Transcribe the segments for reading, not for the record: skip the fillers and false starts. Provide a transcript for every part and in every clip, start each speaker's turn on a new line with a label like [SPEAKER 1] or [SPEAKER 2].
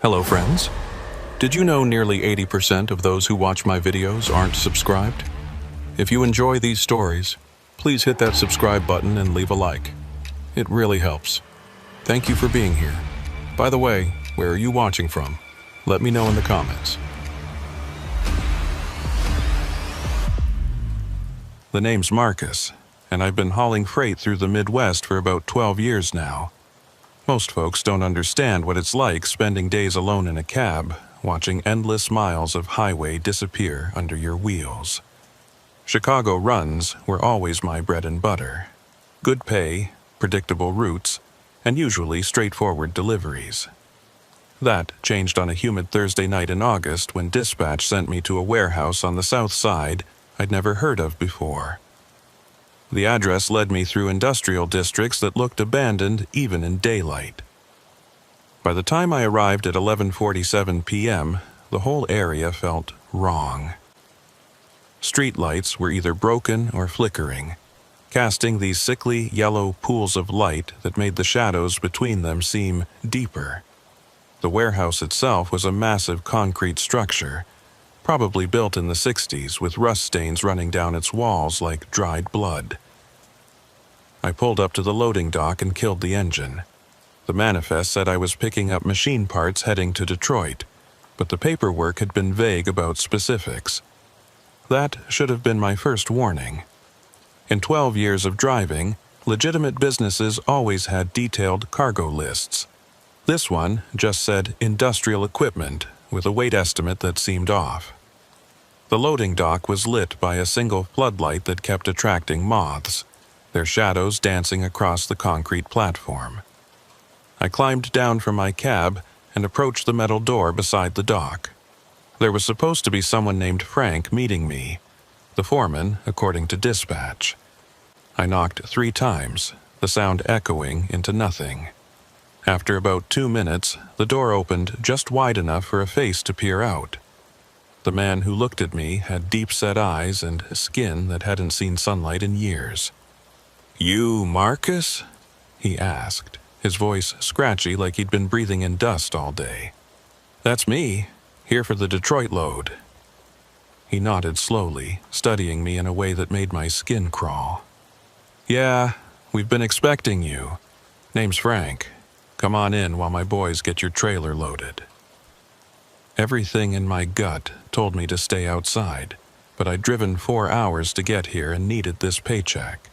[SPEAKER 1] Hello friends. Did you know nearly 80% of those who watch my videos aren't subscribed? If you enjoy these stories, please hit that subscribe button and leave a like. It really helps. Thank you for being here. By the way, where are you watching from? Let me know in the comments. The name's Marcus, and I've been hauling freight through the Midwest for about 12 years now. Most folks don't understand what it's like spending days alone in a cab, watching endless miles of highway disappear under your wheels. Chicago runs were always my bread and butter. Good pay, predictable routes, and usually straightforward deliveries. That changed on a humid Thursday night in August when dispatch sent me to a warehouse on the south side I'd never heard of before. The address led me through industrial districts that looked abandoned even in daylight. By the time I arrived at 11:47 p.m., the whole area felt wrong. Street lights were either broken or flickering, casting these sickly yellow pools of light that made the shadows between them seem deeper. The warehouse itself was a massive concrete structure, probably built in the 60s with rust stains running down its walls like dried blood. I pulled up to the loading dock and killed the engine. The manifest said I was picking up machine parts heading to Detroit, but the paperwork had been vague about specifics. That should have been my first warning. In 12 years of driving, legitimate businesses always had detailed cargo lists. This one just said industrial equipment, with a weight estimate that seemed off. The loading dock was lit by a single floodlight that kept attracting moths, their shadows dancing across the concrete platform. I climbed down from my cab and approached the metal door beside the dock. There was supposed to be someone named Frank meeting me, the foreman, according to dispatch. I knocked 3 times, the sound echoing into nothing. After about 2 minutes, the door opened just wide enough for a face to peer out. The man who looked at me had deep-set eyes and skin that hadn't seen sunlight in years. "You, Marcus?" he asked, his voice scratchy like he'd been breathing in dust all day. "That's me, here for the Detroit load." He nodded slowly, studying me in a way that made my skin crawl. "Yeah, we've been expecting you. Name's Frank. Come on in while my boys get your trailer loaded." Everything in my gut told me to stay outside, but I'd driven 4 hours to get here and needed this paycheck.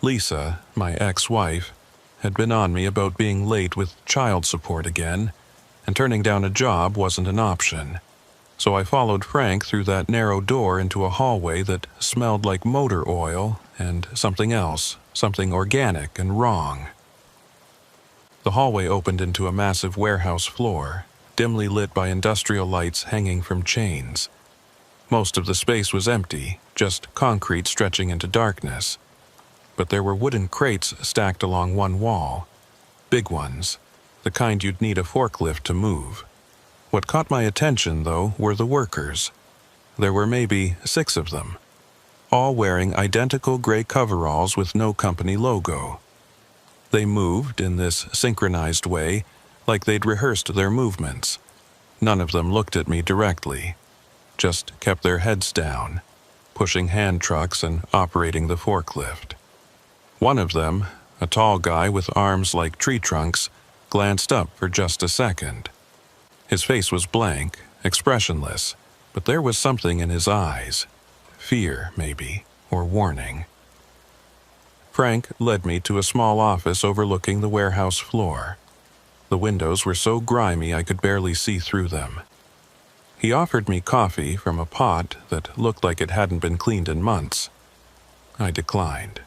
[SPEAKER 1] Lisa, my ex-wife, had been on me about being late with child support again, and turning down a job wasn't an option. So I followed Frank through that narrow door into a hallway that smelled like motor oil and something else, something organic and wrong. The hallway opened into a massive warehouse floor, dimly lit by industrial lights hanging from chains. Most of the space was empty, just concrete stretching into darkness. But there were wooden crates stacked along one wall. Big ones, the kind you'd need a forklift to move. What caught my attention, though, were the workers. There were maybe 6 of them, all wearing identical gray coveralls with no company logo. They moved in this synchronized way, like they'd rehearsed their movements. None of them looked at me directly, just kept their heads down, pushing hand trucks and operating the forklift. One of them, a tall guy with arms like tree trunks, glanced up for just a second. His face was blank, expressionless, but there was something in his eyes. Fear, maybe, or warning. Frank led me to a small office overlooking the warehouse floor. The windows were so grimy I could barely see through them. He offered me coffee from a pot that looked like it hadn't been cleaned in months. I declined.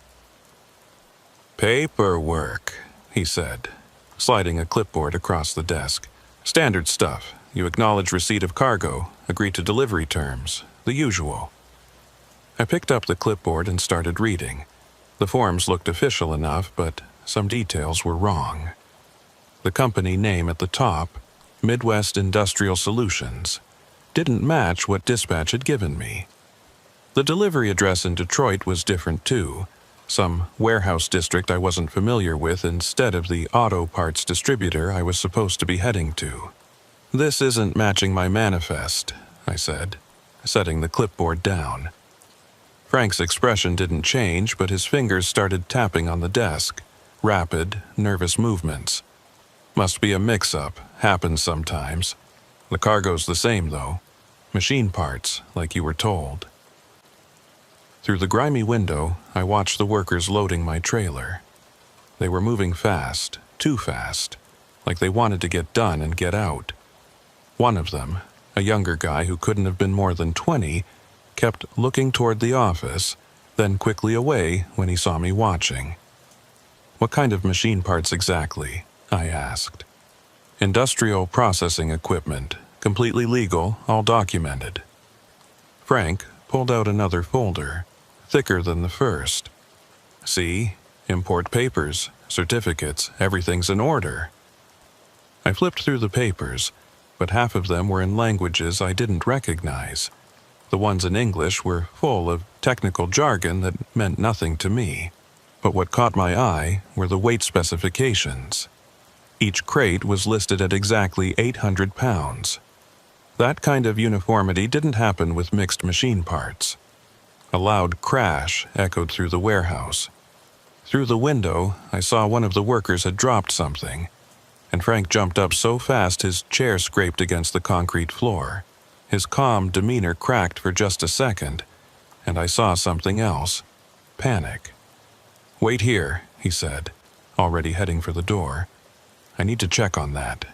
[SPEAKER 1] "Paperwork," he said, sliding a clipboard across the desk. "Standard stuff. You acknowledge receipt of cargo, agree to delivery terms, the usual." I picked up the clipboard and started reading. The forms looked official enough, but some details were wrong. The company name at the top, Midwest Industrial Solutions, didn't match what dispatch had given me. The delivery address in Detroit was different too, some warehouse district I wasn't familiar with instead of the auto parts distributor I was supposed to be heading to. "This isn't matching my manifest," I said, setting the clipboard down. Frank's expression didn't change, but his fingers started tapping on the desk, rapid, nervous movements. "Must be a mix-up, happens sometimes. The cargo's the same, though. Machine parts, like you were told." Through the grimy window, I watched the workers loading my trailer. They were moving fast, too fast, like they wanted to get done and get out. One of them, a younger guy who couldn't have been more than 20, kept looking toward the office, then quickly away when he saw me watching. "What kind of machine parts exactly?" I asked. "Industrial processing equipment, completely legal, all documented." Frank pulled out another folder, thicker than the first. "See? Import papers, certificates, everything's in order." I flipped through the papers, but half of them were in languages I didn't recognize. The ones in English were full of technical jargon that meant nothing to me. But what caught my eye were the weight specifications. Each crate was listed at exactly 800 pounds. That kind of uniformity didn't happen with mixed machine parts. A loud crash echoed through the warehouse. Through the window, I saw one of the workers had dropped something, and Frank jumped up so fast his chair scraped against the concrete floor. His calm demeanor cracked for just a second, and I saw something else: panic. "Wait here," he said, already heading for the door. "I need to check on that."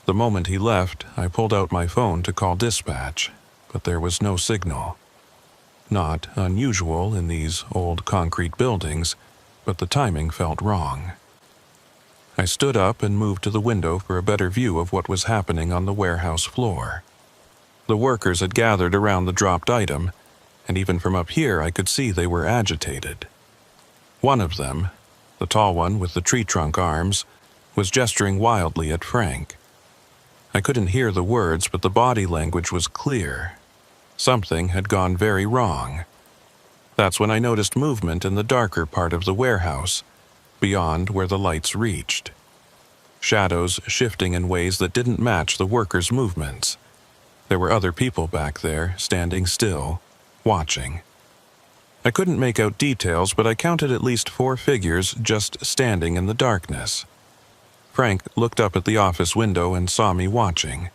[SPEAKER 1] The moment he left, I pulled out my phone to call dispatch, but there was no signal. Not unusual in these old concrete buildings, but the timing felt wrong. I stood up and moved to the window for a better view of what was happening on the warehouse floor. The workers had gathered around the dropped item, and even from up here I could see they were agitated. One of them, the tall one with the tree trunk arms, was gesturing wildly at Frank. I couldn't hear the words, but the body language was clear. Something had gone very wrong. That's when I noticed movement in the darker part of the warehouse, beyond where the lights reached. Shadows shifting in ways that didn't match the workers' movements. There were other people back there, standing still, watching. I couldn't make out details, but I counted at least 4 figures just standing in the darkness. Frank looked up at the office window and saw me watching.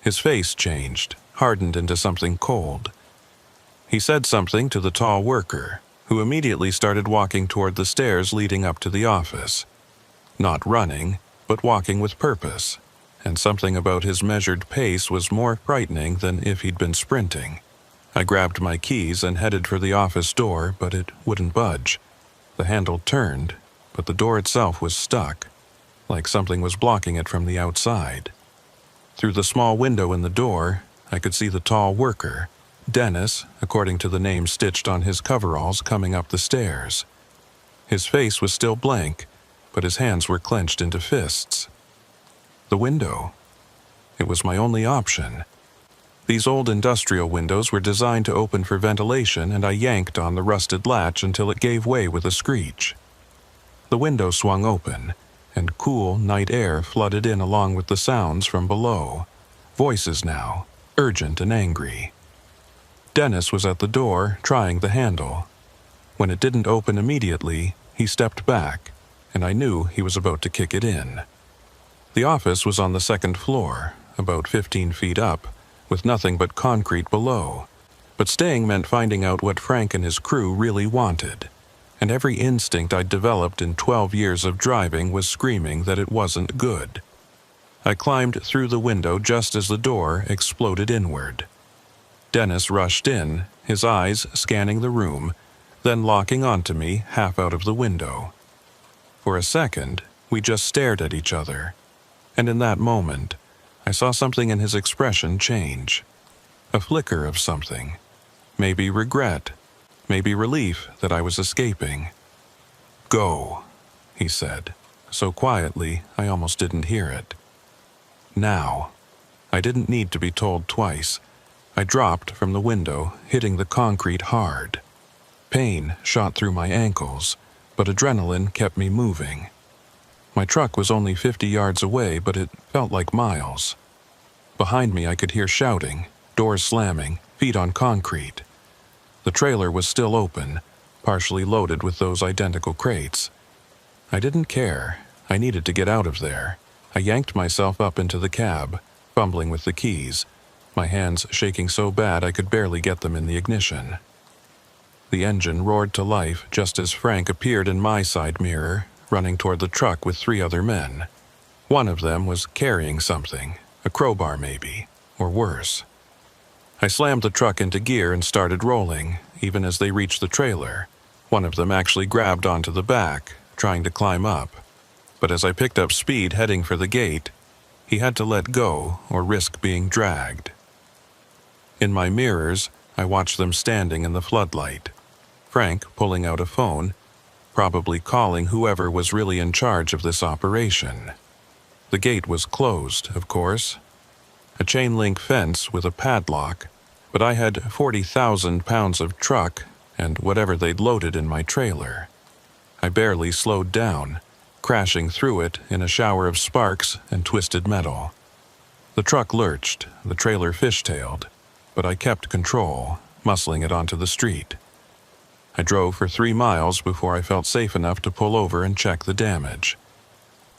[SPEAKER 1] His face changed, hardened into something cold. He said something to the tall worker, who immediately started walking toward the stairs leading up to the office. Not running, but walking with purpose, and something about his measured pace was more frightening than if he'd been sprinting. I grabbed my keys and headed for the office door, but it wouldn't budge. The handle turned, but the door itself was stuck, like something was blocking it from the outside. Through the small window in the door, I could see the tall worker, Dennis, according to the name stitched on his coveralls, coming up the stairs. His face was still blank, but his hands were clenched into fists. The window. It was my only option. These old industrial windows were designed to open for ventilation, and I yanked on the rusted latch until it gave way with a screech. The window swung open, and cool night air flooded in along with the sounds from below. Voices now, urgent and angry. Dennis was at the door, trying the handle. When it didn't open immediately, he stepped back, and I knew he was about to kick it in. The office was on the 2nd floor, about 15 feet up, with nothing but concrete below. But staying meant finding out what Frank and his crew really wanted, and every instinct I'd developed in 12 years of driving was screaming that it wasn't good. I climbed through the window just as the door exploded inward. Dennis rushed in, his eyes scanning the room, then locking onto me half out of the window. For a second, we just stared at each other, and in that moment, I saw something in his expression change. A flicker of something. Maybe regret, maybe relief that I was escaping. "Go," he said, so quietly I almost didn't hear it. Now. I didn't need to be told twice. I dropped from the window, hitting the concrete hard. Pain shot through my ankles, but adrenaline kept me moving. My truck was only 50 yards away, but it felt like miles. Behind me I could hear shouting, doors slamming, feet on concrete. The trailer was still open, partially loaded with those identical crates. I didn't care. I needed to get out of there. I yanked myself up into the cab, fumbling with the keys, my hands shaking so bad I could barely get them in the ignition. The engine roared to life just as Frank appeared in my side mirror, running toward the truck with 3 other men. One of them was carrying something, a crowbar maybe, or worse. I slammed the truck into gear and started rolling, even as they reached the trailer. One of them actually grabbed onto the back, trying to climb up. But as I picked up speed heading for the gate, he had to let go or risk being dragged. In my mirrors, I watched them standing in the floodlight. Frank pulling out a phone, probably calling whoever was really in charge of this operation. The gate was closed, of course. A chain-link fence with a padlock, but I had 40,000 pounds of truck and whatever they'd loaded in my trailer. I barely slowed down, crashing through it in a shower of sparks and twisted metal. The truck lurched, the trailer fishtailed, but I kept control, muscling it onto the street. I drove for 3 miles before I felt safe enough to pull over and check the damage.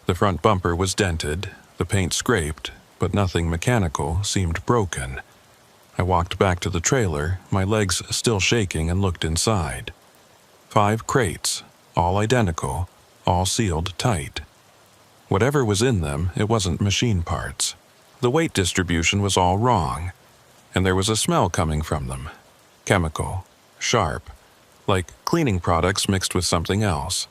[SPEAKER 1] The front bumper was dented, the paint scraped, but nothing mechanical seemed broken. I walked back to the trailer, my legs still shaking, and looked inside. 5 crates, all identical, all sealed tight. Whatever was in them, it wasn't machine parts. The weight distribution was all wrong, and there was a smell coming from them. Chemical, sharp, like cleaning products mixed with something else.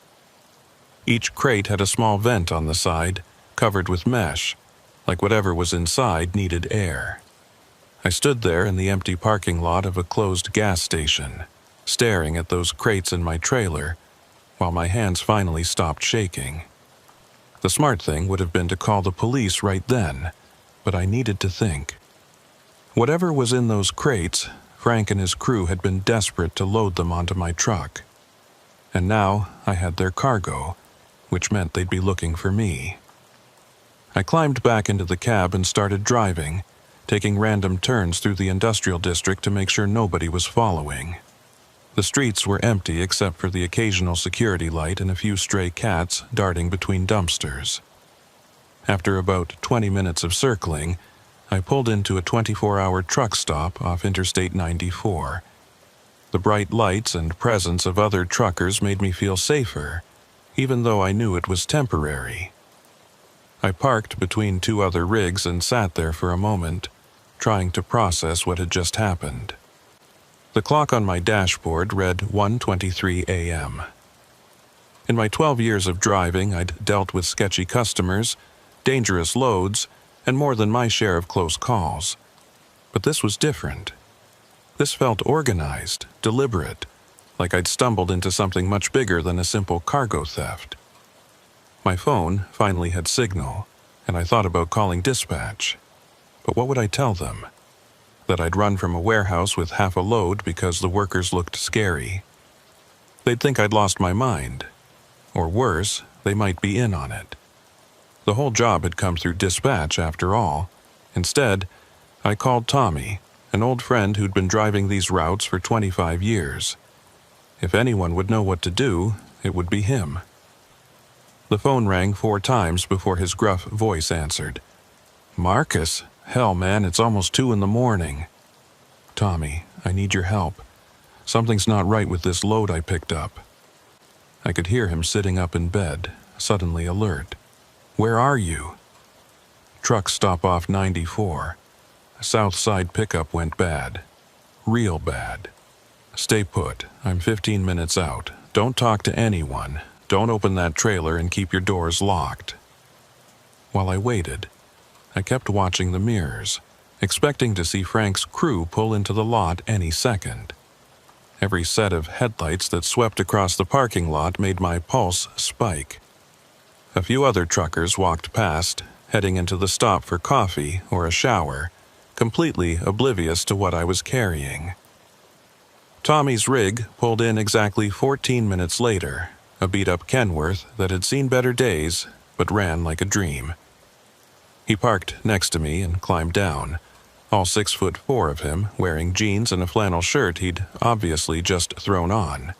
[SPEAKER 1] Each crate had a small vent on the side, covered with mesh, like whatever was inside needed air. I stood there in the empty parking lot of a closed gas station, staring at those crates in my trailer, while my hands finally stopped shaking. The smart thing would have been to call the police right then, but I needed to think. Whatever was in those crates, Frank and his crew had been desperate to load them onto my truck. And now I had their cargo, which meant they'd be looking for me. I climbed back into the cab and started driving, taking random turns through the industrial district to make sure nobody was following. The streets were empty except for the occasional security light and a few stray cats darting between dumpsters. After about 20 minutes of circling, I pulled into a 24-hour truck stop off Interstate 94. The bright lights and presence of other truckers made me feel safer, even though I knew it was temporary. I parked between 2 other rigs and sat there for a moment, trying to process what had just happened. The clock on my dashboard read 1:23 a.m. In my 12 years of driving, I'd dealt with sketchy customers, dangerous loads, and more than my share of close calls. But this was different. This felt organized, deliberate, like I'd stumbled into something much bigger than a simple cargo theft. My phone finally had signal, and I thought about calling dispatch. But what would I tell them? That I'd run from a warehouse with half a load because the workers looked scary. They'd think I'd lost my mind. Or worse, they might be in on it. The whole job had come through dispatch after all. Instead, I called Tommy, an old friend who'd been driving these routes for 25 years. If anyone would know what to do, it would be him. The phone rang 4 times before his gruff voice answered. "Marcus? Hell, man, it's almost 2 in the morning. Tommy, I need your help. Something's not right with this load I picked up." I could hear him sitting up in bed, suddenly alert. "Where are you?" "Truck stop off 94. South side pickup went bad. Real bad. Stay put. I'm 15 minutes out. Don't talk to anyone. Don't open that trailer and keep your doors locked." While I waited, I kept watching the mirrors, expecting to see Frank's crew pull into the lot any second. Every set of headlights that swept across the parking lot made my pulse spike. A few other truckers walked past, heading into the stop for coffee or a shower, completely oblivious to what I was carrying. Tommy's rig pulled in exactly 14 minutes later, a beat-up Kenworth that had seen better days but ran like a dream. He parked next to me and climbed down, all 6'4" of him, wearing jeans and a flannel shirt he'd obviously just thrown on.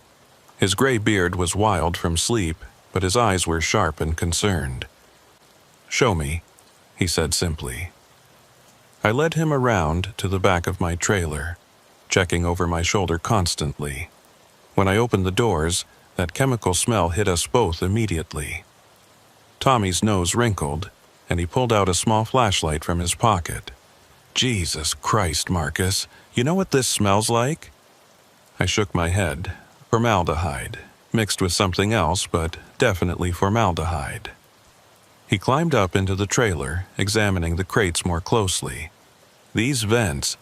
[SPEAKER 1] His gray beard was wild from sleep, but his eyes were sharp and concerned. "Show me," he said simply. I led him around to the back of my trailer, checking over my shoulder constantly. When I opened the doors, that chemical smell hit us both immediately. Tommy's nose wrinkled, and he pulled out a small flashlight from his pocket. "Jesus Christ, Marcus, you know what this smells like?" I shook my head. Formaldehyde, mixed with something else, but definitely formaldehyde. He climbed up into the trailer, examining the crates more closely. "These vents,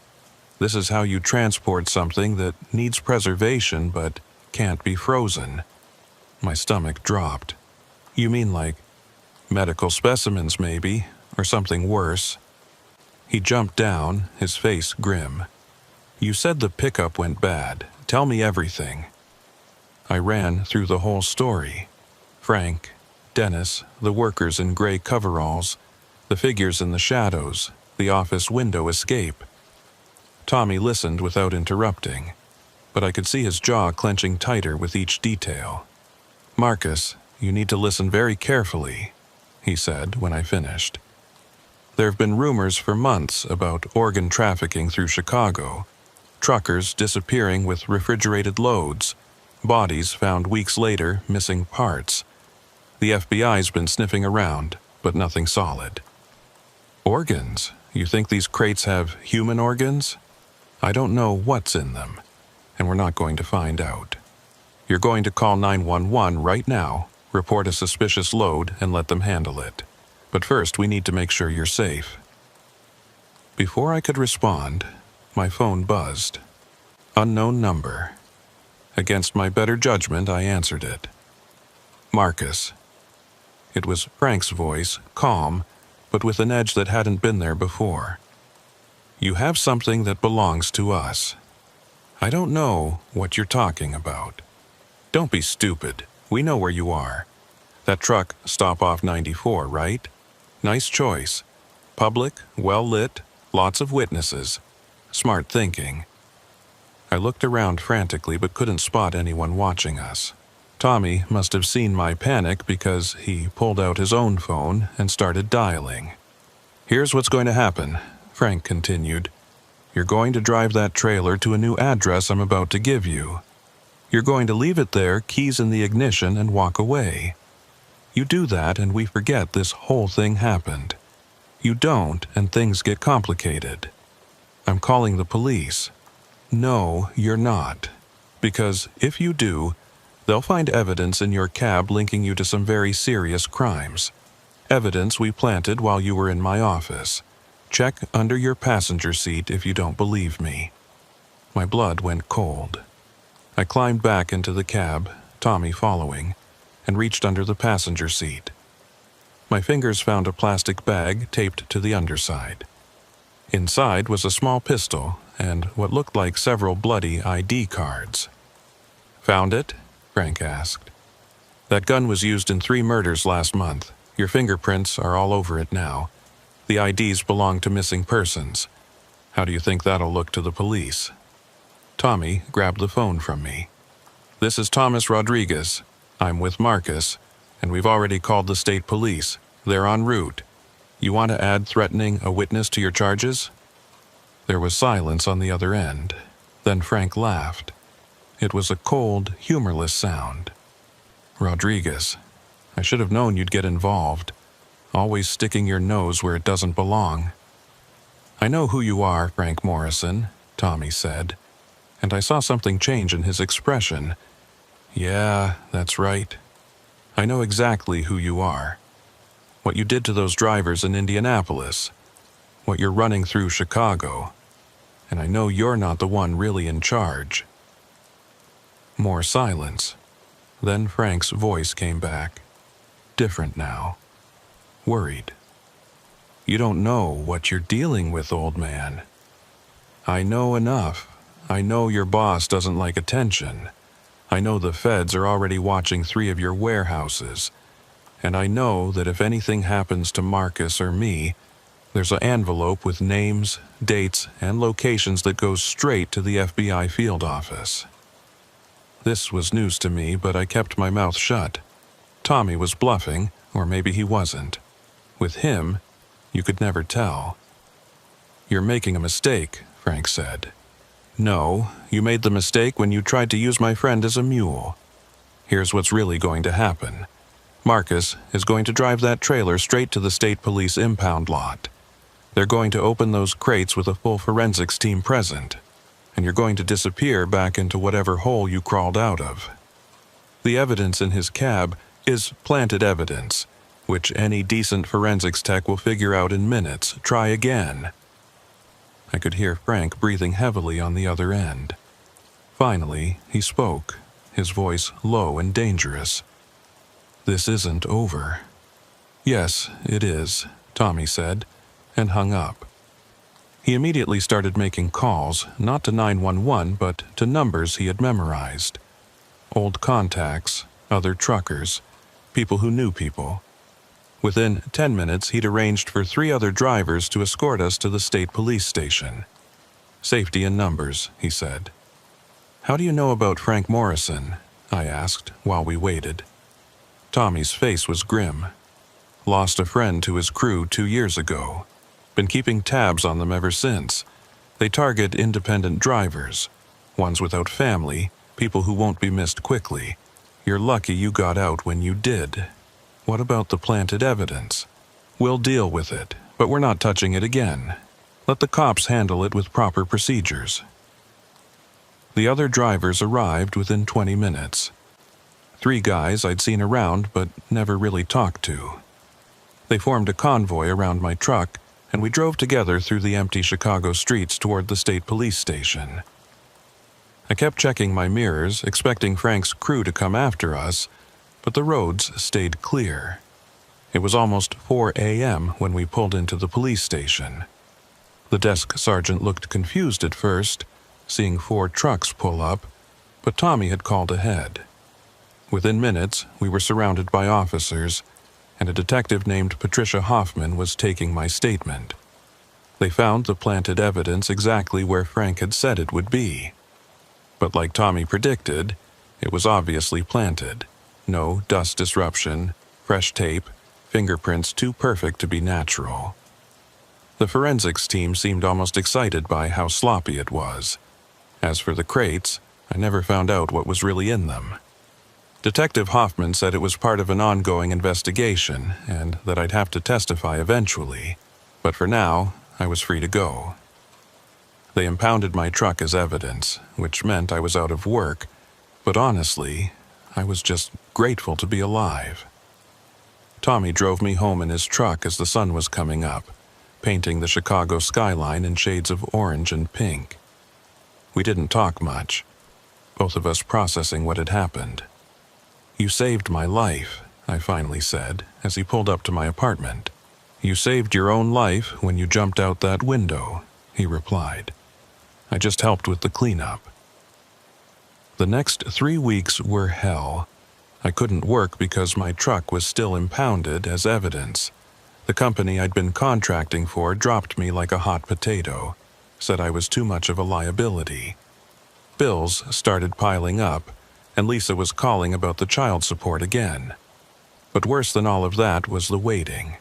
[SPEAKER 1] this is how you transport something that needs preservation but can't be frozen." My stomach dropped. "You mean like medical specimens maybe, or something worse?" He jumped down, his face grim. "You said the pickup went bad. Tell me everything." I ran through the whole story. Frank, Dennis, the workers in gray coveralls, the figures in the shadows, the office window escape. Tommy listened without interrupting, but I could see his jaw clenching tighter with each detail. "Marcus, you need to listen very carefully," he said when I finished. "There have been rumors for months about organ trafficking through Chicago, truckers disappearing with refrigerated loads, bodies found weeks later missing parts. The FBI's been sniffing around, but nothing solid." "Organs? You think these crates have human organs?" "I don't know what's in them, and we're not going to find out. You're going to call 911 right now, report a suspicious load, and let them handle it. But first, we need to make sure you're safe." Before I could respond, my phone buzzed. Unknown number. Against my better judgment, I answered it. "Marcus." It was Frank's voice, calm, but with an edge that hadn't been there before. "You have something that belongs to us. I don't know what you're talking about." "Don't be stupid. We know where you are. That truck, stop off 94, right? Nice choice. Public, well-lit, lots of witnesses. Smart thinking." I looked around frantically but couldn't spot anyone watching us. Tommy must have seen my panic because he pulled out his own phone and started dialing. "Here's what's going to happen," Frank continued. "You're going to drive that trailer to a new address I'm about to give you. You're going to leave it there, keys in the ignition, and walk away. You do that and we forget this whole thing happened. You don't and things get complicated. I'm calling the police." "No, you're not. Because if you do, they'll find evidence in your cab linking you to some very serious crimes. Evidence we planted while you were in my office. Check under your passenger seat if you don't believe me." My blood went cold. I climbed back into the cab, Tommy following, and reached under the passenger seat. My fingers found a plastic bag taped to the underside. Inside was a small pistol and what looked like several bloody ID cards. "Found it?" Frank asked. "That gun was used in 3 murders last month. Your fingerprints are all over it now. The IDs belong to missing persons. How do you think that'll look to the police?" Tommy grabbed the phone from me. "This is Thomas Rodriguez. I'm with Marcus, and we've already called the state police. They're en route. You want to add threatening a witness to your charges?" There was silence on the other end. Then Frank laughed. It was a cold, humorless sound. "Rodriguez, I should have known you'd get involved. Always sticking your nose where it doesn't belong." "I know who you are, Frank Morrison," Tommy said, and I saw something change in his expression. "Yeah, that's right. I know exactly who you are. What you did to those drivers in Indianapolis. What you're running through Chicago. And I know you're not the one really in charge." More silence. Then Frank's voice came back. Different now. Worried. "You don't know what you're dealing with, old man." "I know enough. I know your boss doesn't like attention. I know the feds are already watching 3 of your warehouses. And I know that if anything happens to Marcus or me, There's an envelope with names, dates, and locations that goes straight to the FBI field office. This was news to me, but I kept my mouth shut. Tommy was bluffing, or maybe he wasn't. With him, you could never tell. "You're making a mistake," Frank said. "No, you made the mistake when you tried to use my friend as a mule. Here's what's really going to happen. Marcus is going to drive that trailer straight to the state police impound lot. They're going to open those crates with a full forensics team present, and you're going to disappear back into whatever hole you crawled out of. The evidence in his cab is planted evidence, which any decent forensics tech will figure out in minutes. Try again." I could hear Frank breathing heavily on the other end. Finally, he spoke, his voice low and dangerous. "This isn't over." "Yes, it is," Tommy said, and hung up. He immediately started making calls, not to 911, but to numbers he had memorized. Old contacts, other truckers, people who knew people. Within 10 minutes, he'd arranged for 3 other drivers to escort us to the state police station. "Safety in numbers," he said. "How do you know about Frank Morrison?" I asked while we waited. Tommy's face was grim. "Lost a friend to his crew 2 years ago. Been keeping tabs on them ever since. They target independent drivers, ones without family, people who won't be missed quickly. You're lucky you got out when you did. What about the planted evidence? We'll deal with it, but we're not touching it again. Let the cops handle it with proper procedures." The other drivers arrived within 20 minutes. 3 guys I'd seen around but never really talked to. They formed a convoy around my truck, and we drove together through the empty Chicago streets toward the state police station. I kept checking my mirrors, expecting Frank's crew to come after us, but the roads stayed clear. It was almost 4 a.m. when we pulled into the police station. The desk sergeant looked confused at first, seeing 4 trucks pull up, but Tommy had called ahead. Within minutes, we were surrounded by officers, and a detective named Patricia Hoffman was taking my statement. They found the planted evidence exactly where Frank had said it would be. But like Tommy predicted, it was obviously planted. No dust disruption, fresh tape, fingerprints too perfect to be natural. The forensics team seemed almost excited by how sloppy it was. As for the crates, I never found out what was really in them. Detective Hoffman said it was part of an ongoing investigation and that I'd have to testify eventually, but for now, I was free to go. They impounded my truck as evidence, which meant I was out of work, but honestly, I was just grateful to be alive. Tommy drove me home in his truck as the sun was coming up, painting the Chicago skyline in shades of orange and pink. We didn't talk much, both of us processing what had happened. "You saved my life," I finally said as he pulled up to my apartment. "You saved your own life when you jumped out that window," he replied. "I just helped with the cleanup." The next 3 weeks were hell. I couldn't work because my truck was still impounded as evidence. The company I'd been contracting for dropped me like a hot potato, said I was too much of a liability. Bills started piling up, and Lisa was calling about the child support again. But worse than all of that was the waiting.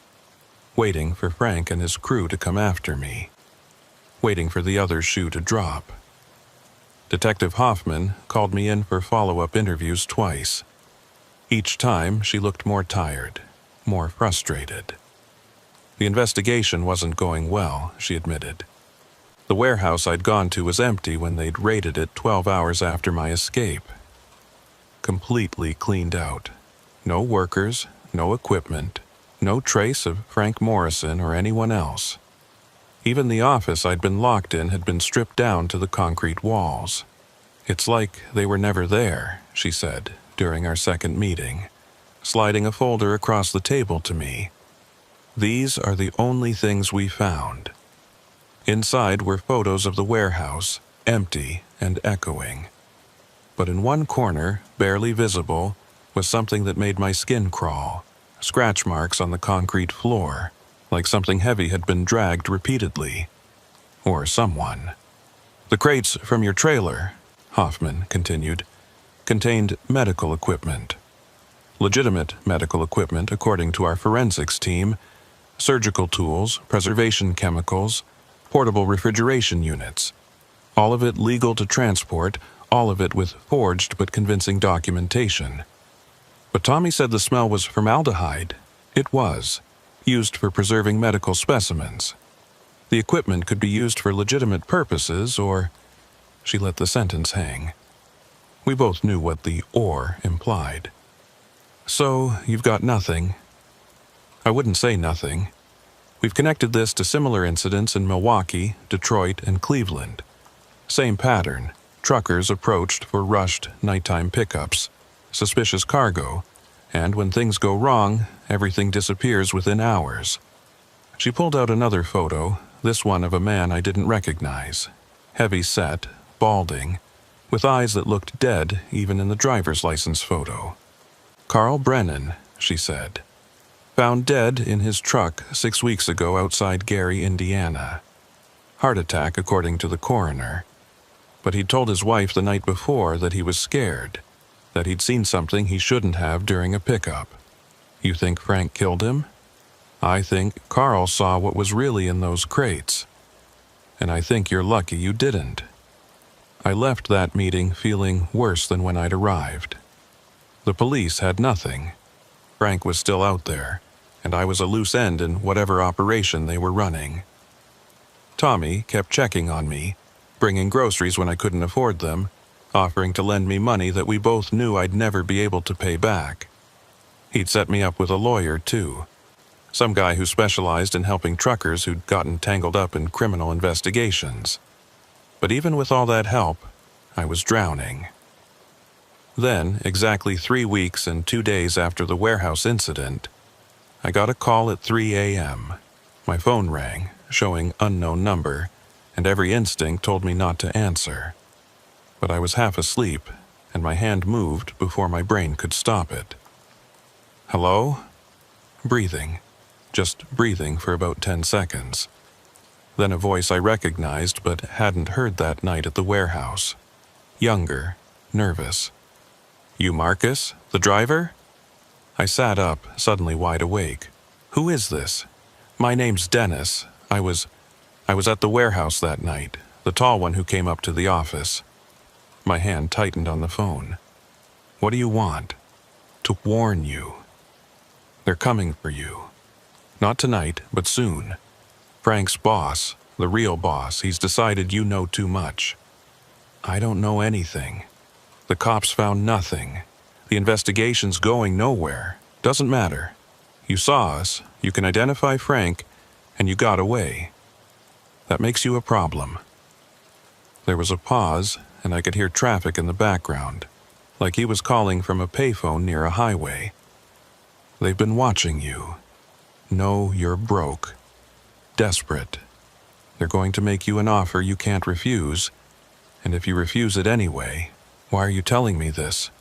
[SPEAKER 1] Waiting for Frank and his crew to come after me. Waiting for the other shoe to drop. Detective Hoffman called me in for follow-up interviews twice. Each time, she looked more tired, more frustrated. The investigation wasn't going well, she admitted. The warehouse I'd gone to was empty when they'd raided it 12 hours after my escape. Completely cleaned out. No workers, no equipment, no trace of Frank Morrison or anyone else. Even the office I'd been locked in had been stripped down to the concrete walls. "It's like they were never there," she said during our second meeting, sliding a folder across the table to me. "These are the only things we found." Inside were photos of the warehouse, empty and echoing. But in one corner, barely visible, was something that made my skin crawl, scratch marks on the concrete floor, like something heavy had been dragged repeatedly. Or someone. The crates from your trailer, Hoffman continued, contained medical equipment. Legitimate medical equipment according to our forensics team, surgical tools, preservation chemicals, portable refrigeration units. All of it legal to transport, all of it with forged but convincing documentation. But Tommy said the smell was formaldehyde. It was, used for preserving medical specimens. The equipment could be used for legitimate purposes, or... She let the sentence hang. We both knew what the "or" implied. So, you've got nothing. I wouldn't say nothing. We've connected this to similar incidents in Milwaukee, Detroit, and Cleveland. Same pattern. Truckers approached for rushed nighttime pickups, suspicious cargo, and when things go wrong, everything disappears within hours. She pulled out another photo, this one of a man I didn't recognize. Heavy set, balding, with eyes that looked dead even in the driver's license photo. Carl Brennan, she said. Found dead in his truck 6 weeks ago outside Gary, Indiana. Heart attack according to the coroner. But he'd told his wife the night before that he was scared, that he'd seen something he shouldn't have during a pickup. You think Frank killed him? I think Carl saw what was really in those crates. And I think you're lucky you didn't. I left that meeting feeling worse than when I'd arrived. The police had nothing. Frank was still out there, and I was a loose end in whatever operation they were running. Tommy kept checking on me, bringing groceries when I couldn't afford them, offering to lend me money that we both knew I'd never be able to pay back. He'd set me up with a lawyer, too. Some guy who specialized in helping truckers who'd gotten tangled up in criminal investigations. But even with all that help, I was drowning. Then, exactly 3 weeks and 2 days after the warehouse incident, I got a call at 3 a.m. My phone rang, showing unknown number, and every instinct told me not to answer. But I was half asleep, and my hand moved before my brain could stop it. Hello? Breathing. Just breathing for about 10 seconds. Then a voice I recognized but hadn't heard that night at the warehouse. Younger, nervous. You Marcus, the driver? I sat up, suddenly wide awake. Who is this? My name's Dennis. I was at the warehouse that night, the tall one who came up to the office. My hand tightened on the phone. What do you want? To warn you. They're coming for you. Not tonight, but soon. Frank's boss, the real boss, he's decided you know too much. I don't know anything. The cops found nothing. The investigation's going nowhere. Doesn't matter. You saw us, you can identify Frank, and you got away. That makes you a problem. There was a pause, and I could hear traffic in the background, like he was calling from a payphone near a highway. They've been watching you. Know you're broke. Desperate. They're going to make you an offer you can't refuse, and if you refuse it anyway, why are you telling me this?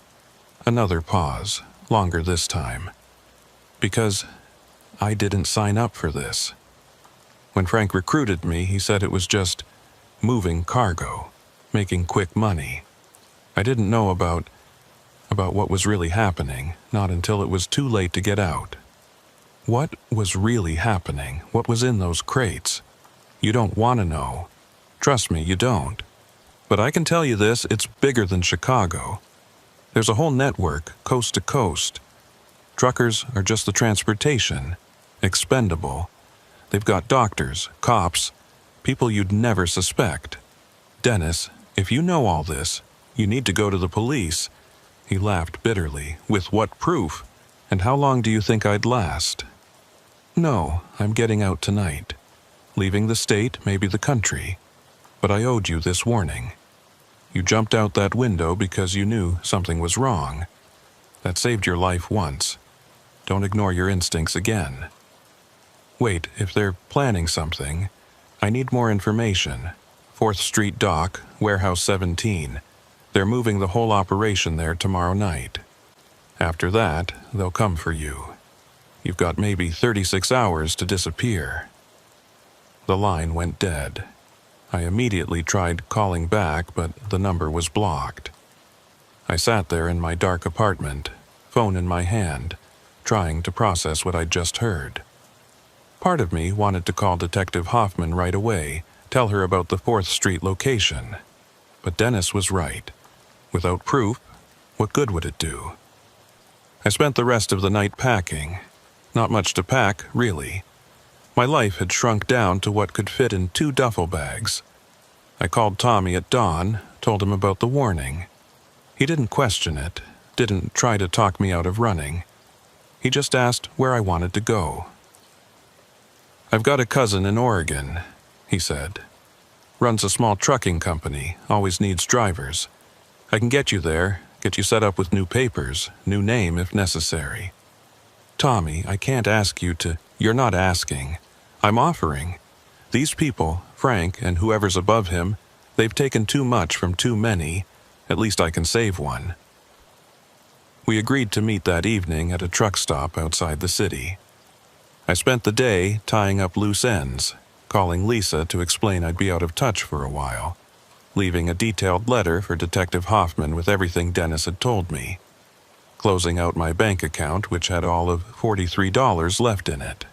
[SPEAKER 1] Another pause, longer this time. Because I didn't sign up for this. When Frank recruited me, he said it was just moving cargo, making quick money. I didn't know about what was really happening, not until it was too late to get out. What was really happening? What was in those crates? You don't want to know. Trust me, you don't. But I can tell you this, it's bigger than Chicago. There's a whole network, coast to coast. Truckers are just the transportation, expendable. They've got doctors, cops, people you'd never suspect. Dennis, if you know all this, you need to go to the police. He laughed bitterly. With what proof? And how long do you think I'd last? No, I'm getting out tonight. Leaving the state, maybe the country. But I owed you this warning. You jumped out that window because you knew something was wrong. That saved your life once. Don't ignore your instincts again. Wait, if they're planning something, I need more information. 4th Street Dock, Warehouse 17. They're moving the whole operation there tomorrow night. After that, they'll come for you. You've got maybe 36 hours to disappear." The line went dead. I immediately tried calling back, but the number was blocked. I sat there in my dark apartment, phone in my hand, trying to process what I'd just heard. Part of me wanted to call Detective Hoffman right away, tell her about the 4th Street location. But Dennis was right. Without proof, what good would it do? I spent the rest of the night packing. Not much to pack, really. My life had shrunk down to what could fit in 2 duffel bags. I called Tommy at dawn, told him about the warning. He didn't question it, didn't try to talk me out of running. He just asked where I wanted to go. "I've got a cousin in Oregon," he said. "Runs a small trucking company, always needs drivers. I can get you there, get you set up with new papers, new name if necessary." "Tommy, I can't ask you to—" "You're not asking. I'm offering. These people, Frank and whoever's above him, they've taken too much from too many. At least I can save one." We agreed to meet that evening at a truck stop outside the city. I spent the day tying up loose ends, calling Lisa to explain I'd be out of touch for a while, leaving a detailed letter for Detective Hoffman with everything Dennis had told me, closing out my bank account, which had all of $43 left in it.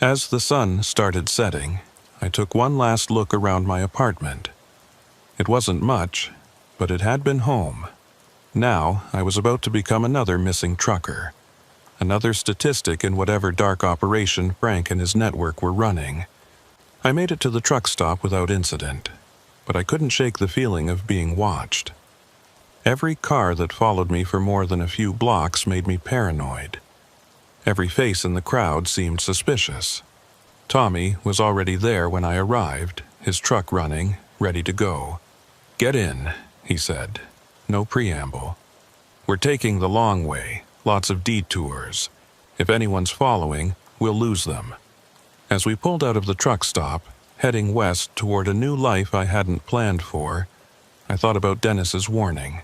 [SPEAKER 1] As the sun started setting, I took one last look around my apartment. It wasn't much, but it had been home. Now I was about to become another missing trucker, another statistic in whatever dark operation Frank and his network were running. I made it to the truck stop without incident, but I couldn't shake the feeling of being watched. Every car that followed me for more than a few blocks made me paranoid. Every face in the crowd seemed suspicious. Tommy was already there when I arrived, his truck running, ready to go. "Get in," he said. No preamble. "We're taking the long way, lots of detours. If anyone's following, we'll lose them." As we pulled out of the truck stop, heading west toward a new life I hadn't planned for, I thought about Dennis's warning.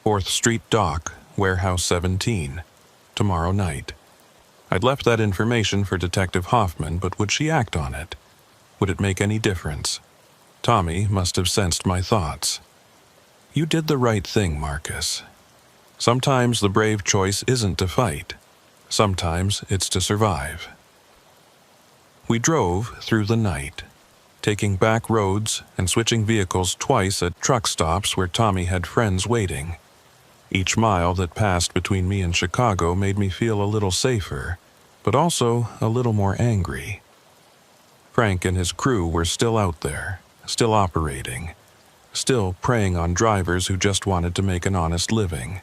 [SPEAKER 1] 4th Street Dock, Warehouse 17, tomorrow night. I'd left that information for Detective Hoffman, but would she act on it? Would it make any difference? Tommy must have sensed my thoughts. "You did the right thing, Marcus. Sometimes the brave choice isn't to fight. Sometimes it's to survive." We drove through the night, taking back roads and switching vehicles twice at truck stops where Tommy had friends waiting. Each mile that passed between me and Chicago made me feel a little safer, but also a little more angry. Frank and his crew were still out there, still operating, still preying on drivers who just wanted to make an honest living.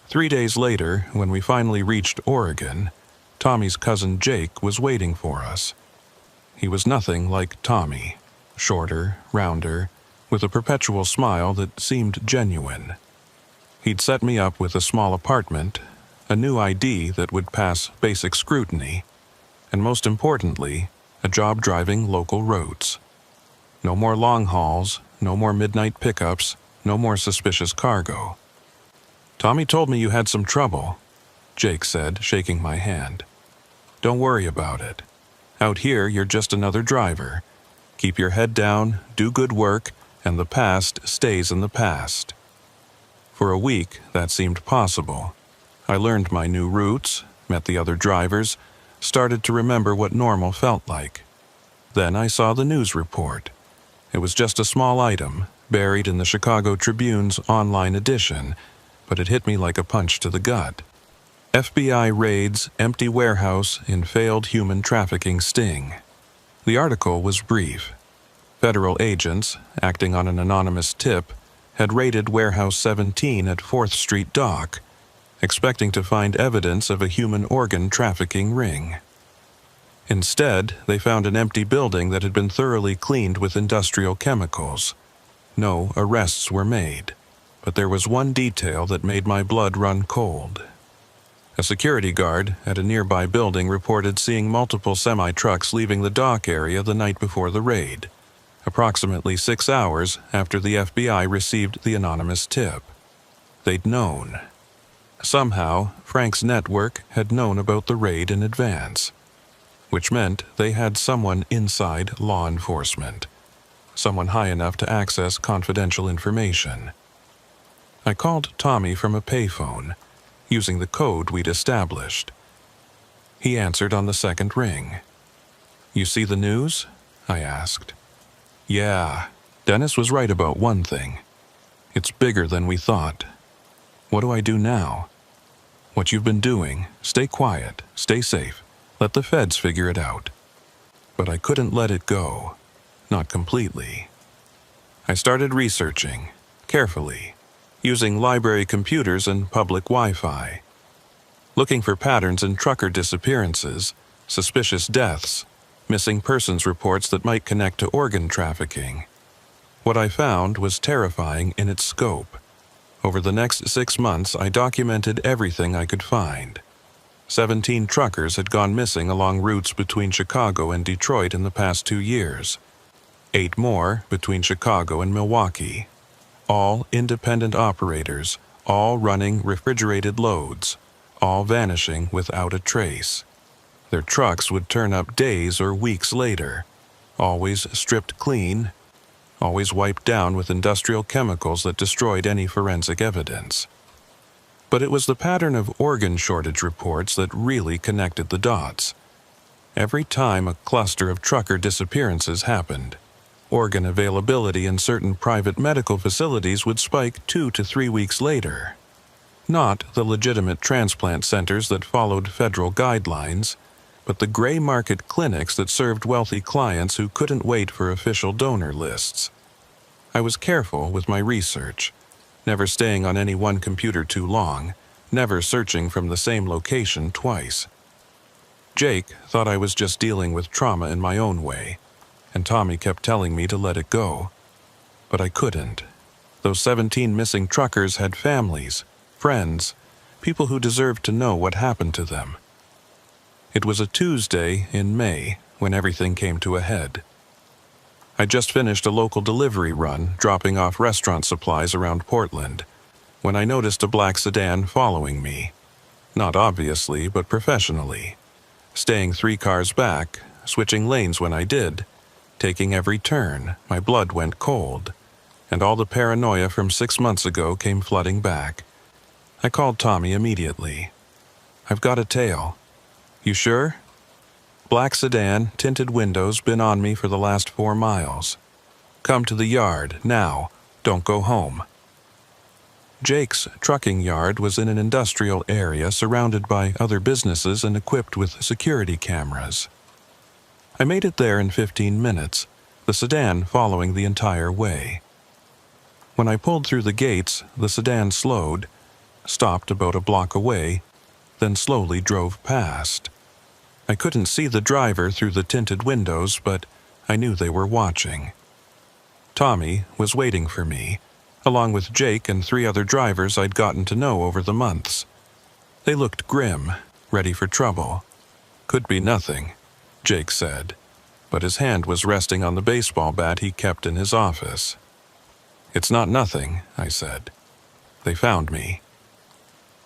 [SPEAKER 1] 3 days later, when we finally reached Oregon, Tommy's cousin Jake was waiting for us. He was nothing like Tommy, shorter, rounder, with a perpetual smile that seemed genuine. He'd set me up with a small apartment, a new ID that would pass basic scrutiny, and most importantly, a job driving local roads. No more long hauls, no more midnight pickups, no more suspicious cargo. "Tommy told me you had some trouble," Jake said, shaking my hand. "Don't worry about it. Out here, you're just another driver. Keep your head down, do good work, and the past stays in the past." For a week, that seemed possible. I learned my new routes, met the other drivers, started to remember what normal felt like. Then I saw the news report. It was just a small item, buried in the Chicago Tribune's online edition, but it hit me like a punch to the gut. FBI raids empty warehouse in failed human trafficking sting. The article was brief. Federal agents, acting on an anonymous tip, had raided Warehouse 17 at 4th Street Dock, expecting to find evidence of a human organ trafficking ring. Instead, they found an empty building that had been thoroughly cleaned with industrial chemicals. No arrests were made, but there was one detail that made my blood run cold. A security guard at a nearby building reported seeing multiple semi-trucks leaving the dock area the night before the raid, approximately 6 hours after the FBI received the anonymous tip. They'd known. Somehow, Frank's network had known about the raid in advance, which meant they had someone inside law enforcement, someone high enough to access confidential information. I called Tommy from a payphone, using the code we'd established. He answered on the second ring. "You see the news?" I asked. "Yeah, Dennis was right about one thing. It's bigger than we thought. What do I do now?" "What you've been doing. Stay quiet, stay safe. Let the feds figure it out." But I couldn't let it go. Not completely. I started researching, carefully, using library computers and public Wi-Fi, looking for patterns in trucker disappearances, suspicious deaths, missing persons reports that might connect to organ trafficking. What I found was terrifying in its scope. Over the next 6 months, I documented everything I could find. 17 truckers had gone missing along routes between Chicago and Detroit in the past 2 years. 8 more between Chicago and Milwaukee. All independent operators, all running refrigerated loads, all vanishing without a trace. Their trucks would turn up days or weeks later, always stripped clean, always wiped down with industrial chemicals that destroyed any forensic evidence. But it was the pattern of organ shortage reports that really connected the dots. Every time a cluster of trucker disappearances happened, organ availability in certain private medical facilities would spike 2 to 3 weeks later. Not the legitimate transplant centers that followed federal guidelines, but the gray market clinics that served wealthy clients who couldn't wait for official donor lists. I was careful with my research, never staying on any one computer too long, never searching from the same location twice. Jake thought I was just dealing with trauma in my own way, and Tommy kept telling me to let it go. But I couldn't. Those 17 missing truckers had families, friends, people who deserved to know what happened to them. It was a Tuesday in May when everything came to a head. I just finished a local delivery run, dropping off restaurant supplies around Portland, when I noticed a black sedan following me. Not obviously, but professionally. Staying 3 cars back, switching lanes when I did, taking every turn, my blood went cold, and all the paranoia from 6 months ago came flooding back. I called Tommy immediately. "I've got a tail." "You sure?" "Black sedan, tinted windows, been on me for the last 4 miles. Come to the yard, now. Don't go home." Jake's trucking yard was in an industrial area surrounded by other businesses and equipped with security cameras. I made it there in 15 minutes, the sedan following the entire way. When I pulled through the gates, the sedan slowed, stopped about a block away, then slowly drove past. I couldn't see the driver through the tinted windows, but I knew they were watching. Tommy was waiting for me, along with Jake and 3 other drivers I'd gotten to know over the months. They looked grim, ready for trouble. "Could be nothing," Jake said, but his hand was resting on the baseball bat he kept in his office. "It's not nothing," I said. "They found me."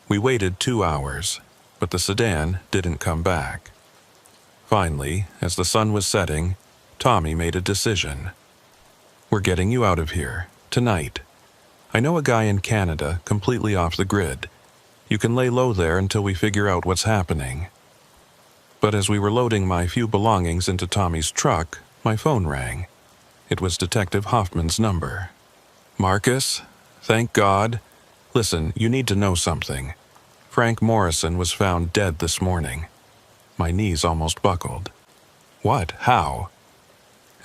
[SPEAKER 1] We waited 2 hours, but the sedan didn't come back. Finally, as the sun was setting, Tommy made a decision. "We're getting you out of here, tonight. I know a guy in Canada, completely off the grid. You can lay low there until we figure out what's happening." But as we were loading my few belongings into Tommy's truck, my phone rang. It was Detective Hoffman's number. "Marcus? Thank God. Listen, you need to know something. Frank Morrison was found dead this morning." My knees almost buckled. "What? How?"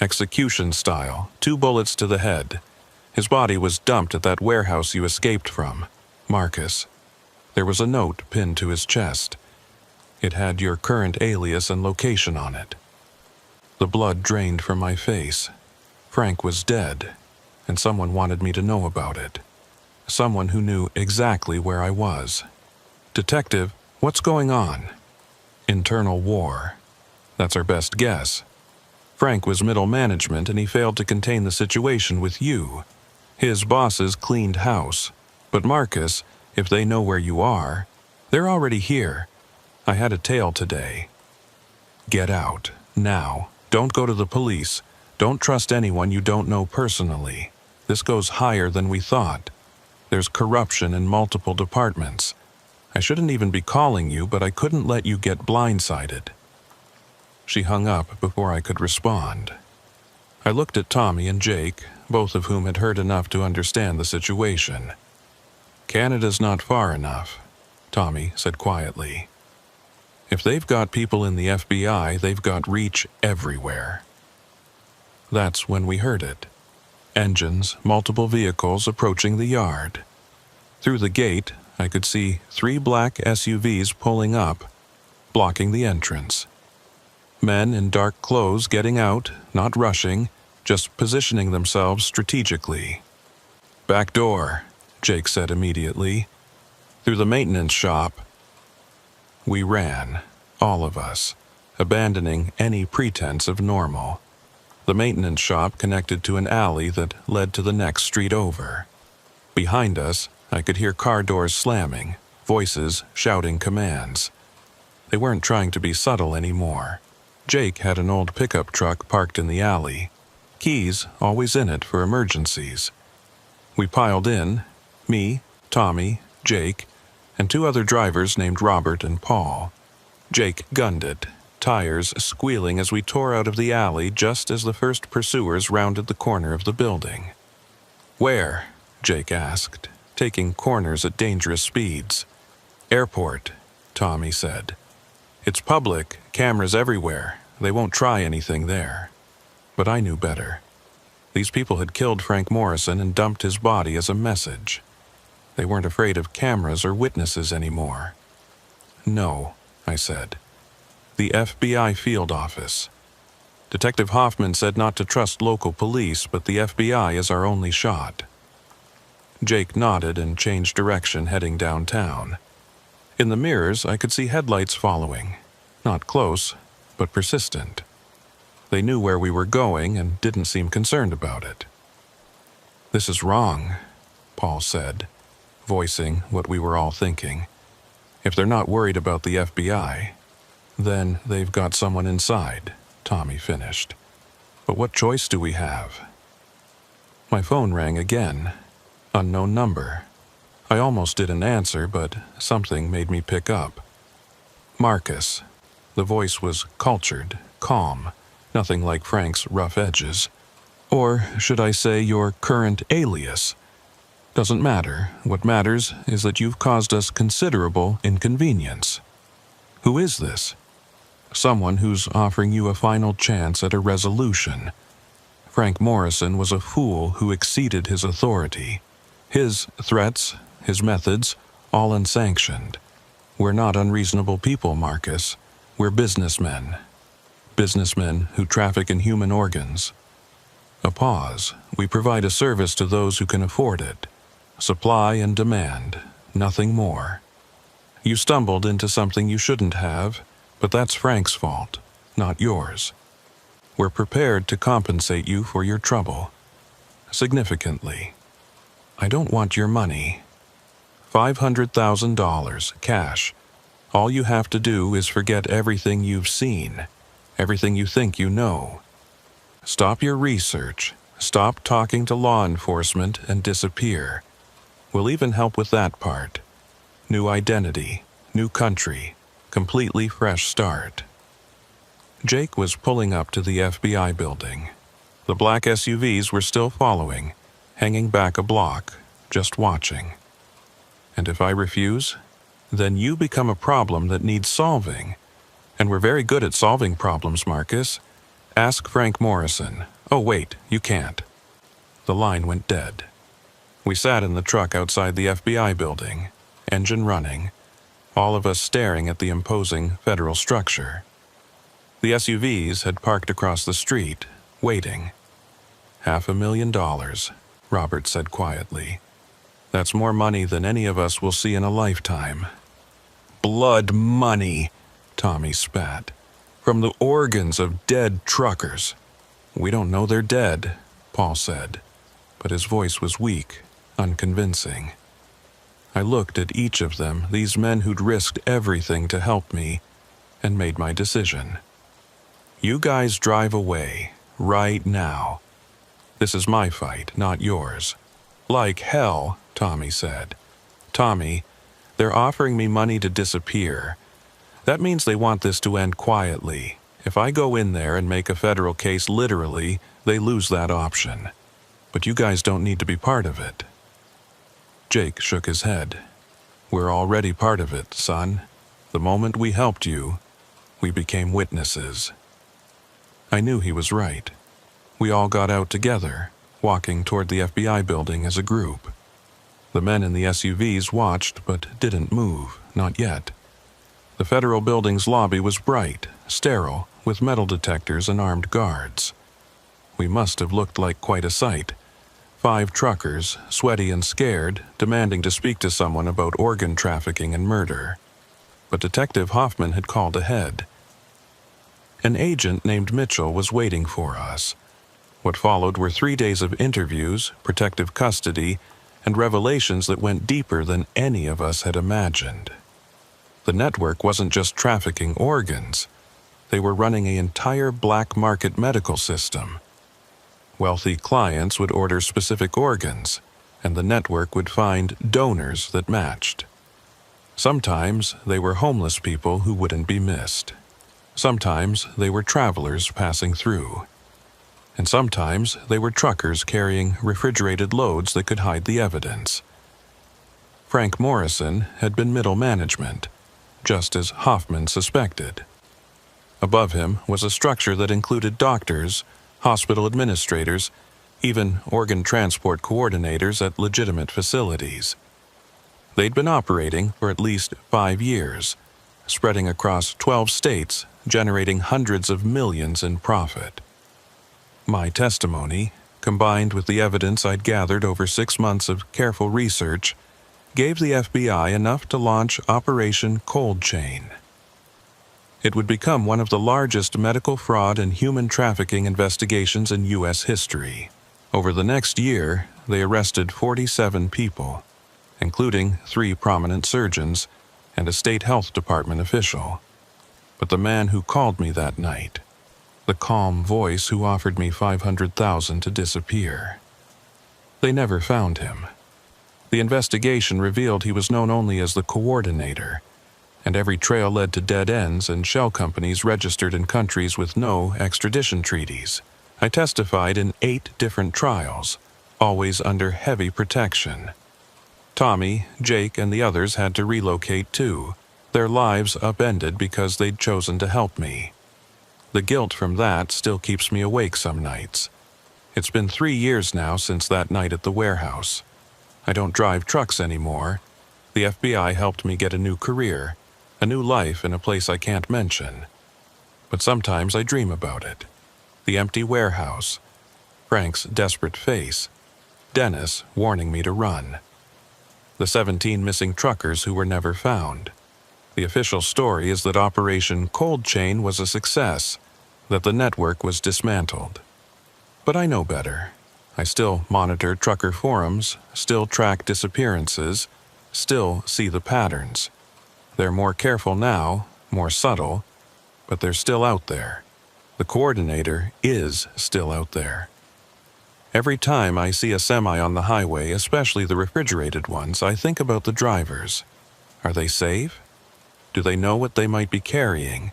[SPEAKER 1] "Execution style, 2 bullets to the head. His body was dumped at that warehouse you escaped from. Marcus." There was a note pinned to his chest. It had your current alias and location on it. The blood drained from my face. Frank was dead, and someone wanted me to know about it. Someone who knew exactly where I was. "Detective, what's going on?" "Internal war. That's our best guess. Frank was middle management and he failed to contain the situation with you. His bosses cleaned house. But Marcus, If they know where you are, they're already here. I had a tail today. Get out, now. Don't go to the police. Don't trust anyone you don't know personally. This goes higher than we thought. There's corruption in multiple departments. I shouldn't even be calling you, but I couldn't let you get blindsided. She hung up before I could respond. I looked at Tommy and Jake, both of whom had heard enough to understand the situation. Canada's not far enough, Tommy said quietly. If they've got people in the FBI, they've got reach everywhere. That's when we heard it. Engines, multiple vehicles approaching the yard. Through the gate, I could see 3 black SUVs pulling up, blocking the entrance. Men in dark clothes getting out, not rushing, just positioning themselves strategically. Back door, Jake said immediately. Through the maintenance shop. We ran, all of us, abandoning any pretense of normal. The maintenance shop connected to an alley that led to the next street over. Behind us, I could hear car doors slamming, voices shouting commands. They weren't trying to be subtle anymore. Jake had an old pickup truck parked in the alley, keys always in it for emergencies. We piled in, me, Tommy, Jake, and 2 other drivers named Robert and Paul. Jake gunned it, tires squealing as we tore out of the alley just as the first pursuers rounded the corner of the building. Where? Jake asked, taking corners at dangerous speeds. Airport, Tommy said. It's public, cameras everywhere. They won't try anything there. But I knew better. These people had killed Frank Morrison and dumped his body as a message. They weren't afraid of cameras or witnesses anymore. No, I said. The FBI field office. Detective Hoffman said not to trust local police, but the FBI is our only shot. Jake nodded and changed direction, heading downtown. In the mirrors, I could see headlights following. Not close, but persistent. They knew where we were going and didn't seem concerned about it. This is wrong, Paul said, voicing what we were all thinking. If they're not worried about the FBI, then they've got someone inside, Tommy finished. But what choice do we have? My phone rang again. Unknown number. I almost didn't answer, but something made me pick up. Marcus. The voice was cultured, calm, nothing like Frank's rough edges. Or should I say your current alias? Doesn't matter. What matters is that you've caused us considerable inconvenience. Who is this? Someone who's offering you a final chance at a resolution. Frank Morrison was a fool who exceeded his authority. His threats, his methods, all unsanctioned. We're not unreasonable people, Marcus. We're businessmen. Businessmen who traffic in human organs. A pause. We provide a service to those who can afford it. Supply and demand, nothing more. You stumbled into something you shouldn't have, but that's Frank's fault, not yours. We're prepared to compensate you for your trouble. Significantly. I don't want your money. $500,000, cash. All you have to do is forget everything you've seen, everything you think you know. Stop your research, stop talking to law enforcement, and disappear. We'll even help with that part. New identity, new country, completely fresh start. Jake was pulling up to the FBI building. The black SUVs were still following, hanging back a block, just watching. And if I refuse, then you become a problem that needs solving. And we're very good at solving problems, Marcus. Ask Frank Morrison. Oh, wait, you can't. The line went dead. We sat in the truck outside the FBI building, engine running, all of us staring at the imposing federal structure. The SUVs had parked across the street, waiting. $500,000, Robert said quietly. That's more money than any of us will see in a lifetime. Blood money, Tommy spat. From the organs of dead truckers. We don't know they're dead, Paul said, but his voice was weak, unconvincing. I looked at each of them, these men who'd risked everything to help me, and made my decision. You guys drive away, right now. This is my fight, not yours. Like hell, Tommy said. Tommy, they're offering me money to disappear. That means they want this to end quietly. If I go in there and make a federal case literally, they lose that option. But you guys don't need to be part of it. Jake shook his head. We're already part of it, son. The moment we helped you, we became witnesses. I knew he was right. We all got out together, walking toward the FBI building as a group. The men in the SUVs watched but didn't move, not yet. The federal building's lobby was bright, sterile, with metal detectors and armed guards. We must have looked like quite a sight. 5 truckers, sweaty and scared, demanding to speak to someone about organ trafficking and murder. But Detective Hoffman had called ahead. An agent named Mitchell was waiting for us. What followed were 3 days of interviews, protective custody, and revelations that went deeper than any of us had imagined. The network wasn't just trafficking organs. They were running an entire black market medical system. Wealthy clients would order specific organs, and the network would find donors that matched. Sometimes they were homeless people who wouldn't be missed. Sometimes they were travelers passing through. And sometimes they were truckers carrying refrigerated loads that could hide the evidence. Frank Morrison had been middle management, just as Hoffman suspected. Above him was a structure that included doctors, hospital administrators, even organ transport coordinators at legitimate facilities. They'd been operating for at least 5 years, spreading across 12 states, generating hundreds of millions in profit. My testimony, combined with the evidence I'd gathered over 6 months of careful research, gave the FBI enough to launch Operation Cold Chain. It would become one of the largest medical fraud and human trafficking investigations in U.S. history. Over the next year, they arrested 47 people, including 3 prominent surgeons and a state health department official. But the man who called me that night, the calm voice who offered me $500,000 to disappear, they never found him. The investigation revealed he was known only as the coordinator, and every trail led to dead ends and shell companies registered in countries with no extradition treaties. I testified in 8 different trials, always under heavy protection. Tommy, Jake, and the others had to relocate too, their lives upended because they'd chosen to help me. The guilt from that still keeps me awake some nights. It's been 3 years now since that night at the warehouse. I don't drive trucks anymore. The FBI helped me get a new career, a new life in a place I can't mention. But sometimes I dream about it. The empty warehouse, Frank's desperate face, Dennis warning me to run. The 17 missing truckers who were never found. The official story is that Operation Cold Chain was a success, that the network was dismantled. But I know better. I still monitor trucker forums, still track disappearances, still see the patterns. They're more careful now, more subtle, but they're still out there. The coordinator is still out there. Every time I see a semi on the highway, especially the refrigerated ones, I think about the drivers. Are they safe? Do they know what they might be carrying?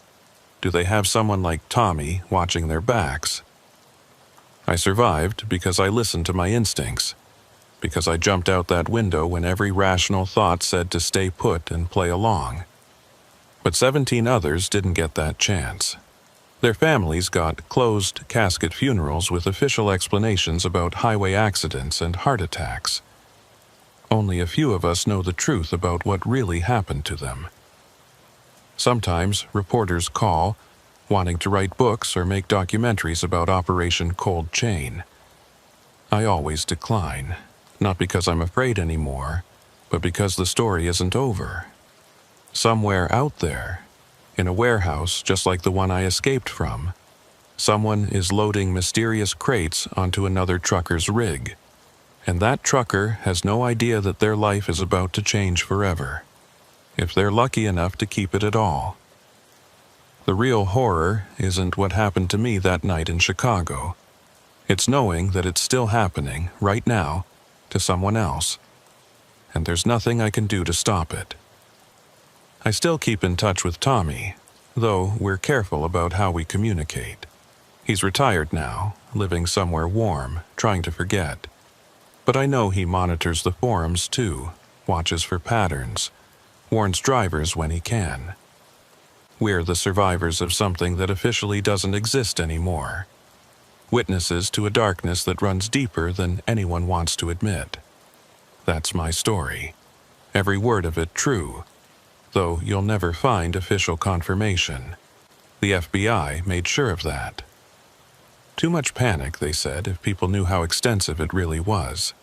[SPEAKER 1] Do they have someone like Tommy watching their backs? I survived because I listened to my instincts, because I jumped out that window when every rational thought said to stay put and play along. But 17 others didn't get that chance. Their families got closed casket funerals with official explanations about highway accidents and heart attacks. Only a few of us know the truth about what really happened to them. Sometimes reporters call, wanting to write books or make documentaries about Operation Cold Chain. I always decline, not because I'm afraid anymore, but because the story isn't over. Somewhere out there, in a warehouse just like the one I escaped from, someone is loading mysterious crates onto another trucker's rig, And that trucker has no idea that their life is about to change forever, if they're lucky enough to keep it at all. The real horror isn't what happened to me that night in Chicago. It's knowing that it's still happening, right now, to someone else. And there's nothing I can do to stop it. I still keep in touch with Tommy, though we're careful about how we communicate. He's retired now, living somewhere warm, trying to forget. But I know he monitors the forums too, watches for patterns, warns drivers when he can. We're the survivors of something that officially doesn't exist anymore. Witnesses to a darkness that runs deeper than anyone wants to admit. That's my story. Every word of it true, though you'll never find official confirmation. The FBI made sure of that. Too much panic, they said, if people knew how extensive it really was.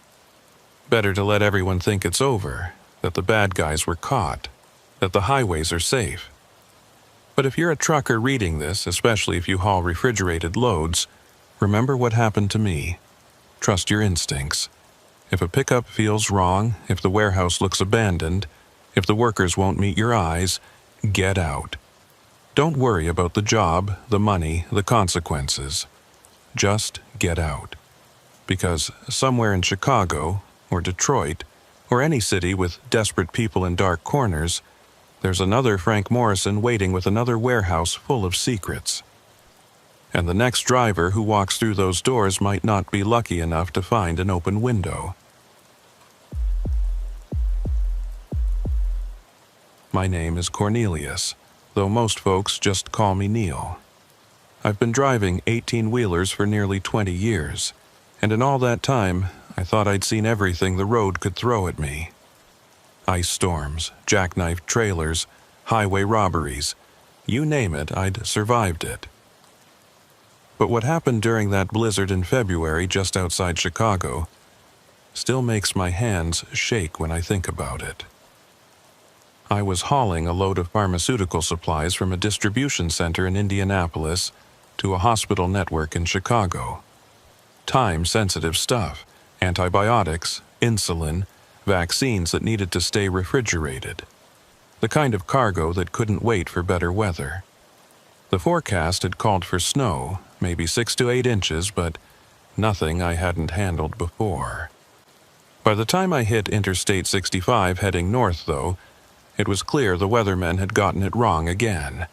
[SPEAKER 1] Better to let everyone think it's over, that the bad guys were caught, that the highways are safe. But if you're a trucker reading this, especially if you haul refrigerated loads, remember what happened to me. Trust your instincts. If a pickup feels wrong, if the warehouse looks abandoned, if the workers won't meet your eyes, get out. Don't worry about the job, the money, the consequences. Just get out. Because somewhere in Chicago, or Detroit, or any city with desperate people in dark corners, there's another Frank Morrison waiting with another warehouse full of secrets. And the next driver who walks through those doors might not be lucky enough to find an open window. My name is Cornelius, though most folks just call me Neil. I've been driving 18-wheelers for nearly 20 years, and in all that time, I thought I'd seen everything the road could throw at me. Ice storms, jackknife trailers, highway robberies, you name it, I'd survived it. But what happened during that blizzard in February just outside Chicago still makes my hands shake when I think about it. I was hauling a load of pharmaceutical supplies from a distribution center in Indianapolis to a hospital network in Chicago. Time-sensitive stuff, antibiotics, insulin, vaccines that needed to stay refrigerated. The kind of cargo that couldn't wait for better weather. The forecast had called for snow, maybe 6 to 8 inches, but nothing I hadn't handled before. By the time I hit Interstate 65 heading north, though, it was clear the weathermen had gotten it wrong again.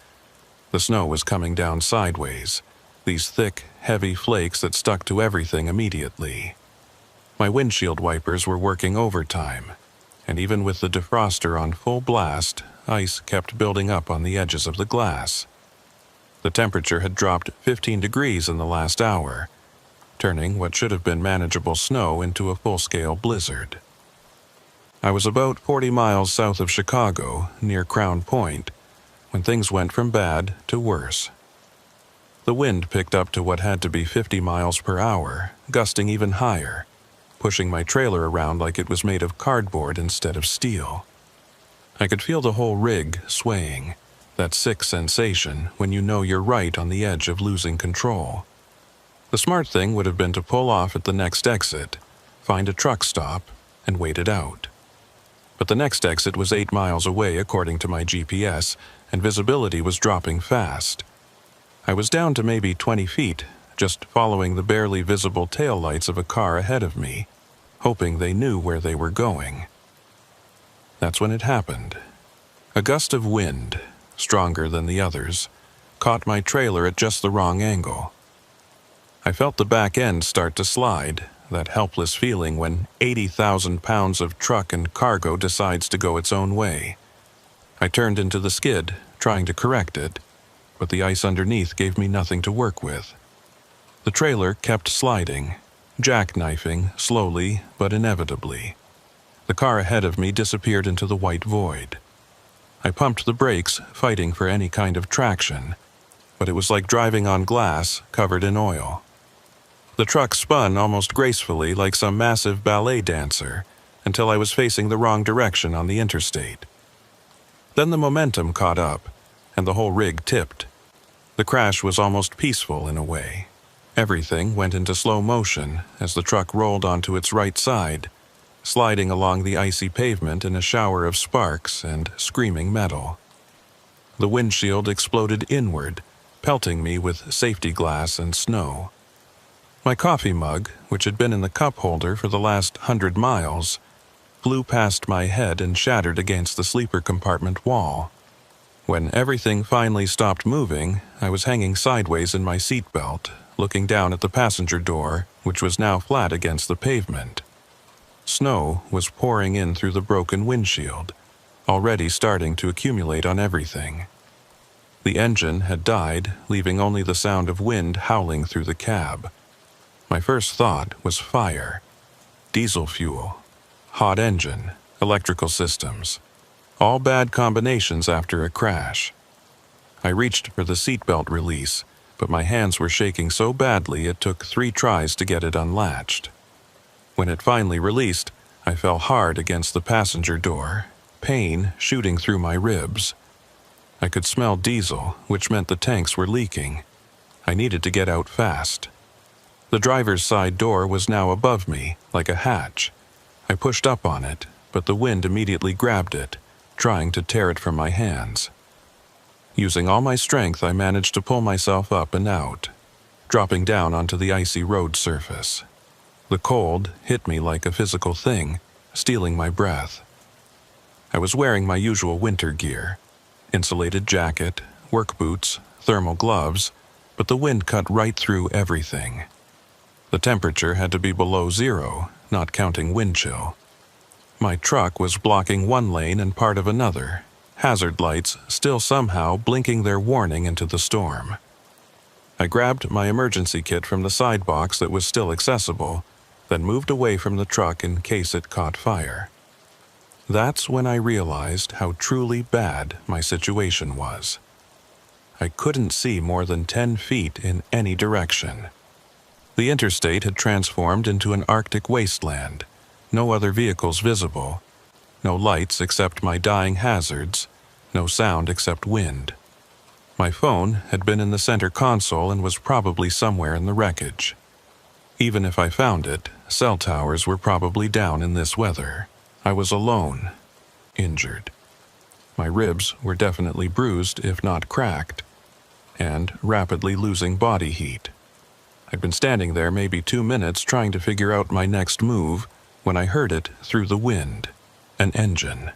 [SPEAKER 1] The snow was coming down sideways, these thick, heavy flakes that stuck to everything immediately. My windshield wipers were working overtime, and even with the defroster on full blast, ice kept building up on the edges of the glass. The temperature had dropped 15 degrees in the last hour, turning what should have been manageable snow into a full-scale blizzard. I was about 40 miles south of Chicago, near Crown Point, when things went from bad to worse. The wind picked up to what had to be 50 miles per hour, gusting even higher, pushing my trailer around like it was made of cardboard instead of steel. I could feel the whole rig swaying, that sick sensation when you know you're right on the edge of losing control. The smart thing would have been to pull off at the next exit, find a truck stop, and wait it out. But the next exit was 8 miles away according to my GPS, and visibility was dropping fast. I was down to maybe 20 feet, just following the barely visible taillights of a car ahead of me, hoping they knew where they were going. That's when it happened. A gust of wind, stronger than the others, caught my trailer at just the wrong angle. I felt the back end start to slide, that helpless feeling when 80,000 pounds of truck and cargo decides to go its own way. I turned into the skid, trying to correct it, but the ice underneath gave me nothing to work with. The trailer kept sliding, jackknifing slowly but inevitably. The car ahead of me disappeared into the white void. I pumped the brakes, fighting for any kind of traction, but it was like driving on glass covered in oil. The truck spun almost gracefully like some massive ballet dancer until I was facing the wrong direction on the interstate. Then the momentum caught up, and the whole rig tipped. The crash was almost peaceful in a way, Everything went into slow motion as the truck rolled onto its right side, sliding along the icy pavement in a shower of sparks and screaming metal. The windshield exploded inward, pelting me with safety glass and snow. My coffee mug, which had been in the cup holder for the last 100 miles, flew past my head and shattered against the sleeper compartment wall. When everything finally stopped moving, I was hanging sideways in my seatbelt, looking down at the passenger door, which was now flat against the pavement. Snow was pouring in through the broken windshield, already starting to accumulate on everything. The engine had died, leaving only the sound of wind howling through the cab. My first thought was fire. Diesel fuel, hot engine, electrical systems. All bad combinations after a crash. I reached for the seatbelt release, but my hands were shaking so badly it took 3 tries to get it unlatched. When it finally released, I fell hard against the passenger door, pain shooting through my ribs. I could smell diesel, which meant the tanks were leaking. I needed to get out fast. The driver's side door was now above me, like a hatch. I pushed up on it, but the wind immediately grabbed it, trying to tear it from my hands. Using all my strength, I managed to pull myself up and out, dropping down onto the icy road surface. The cold hit me like a physical thing, stealing my breath. I was wearing my usual winter gear, insulated jacket, work boots, thermal gloves, but the wind cut right through everything. The temperature had to be below 0, not counting wind chill. My truck was blocking one lane and part of another, hazard lights still somehow blinking their warning into the storm. I grabbed my emergency kit from the side box that was still accessible, then moved away from the truck in case it caught fire. That's when I realized how truly bad my situation was. I couldn't see more than 10 feet in any direction. The interstate had transformed into an Arctic wasteland, no other vehicles visible, no lights except my dying hazards, no sound except wind. My phone had been in the center console and was probably somewhere in the wreckage. Even if I found it, cell towers were probably down in this weather. I was alone, injured. My ribs were definitely bruised, if not cracked, and rapidly losing body heat. I'd been standing there maybe 2 minutes trying to figure out my next move when I heard it through the wind, an engine.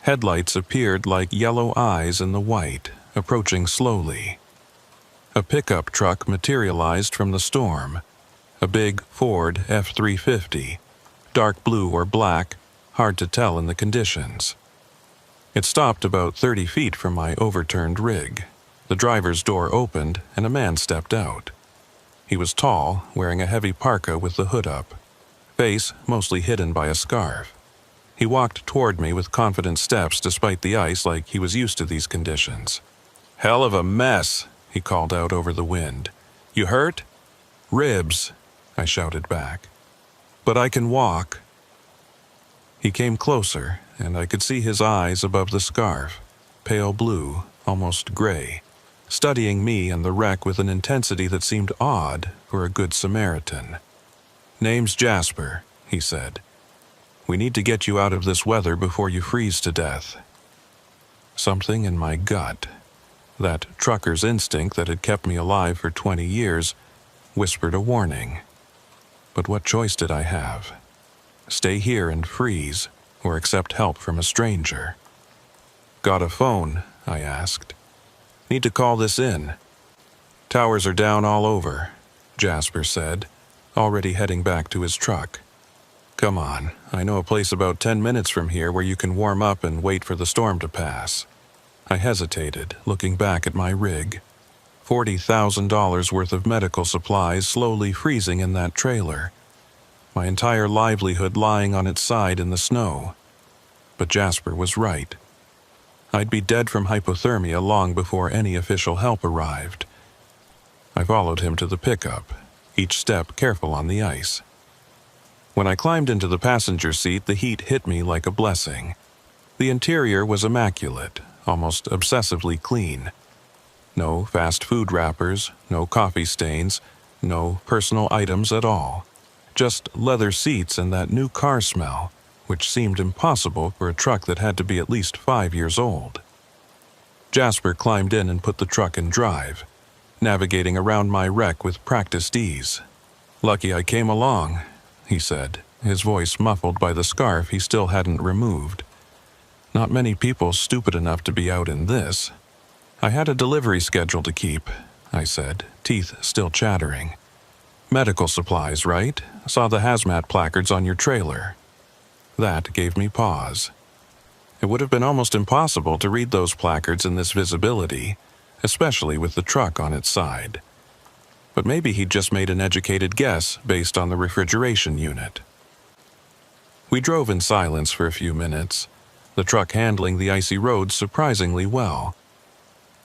[SPEAKER 1] Headlights appeared like yellow eyes in the white, approaching slowly. A pickup truck materialized from the storm, a big Ford F-350, dark blue or black, hard to tell in the conditions. It stopped about 30 feet from my overturned rig. The driver's door opened and a man stepped out. He was tall, wearing a heavy parka with the hood up, face mostly hidden by a scarf. He walked toward me with confident steps despite the ice, like he was used to these conditions. "Hell of a mess," he called out over the wind. "You hurt?" "Ribs," I shouted back. "But I can walk." He came closer, and I could see his eyes above the scarf, pale blue, almost gray, studying me and the wreck with an intensity that seemed odd for a good Samaritan. "Name's Jasper," he said. "We need to get you out of this weather before you freeze to death." Something in my gut, that trucker's instinct that had kept me alive for 20 years, whispered a warning. But what choice did I have? Stay here and freeze, or accept help from a stranger? "Got a phone?" I asked. "Need to call this in." "Towers are down all over," Jasper said, already heading back to his truck. "Come on, I know a place about 10 minutes from here where you can warm up and wait for the storm to pass." I hesitated, looking back at my rig. $40,000 worth of medical supplies slowly freezing in that trailer. My entire livelihood lying on its side in the snow. But Jasper was right. I'd be dead from hypothermia long before any official help arrived. I followed him to the pickup, each step careful on the ice. When I climbed into the passenger seat, the heat hit me like a blessing. The interior was immaculate, almost obsessively clean. No fast food wrappers, no coffee stains, no personal items at all. Just leather seats and that new car smell, which seemed impossible for a truck that had to be at least 5 years old. Jasper climbed in and put the truck in drive, navigating around my wreck with practiced ease. "Lucky I came along," he said, his voice muffled by the scarf he still hadn't removed. "Not many people stupid enough to be out in this." "I had a delivery schedule to keep," I said, teeth still chattering. "Medical supplies, right? Saw the hazmat placards on your trailer." That gave me pause. It would have been almost impossible to read those placards in this visibility, especially with the truck on its side. But maybe he'd just made an educated guess based on the refrigeration unit. We drove in silence for a few minutes, the truck handling the icy roads surprisingly well.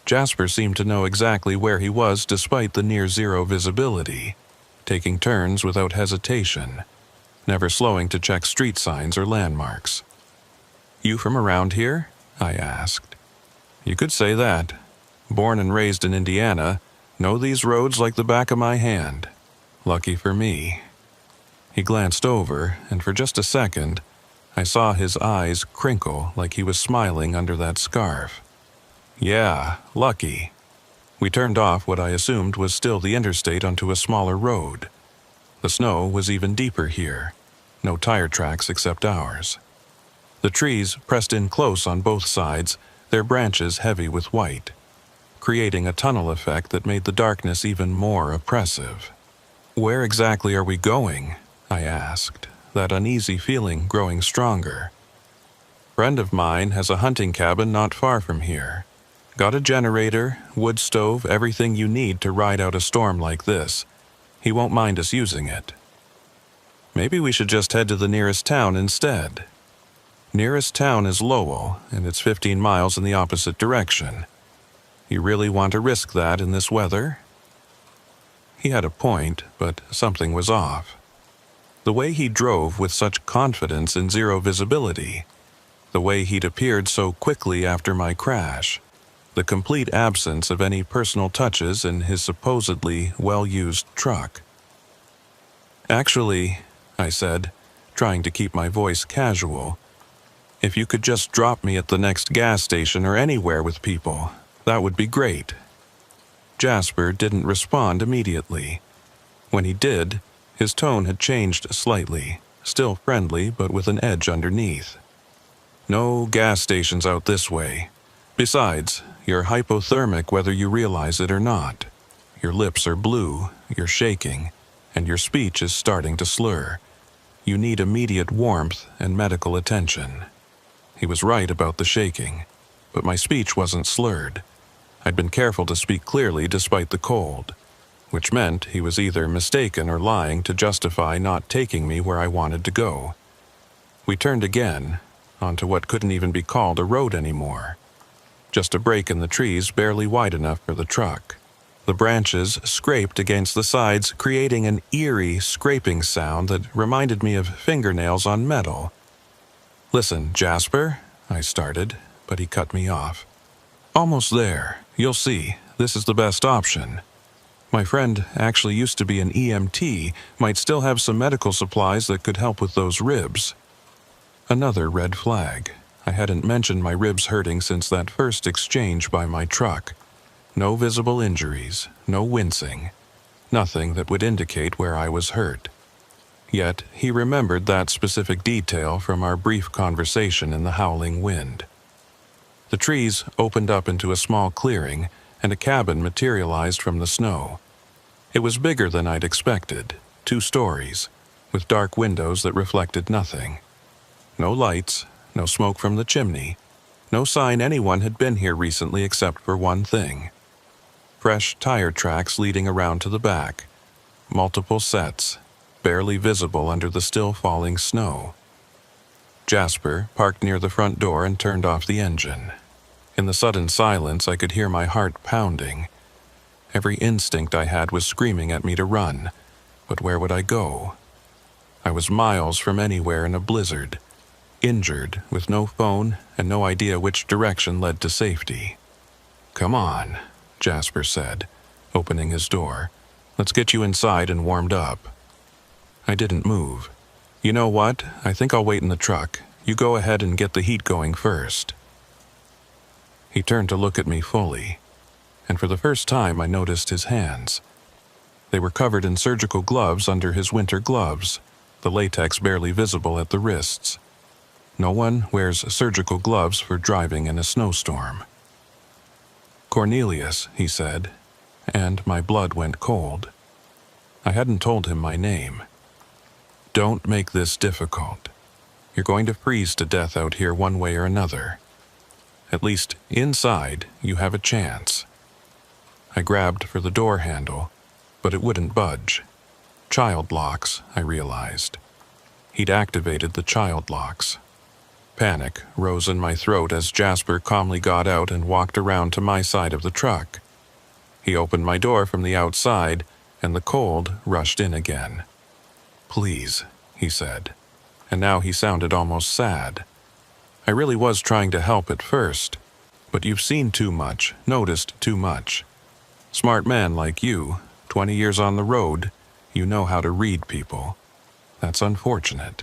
[SPEAKER 1] Jasper seemed to know exactly where he was despite the near-zero visibility, taking turns without hesitation, never slowing to check street signs or landmarks. "You from around here?" I asked. "You could say that. Born and raised in Indiana, know these roads like the back of my hand. Lucky for me." He glanced over, and for just a second, I saw his eyes crinkle like he was smiling under that scarf. "Yeah, lucky." We turned off what I assumed was still the interstate onto a smaller road. The snow was even deeper here, no tire tracks except ours. The trees pressed in close on both sides, their branches heavy with white, creating a tunnel effect that made the darkness even more oppressive. "Where exactly are we going?" I asked, that uneasy feeling growing stronger. "Friend of mine has a hunting cabin not far from here. Got a generator, wood stove, everything you need to ride out a storm like this. He won't mind us using it." "Maybe we should just head to the nearest town instead." "Nearest town is Lowell, and it's 15 miles in the opposite direction. You really want to risk that in this weather?" He had a point, but something was off. The way he drove with such confidence in zero visibility, the way he'd appeared so quickly after my crash, the complete absence of any personal touches in his supposedly well-used truck. "Actually," I said, trying to keep my voice casual, "if you could just drop me at the next gas station or anywhere with people, that would be great." Jasper didn't respond immediately. When he did, his tone had changed slightly, still friendly but with an edge underneath. "No gas stations out this way. Besides, you're hypothermic whether you realize it or not. Your lips are blue, you're shaking, and your speech is starting to slur. You need immediate warmth and medical attention." He was right about the shaking, but my speech wasn't slurred. I'd been careful to speak clearly despite the cold, which meant he was either mistaken or lying to justify not taking me where I wanted to go. We turned again, onto what couldn't even be called a road anymore. Just a break in the trees barely wide enough for the truck. The branches scraped against the sides, creating an eerie scraping sound that reminded me of fingernails on metal. "Listen, Jasper," I started, but he cut me off. "Almost there. You'll see. This is the best option. My friend actually used to be an EMT, might still have some medical supplies that could help with those ribs." Another red flag. I hadn't mentioned my ribs hurting since that first exchange by my truck. No visible injuries, no wincing, nothing that would indicate where I was hurt. Yet he remembered that specific detail from our brief conversation in the howling wind. The trees opened up into a small clearing, and a cabin materialized from the snow. It was bigger than I'd expected, 2 stories, with dark windows that reflected nothing. No lights, no smoke from the chimney, no sign anyone had been here recently except for one thing. Fresh tire tracks leading around to the back, multiple sets, barely visible under the still falling snow. Jasper parked near the front door and turned off the engine. In the sudden silence, I could hear my heart pounding. Every instinct I had was screaming at me to run, but where would I go? I was miles from anywhere in a blizzard, injured, with no phone and no idea which direction led to safety. "Come on," Jasper said, opening his door. Let's get you inside and warmed up." I didn't move. "You know what? I think I'll wait in the truck. You go ahead and get the heat going first." He turned to look at me fully, and for the first time I noticed his hands. They were covered in surgical gloves under his winter gloves, the latex barely visible at the wrists. No one wears surgical gloves for driving in a snowstorm. "Cornelius," he said, and my blood went cold. I hadn't told him my name. "Don't make this difficult. You're going to freeze to death out here one way or another. At least, inside, you have a chance." I grabbed for the door handle, but it wouldn't budge. Child locks, I realized. He'd activated the child locks. Panic rose in my throat as Jasper calmly got out and walked around to my side of the truck. He opened my door from the outside, and the cold rushed in again. "Please," he said, and now he sounded almost sad. "I really was trying to help at first, but you've seen too much, noticed too much. Smart man like you, 20 years on the road, you know how to read people. That's unfortunate."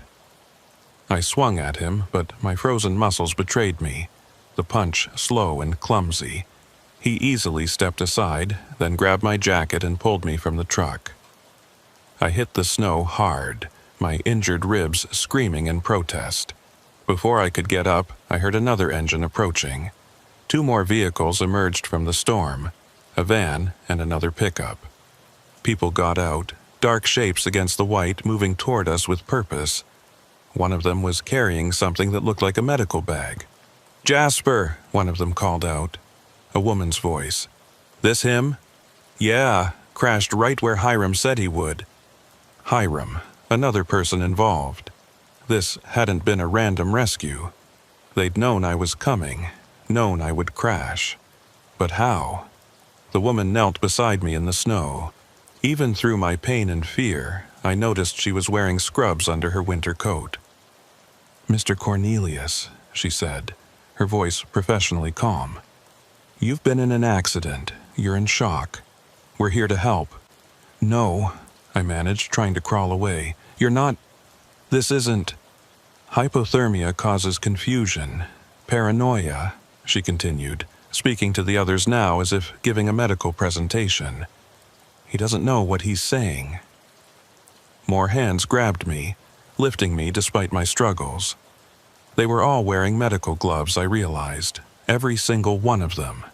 [SPEAKER 1] I swung at him, but my frozen muscles betrayed me, the punch slow and clumsy. He easily stepped aside, then grabbed my jacket and pulled me from the truck. I hit the snow hard, my injured ribs screaming in protest. Before I could get up, I heard another engine approaching. 2 more vehicles emerged from the storm, a van and another pickup. People got out, dark shapes against the white moving toward us with purpose. One of them was carrying something that looked like a medical bag. "Jasper," one of them called out. A woman's voice. "This him?" "Yeah, crashed right where Hiram said he would." Hiram, another person involved. This hadn't been a random rescue. They'd known I was coming, known I would crash. But how? The woman knelt beside me in the snow. Even through my pain and fear, I noticed she was wearing scrubs under her winter coat. "Mr. Cornelius," she said, her voice professionally calm. "You've been in an accident. You're in shock. We're here to help." "No," I managed, trying to crawl away. "You're not. This isn't." "Hypothermia causes confusion, paranoia," she continued, speaking to the others now as if giving a medical presentation. "He doesn't know what he's saying." More hands grabbed me, lifting me despite my struggles. They were all wearing medical gloves, I realized, every single one of them.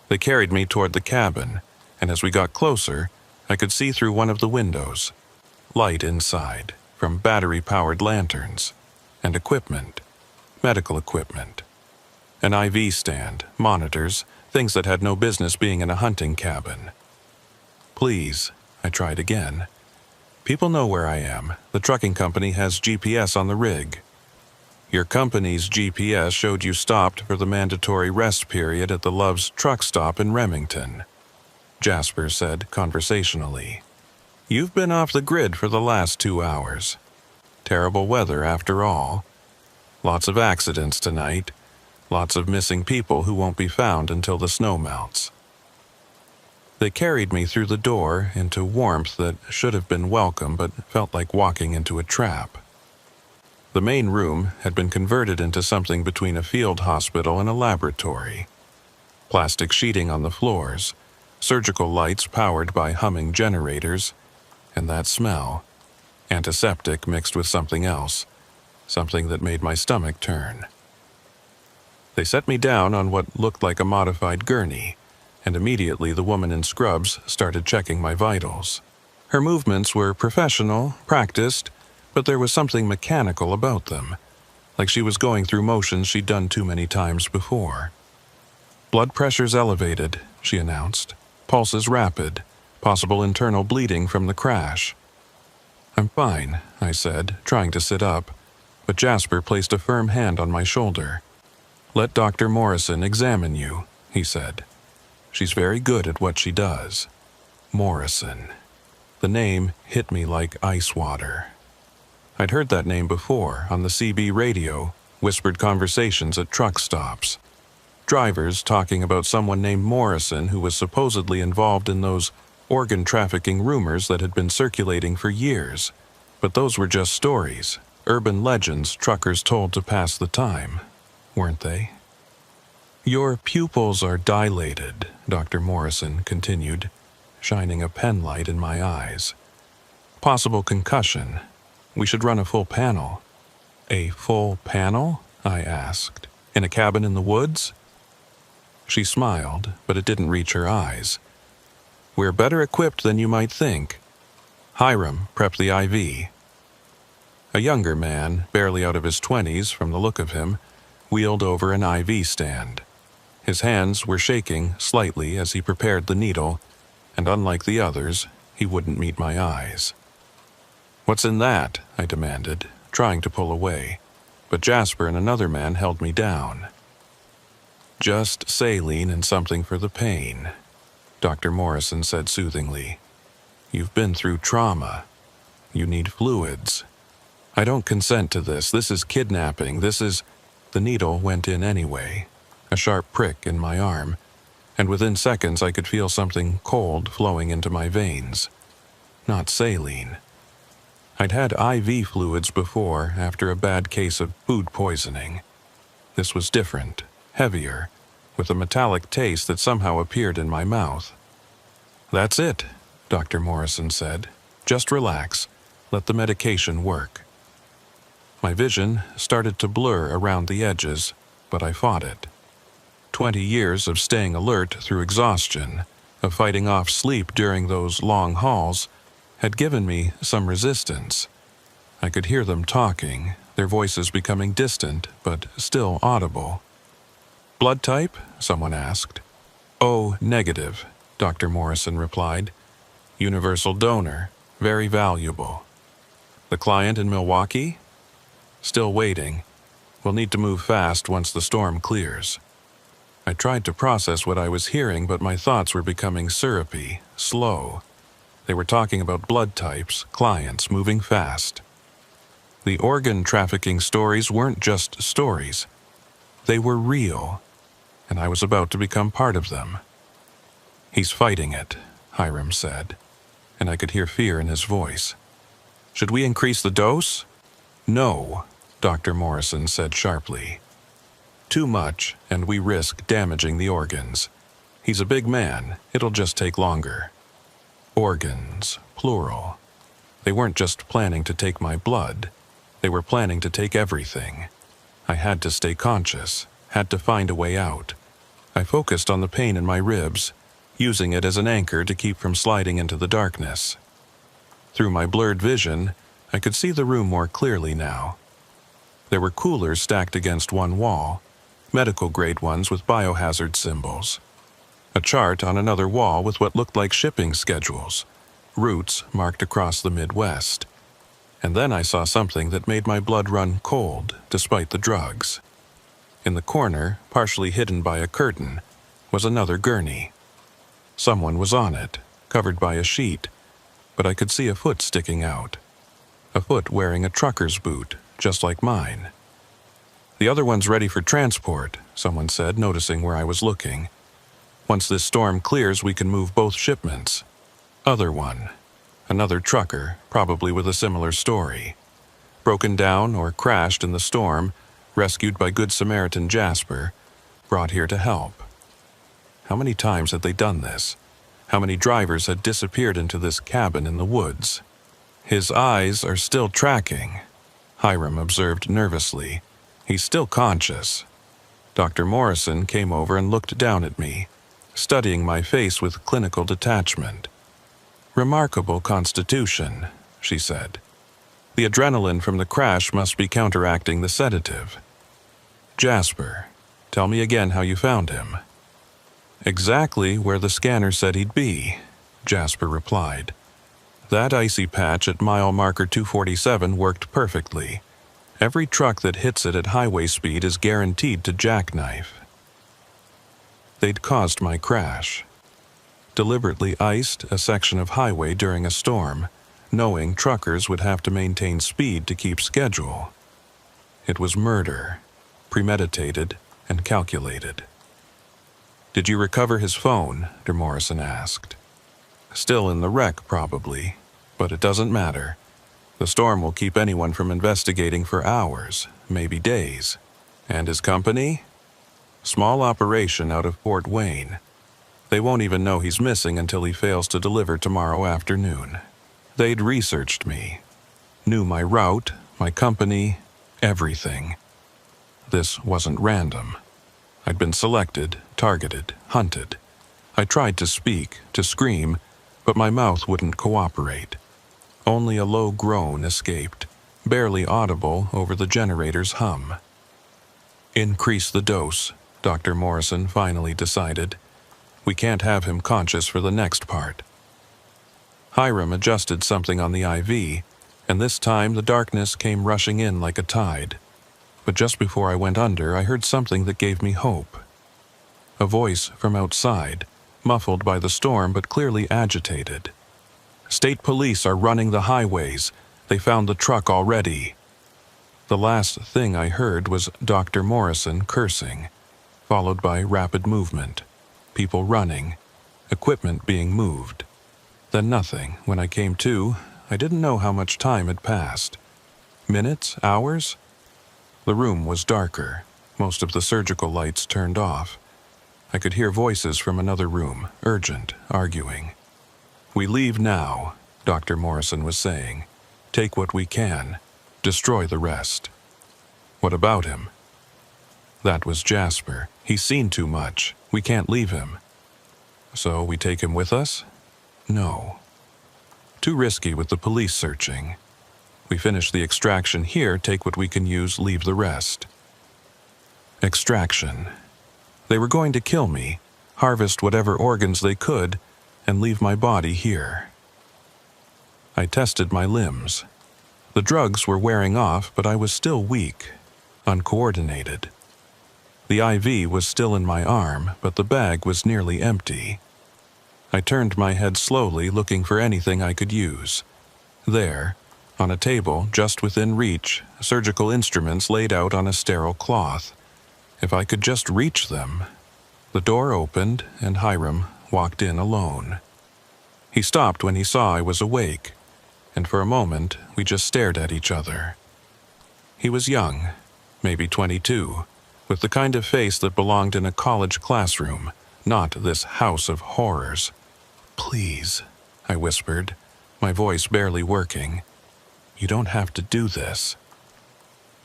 [SPEAKER 1] They carried me toward the cabin, and as we got closer, I could see through one of the windows. Light inside, from battery-powered lanterns, and equipment, medical equipment. An IV stand, monitors, things that had no business being in a hunting cabin. "Please," I tried again. "People know where I am. The trucking company has GPS on the rig." "Your company's GPS showed you stopped for the mandatory rest period at the Love's truck stop in Remington," Jasper said conversationally. "You've been off the grid for the last 2 hours. Terrible weather after all. Lots of accidents tonight. Lots of missing people who won't be found until the snow melts." They carried me through the door into warmth that should have been welcome but felt like walking into a trap. The main room had been converted into something between a field hospital and a laboratory. Plastic sheeting on the floors, surgical lights powered by humming generators, and that smell, antiseptic mixed with something else, something that made my stomach turn. They set me down on what looked like a modified gurney, and immediately the woman in scrubs started checking my vitals. Her movements were professional, practiced, but there was something mechanical about them, like she was going through motions she'd done too many times before. "Blood pressure's elevated," she announced. "Pulse is rapid, possible internal bleeding from the crash." "I'm fine," I said, trying to sit up, but Jasper placed a firm hand on my shoulder. "Let Dr. Morrison examine you," he said. "She's very good at what she does." Morrison. The name hit me like ice water. I'd heard that name before on the CB radio, whispered conversations at truck stops. Drivers talking about someone named Morrison who was supposedly involved in those organ trafficking rumors that had been circulating for years, but those were just stories, urban legends truckers told to pass the time, weren't they? Your pupils are dilated, Dr. Morrison continued, shining a penlight in my eyes. Possible concussion. We should run a full panel. A full panel? I asked. In a cabin in the woods? She smiled, but it didn't reach her eyes. We're better equipped than you might think. Hiram prepped the IV. A younger man, barely out of his 20s from the look of him, wheeled over an IV stand. His hands were shaking slightly as he prepared the needle, and unlike the others, he wouldn't meet my eyes. What's in that? I demanded, trying to pull away, but Jasper and another man held me down. Just saline and something for the pain, Dr. Morrison said soothingly. You've been through trauma. You need fluids. I don't consent to this. This is kidnapping. The needle went in anyway, a sharp prick in my arm, and within seconds I could feel something cold flowing into my veins. Not saline. I'd had IV fluids before after a bad case of food poisoning. This was different, heavier, with a metallic taste that somehow appeared in my mouth. That's it, Dr. Morrison said. Just relax. Let the medication work. My vision started to blur around the edges, but I fought it. 20 years of staying alert through exhaustion, of fighting off sleep during those long hauls, had given me some resistance. I could hear them talking, their voices becoming distant but still audible. Blood type? Someone asked. O negative, Dr. Morrison replied. Universal donor, very valuable. The client in Milwaukee? Still waiting. We'll need to move fast once the storm clears. I tried to process what I was hearing, but my thoughts were becoming syrupy, slow. They were talking about blood types, clients, moving fast. The organ trafficking stories weren't just stories. They were real, and I was about to become part of them. He's fighting it, Hiram said, and I could hear fear in his voice. Should we increase the dose? No, Dr. Morrison said sharply. Too much, and we risk damaging the organs. He's a big man. It'll just take longer. Organs, plural. They weren't just planning to take my blood. They were planning to take everything. I had to stay conscious, had to find a way out. I focused on the pain in my ribs, using it as an anchor to keep from sliding into the darkness. Through my blurred vision, I could see the room more clearly now. There were coolers stacked against one wall, medical-grade ones with biohazard symbols. A chart on another wall with what looked like shipping schedules, routes marked across the Midwest. And then I saw something that made my blood run cold, despite the drugs. In the corner, partially hidden by a curtain, was another gurney. Someone was on it, covered by a sheet, but I could see a foot sticking out. A foot wearing a trucker's boot, just like mine. The other one's ready for transport, someone said, noticing where I was looking. Once this storm clears, we can move both shipments. Other one. Another trucker, probably with a similar story. Broken down or crashed in the storm, rescued by Good Samaritan Jasper, brought here to help. How many times had they done this? How many drivers had disappeared into this cabin in the woods? His eyes are still tracking, Hiram observed nervously. He's still conscious. Dr. Morrison came over and looked down at me, studying my face with clinical detachment. Remarkable constitution, she said. The adrenaline from the crash must be counteracting the sedative. Jasper, tell me again how you found him. Exactly where the scanner said he'd be, Jasper replied. That icy patch at mile marker 247 worked perfectly. Every truck that hits it at highway speed is guaranteed to jackknife. They'd caused my crash. Deliberately iced a section of highway during a storm, knowing truckers would have to maintain speed to keep schedule. It was murder, premeditated and calculated. Did you recover his phone? De Morrison asked. Still in the wreck, probably, but it doesn't matter. The storm will keep anyone from investigating for hours, maybe days. And his company? Small operation out of Fort Wayne. They won't even know he's missing until he fails to deliver tomorrow afternoon. They'd researched me, knew my route, my company, everything. This wasn't random. I'd been selected, targeted, hunted. I tried to speak, to scream, but my mouth wouldn't cooperate. Only a low groan escaped, barely audible over the generator's hum. Increase the dose, Dr. Morrison finally decided. We can't have him conscious for the next part. Hiram adjusted something on the IV, and this time the darkness came rushing in like a tide. But just before I went under, I heard something that gave me hope. A voice from outside, muffled by the storm but clearly agitated. State police are running the highways. They found the truck already. The last thing I heard was Dr. Morrison cursing, followed by rapid movement, people running, equipment being moved. Then nothing. When I came to, I didn't know how much time had passed. Minutes? Hours? The room was darker, most of the surgical lights turned off. I could hear voices from another room, urgent, arguing. We leave now, Dr. Morrison was saying. Take what we can. Destroy the rest. What about him? That was Jasper. He's seen too much. We can't leave him. So we take him with us? No. Too risky with the police searching. We finish the extraction here, take what we can use, leave the rest. Extraction. They were going to kill me, harvest whatever organs they could, and leave my body here. I tested my limbs. The drugs were wearing off, but I was still weak, uncoordinated. The IV was still in my arm, but the bag was nearly empty. I turned my head slowly, looking for anything I could use. There, on a table just within reach, surgical instruments laid out on a sterile cloth. If I could just reach them. The door opened, and Hiram walked in alone. He stopped when he saw I was awake, and for a moment we just stared at each other. He was young, maybe 22, with the kind of face that belonged in a college classroom, not this house of horrors. "Please," I whispered, my voice barely working. "You don't have to do this."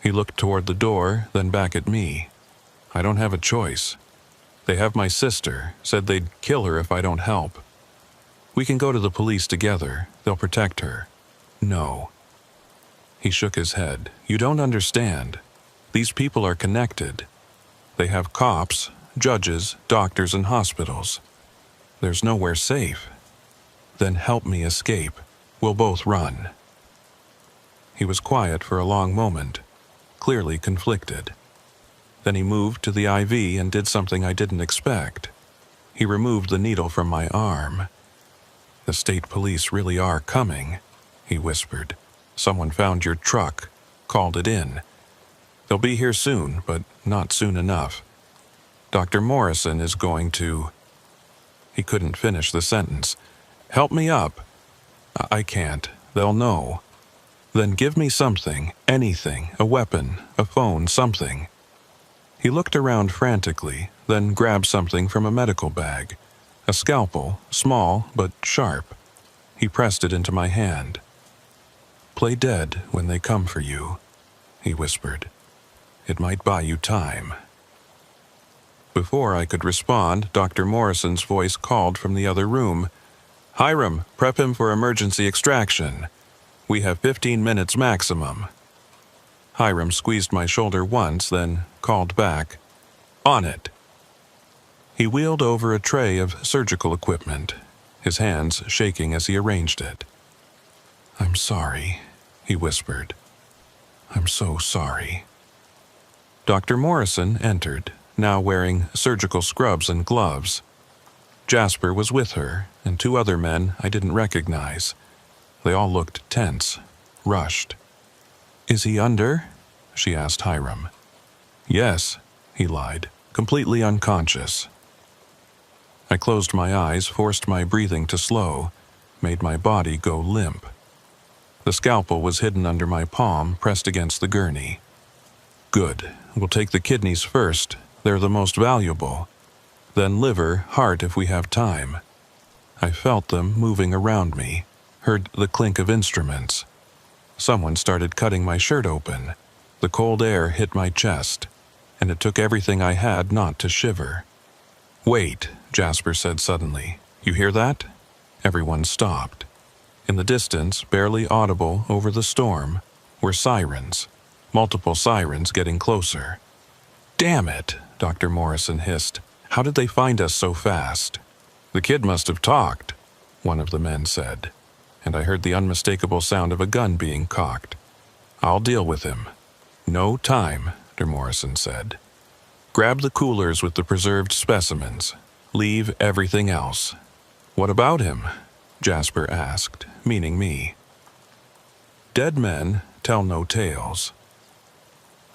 [SPEAKER 1] He looked toward the door, then back at me. "I don't have a choice. They have my sister, said they'd kill her if I don't help. We can go to the police together. They'll protect her." "No." He shook his head. "You don't understand. These people are connected. They have cops, judges, doctors, and hospitals. There's nowhere safe. Then help me escape. We'll both run." He was quiet for a long moment, clearly conflicted. Then he moved to the IV and did something I didn't expect. He removed the needle from my arm. "The state police really are coming," he whispered. "Someone found your truck, called it in. They'll be here soon, but not soon enough. Dr. Morrison is going to—" He couldn't finish the sentence. "Help me up." "I can't. They'll know." "Then give me something, anything, a weapon, a phone, something." He looked around frantically, then grabbed something from a medical bag. A scalpel, small but sharp. He pressed it into my hand. "Play dead when they come for you," he whispered. "It might buy you time." Before I could respond, Dr. Morrison's voice called from the other room. "Hiram, prep him for emergency extraction. We have 15 minutes maximum." Hiram squeezed my shoulder once, then called back, "On it." He wheeled over a tray of surgical equipment, his hands shaking as he arranged it. "I'm sorry," he whispered. "I'm so sorry." Dr. Morrison entered, now wearing surgical scrubs and gloves. Jasper was with her, and 2 other men I didn't recognize. They all looked tense, rushed. "Is he under?" she asked Hiram. "Yes," he lied, "completely unconscious." I closed my eyes, forced my breathing to slow, made my body go limp. The scalpel was hidden under my palm, pressed against the gurney. Good. We'll take the kidneys first. They're the most valuable. Then liver, heart if we have time. I felt them moving around me, heard the clink of instruments. Someone started cutting my shirt open. The cold air hit my chest, and it took everything I had not to shiver. "Wait," Jasper said suddenly. "You hear that?" Everyone stopped. In the distance, barely audible over the storm, were sirens. Multiple sirens getting closer. "Damn it," Dr. Morrison hissed. "How did they find us so fast?" "The kid must have talked," one of the men said, and I heard the unmistakable sound of a gun being cocked. "I'll deal with him." "No time," Dr. Morrison said. "Grab the coolers with the preserved specimens. Leave everything else." "What about him?" Jasper asked, meaning me. Dead men tell no tales.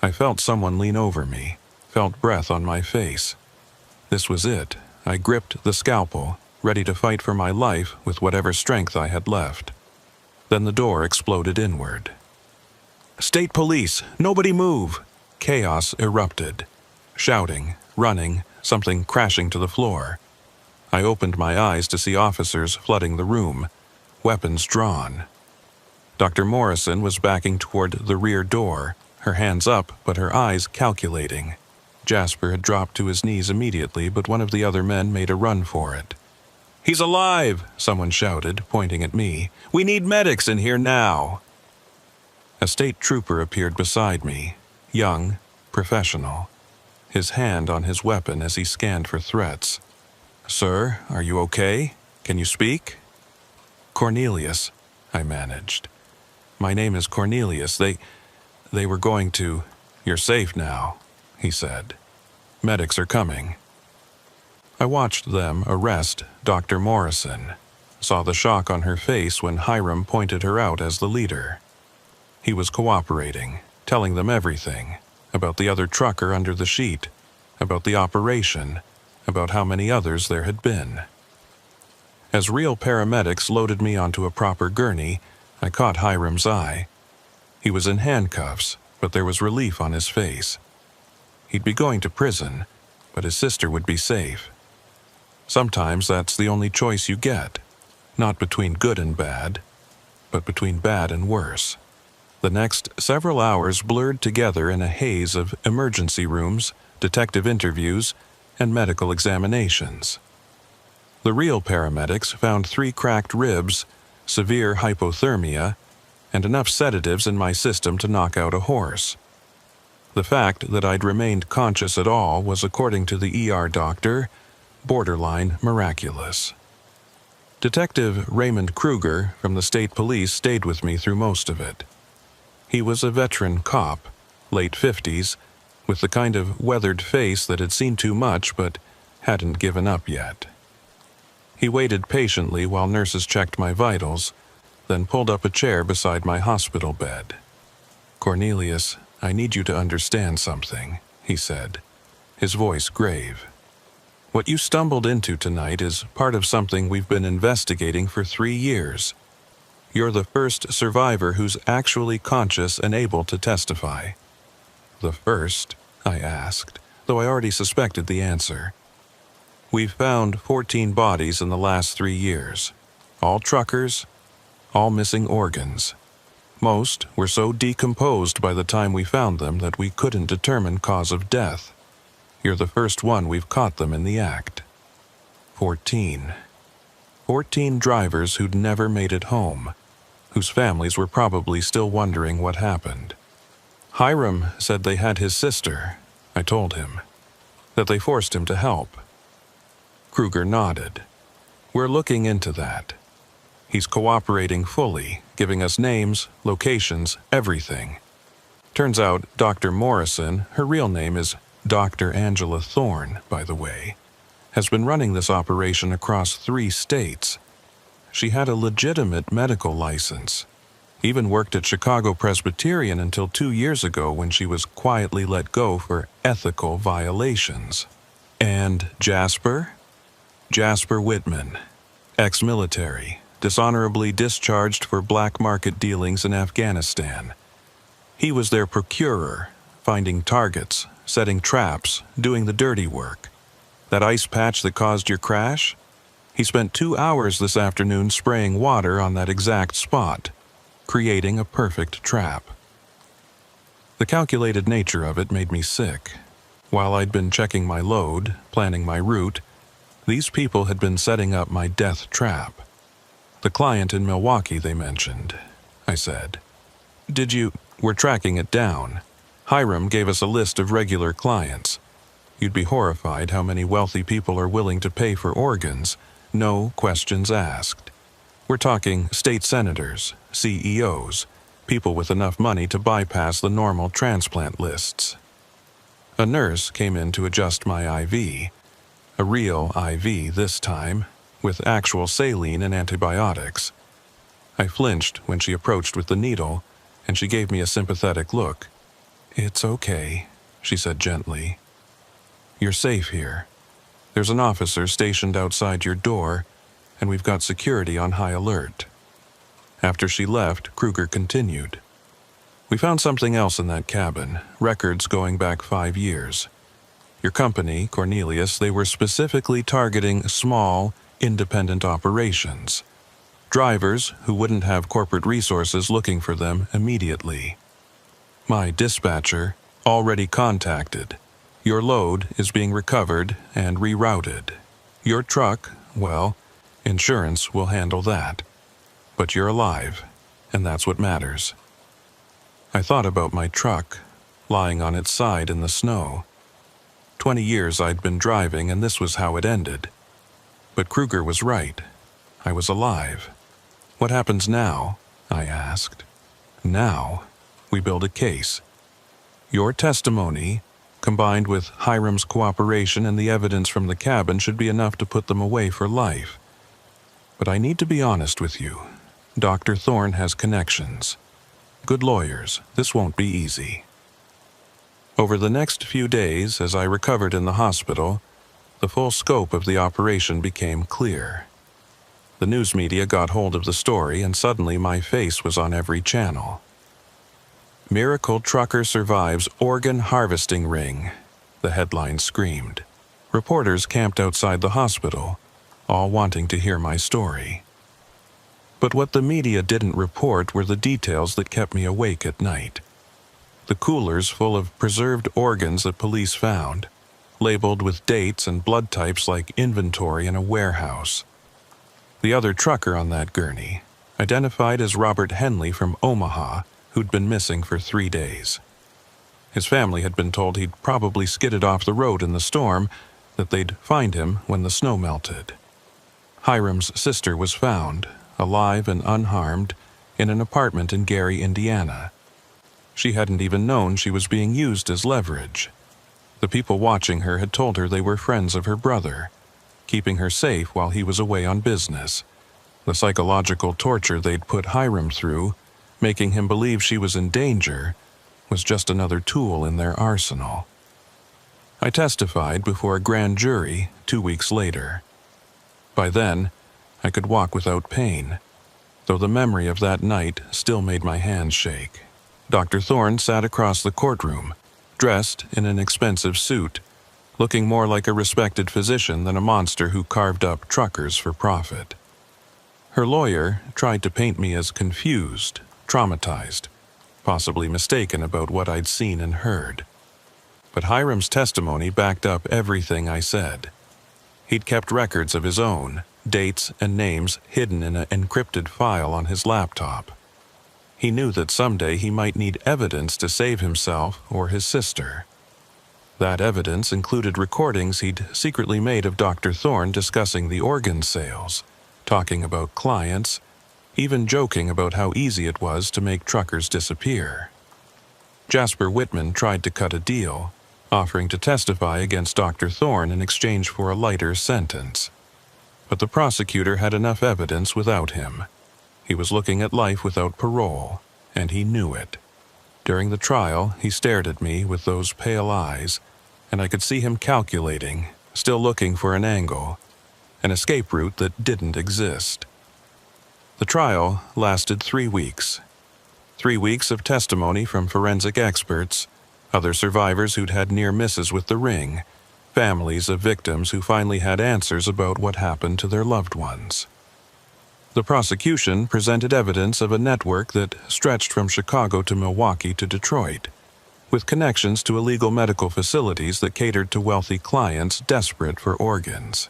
[SPEAKER 1] I felt someone lean over me, felt breath on my face. This was it. I gripped the scalpel, ready to fight for my life with whatever strength I had left. Then the door exploded inward. "State police! Nobody move!" Chaos erupted. Shouting, running, something crashing to the floor. I opened my eyes to see officers flooding the room, weapons drawn. Dr. Morrison was backing toward the rear door, her hands up but her eyes calculating. Jasper had dropped to his knees immediately, but one of the other men made a run for it. "He's alive!" someone shouted, pointing at me. "We need medics in here now!" A state trooper appeared beside me, young, professional, his hand on his weapon as he scanned for threats. "Sir, are you okay? Can you speak?" "Cornelius," I managed. "My name is Cornelius. They were going to—" "You're safe now," he said. "Medics are coming." I watched them arrest Dr. Morrison, saw the shock on her face when Hiram pointed her out as the leader. He was cooperating, telling them everything, about the other trucker under the sheet, about the operation, about how many others there had been. As real paramedics loaded me onto a proper gurney, I caught Hiram's eye. He was in handcuffs, but there was relief on his face. He'd be going to prison, but his sister would be safe. Sometimes that's the only choice you get, not between good and bad, but between bad and worse. The next several hours blurred together in a haze of emergency rooms, detective interviews, and medical examinations. The real paramedics found 3 cracked ribs, severe hypothermia, and enough sedatives in my system to knock out a horse. The fact that I'd remained conscious at all was, according to the ER doctor, borderline miraculous. Detective Raymond Kruger from the state police stayed with me through most of it. He was a veteran cop, late 50s, with the kind of weathered face that had seen too much but hadn't given up yet. He waited patiently while nurses checked my vitals, then pulled up a chair beside my hospital bed. "Cornelius, I need you to understand something," he said, his voice grave. "What you stumbled into tonight is part of something we've been investigating for 3 years. You're the first survivor who's actually conscious and able to testify." "The first?" I asked, though I already suspected the answer. "We've found 14 bodies in the last 3 years. All truckers, all missing organs. Most were so decomposed by the time we found them that we couldn't determine cause of death. You're the first one we've caught them in the act. 14. 14 drivers who'd never made it home, whose families were probably still wondering what happened. Hiram said they had his sister, I told him, that they forced him to help." Kruger nodded. "We're looking into that. He's cooperating fully, giving us names, locations, everything. Turns out Dr. Morrison, her real name is Dr. Angela Thorne, by the way, has been running this operation across 3 states. She had a legitimate medical license, even worked at Chicago Presbyterian until 2 years ago when she was quietly let go for ethical violations." "And Jasper?" Jasper Whitman, ex-military, dishonorably discharged for black market dealings in Afghanistan. He was their procurer, finding targets, setting traps, doing the dirty work. That ice patch that caused your crash? He spent 2 hours this afternoon spraying water on that exact spot, creating a perfect trap. The calculated nature of it made me sick. While I'd been checking my load, planning my route, these people had been setting up my death trap. The client in Milwaukee they mentioned, I said. We're tracking it down. Hiram gave us a list of regular clients. You'd be horrified how many wealthy people are willing to pay for organs, no questions asked. We're talking state senators, CEOs, people with enough money to bypass the normal transplant lists. A nurse came in to adjust my IV, a real IV this time, with actual saline and antibiotics. I flinched when she approached with the needle, and she gave me a sympathetic look. "It's okay," she said gently. "You're safe here. There's an officer stationed outside your door, and we've got security on high alert." After she left, Kruger continued. "We found something else in that cabin, records going back 5 years. Your company, Cornelius, they were specifically targeting small, independent operations. Drivers who wouldn't have corporate resources looking for them immediately. My dispatcher already contacted. Your load is being recovered and rerouted. Your truck, well, insurance will handle that. But you're alive, and that's what matters." I thought about my truck, lying on its side in the snow. 20 years I'd been driving, and this was how it ended. But Kruger was right. I was alive. "What happens now?" I asked. "Now, we build a case. Your testimony, combined with Hiram's cooperation and the evidence from the cabin, should be enough to put them away for life. But I need to be honest with you. Dr. Thorne has connections. Good lawyers, this won't be easy." Over the next few days, as I recovered in the hospital, the full scope of the operation became clear. The news media got hold of the story, and suddenly my face was on every channel. "Miracle Trucker Survives Organ Harvesting Ring," the headline screamed. Reporters camped outside the hospital, all wanting to hear my story. But what the media didn't report were the details that kept me awake at night. The coolers full of preserved organs that police found, labeled with dates and blood types like inventory in a warehouse. The other trucker on that gurney, identified as Robert Henley from Omaha, who'd been missing for 3 days. His family had been told he'd probably skidded off the road in the storm, that they'd find him when the snow melted. Hiram's sister was found, alive and unharmed, in an apartment in Gary, Indiana. She hadn't even known she was being used as leverage. The people watching her had told her they were friends of her brother, keeping her safe while he was away on business. The psychological torture they'd put Hiram through, making him believe she was in danger, was just another tool in their arsenal. I testified before a grand jury 2 weeks later. By then, I could walk without pain, though the memory of that night still made my hands shake. Dr. Thorne sat across the courtroom, dressed in an expensive suit, looking more like a respected physician than a monster who carved up truckers for profit. Her lawyer tried to paint me as confused, traumatized, possibly mistaken about what I'd seen and heard. But Hiram's testimony backed up everything I said. He'd kept records of his own, dates and names hidden in an encrypted file on his laptop. He knew that someday he might need evidence to save himself or his sister. That evidence included recordings he'd secretly made of Dr. Thorne discussing the organ sales, talking about clients, even joking about how easy it was to make truckers disappear. Jasper Whitman tried to cut a deal, offering to testify against Dr. Thorne in exchange for a lighter sentence. But the prosecutor had enough evidence without him. He was looking at life without parole, and he knew it. During the trial, he stared at me with those pale eyes, and I could see him calculating, still looking for an angle. an escape route that didn't exist. The trial lasted 3 weeks. 3 weeks of testimony from forensic experts, other survivors who'd had near misses with the ring, families of victims who finally had answers about what happened to their loved ones. The prosecution presented evidence of a network that stretched from Chicago to Milwaukee to Detroit, with connections to illegal medical facilities that catered to wealthy clients desperate for organs.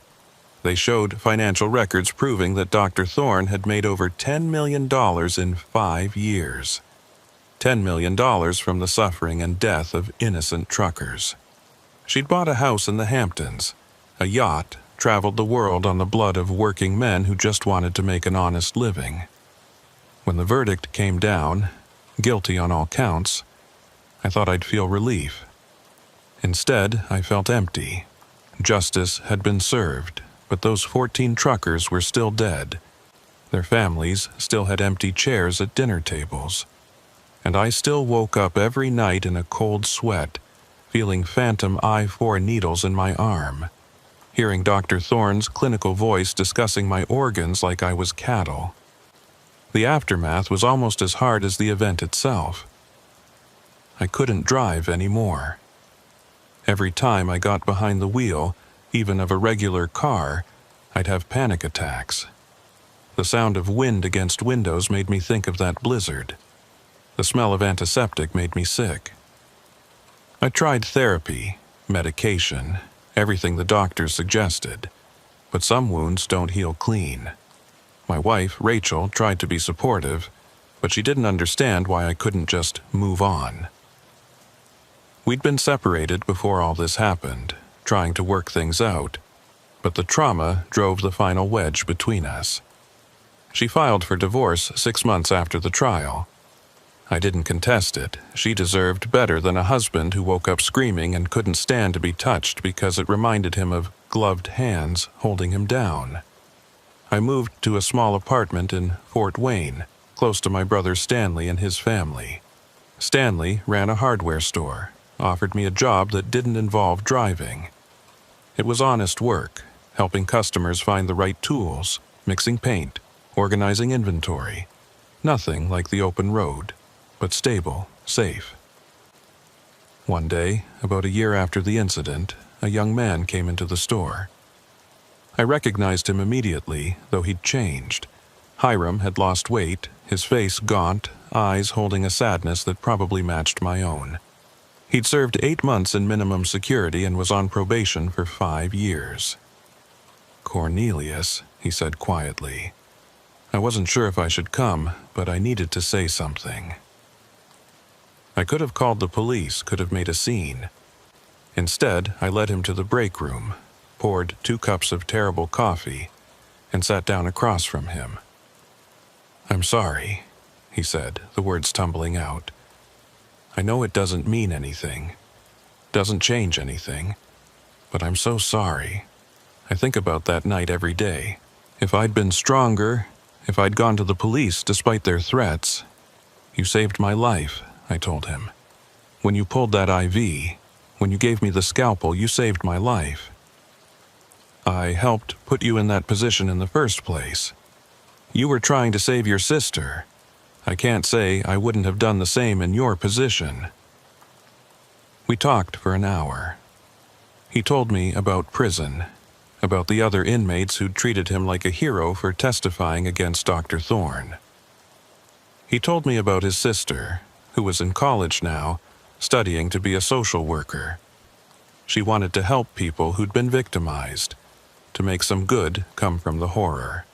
[SPEAKER 1] They showed financial records proving that Dr. Thorne had made over $10 million in 5 years. $10 million from the suffering and death of innocent truckers. She'd bought a house in the Hamptons, a yacht, traveled the world on the blood of working men who just wanted to make an honest living. When the verdict came down, guilty on all counts, I thought I'd feel relief. Instead, I felt empty. Justice had been served, but those 14 truckers were still dead. Their families still had empty chairs at dinner tables. And I still woke up every night in a cold sweat, feeling phantom I-4 needles in my arm, hearing Dr. Thorne's clinical voice discussing my organs like I was cattle. The aftermath was almost as hard as the event itself. I couldn't drive anymore. Every time I got behind the wheel, even of a regular car, I'd have panic attacks. The sound of wind against windows made me think of that blizzard. The smell of antiseptic made me sick. I tried therapy, medication, everything the doctors suggested, but some wounds don't heal clean. My wife, Rachel, tried to be supportive, but she didn't understand why I couldn't just move on. We'd been separated before all this happened, trying to work things out, but the trauma drove the final wedge between us. She filed for divorce 6 months after the trial. I didn't contest it. She deserved better than a husband who woke up screaming and couldn't stand to be touched because it reminded him of gloved hands holding him down. I moved to a small apartment in Fort Wayne, close to my brother Stanley and his family. Stanley ran a hardware store, offered me a job that didn't involve driving. It was honest work, helping customers find the right tools, mixing paint, organizing inventory. Nothing like the open road, but stable, safe. One day, about a year after the incident, a young man came into the store. I recognized him immediately, though he'd changed. Hiram had lost weight, his face gaunt, eyes holding a sadness that probably matched my own. He'd served 8 months in minimum security and was on probation for 5 years. "Cornelius," he said quietly. I wasn't sure if I should come, but I needed to say something. I could have called the police, could have made a scene. Instead, I led him to the break room, poured 2 cups of terrible coffee, and sat down across from him. "I'm sorry," he said, the words tumbling out. "I know it doesn't mean anything, doesn't change anything, but I'm so sorry. I think about that night every day. If I'd been stronger, if I'd gone to the police despite their threats. You saved my life," I told him. "When you pulled that IV, when you gave me the scalpel, you saved my life. I helped put you in that position in the first place. You were trying to save your sister. I can't say I wouldn't have done the same in your position." We talked for an hour. He told me about prison, about the other inmates who'd treated him like a hero for testifying against Dr. Thorne. He told me about his sister, who was in college now, studying to be a social worker. She wanted to help people who'd been victimized, to make some good come from the horror.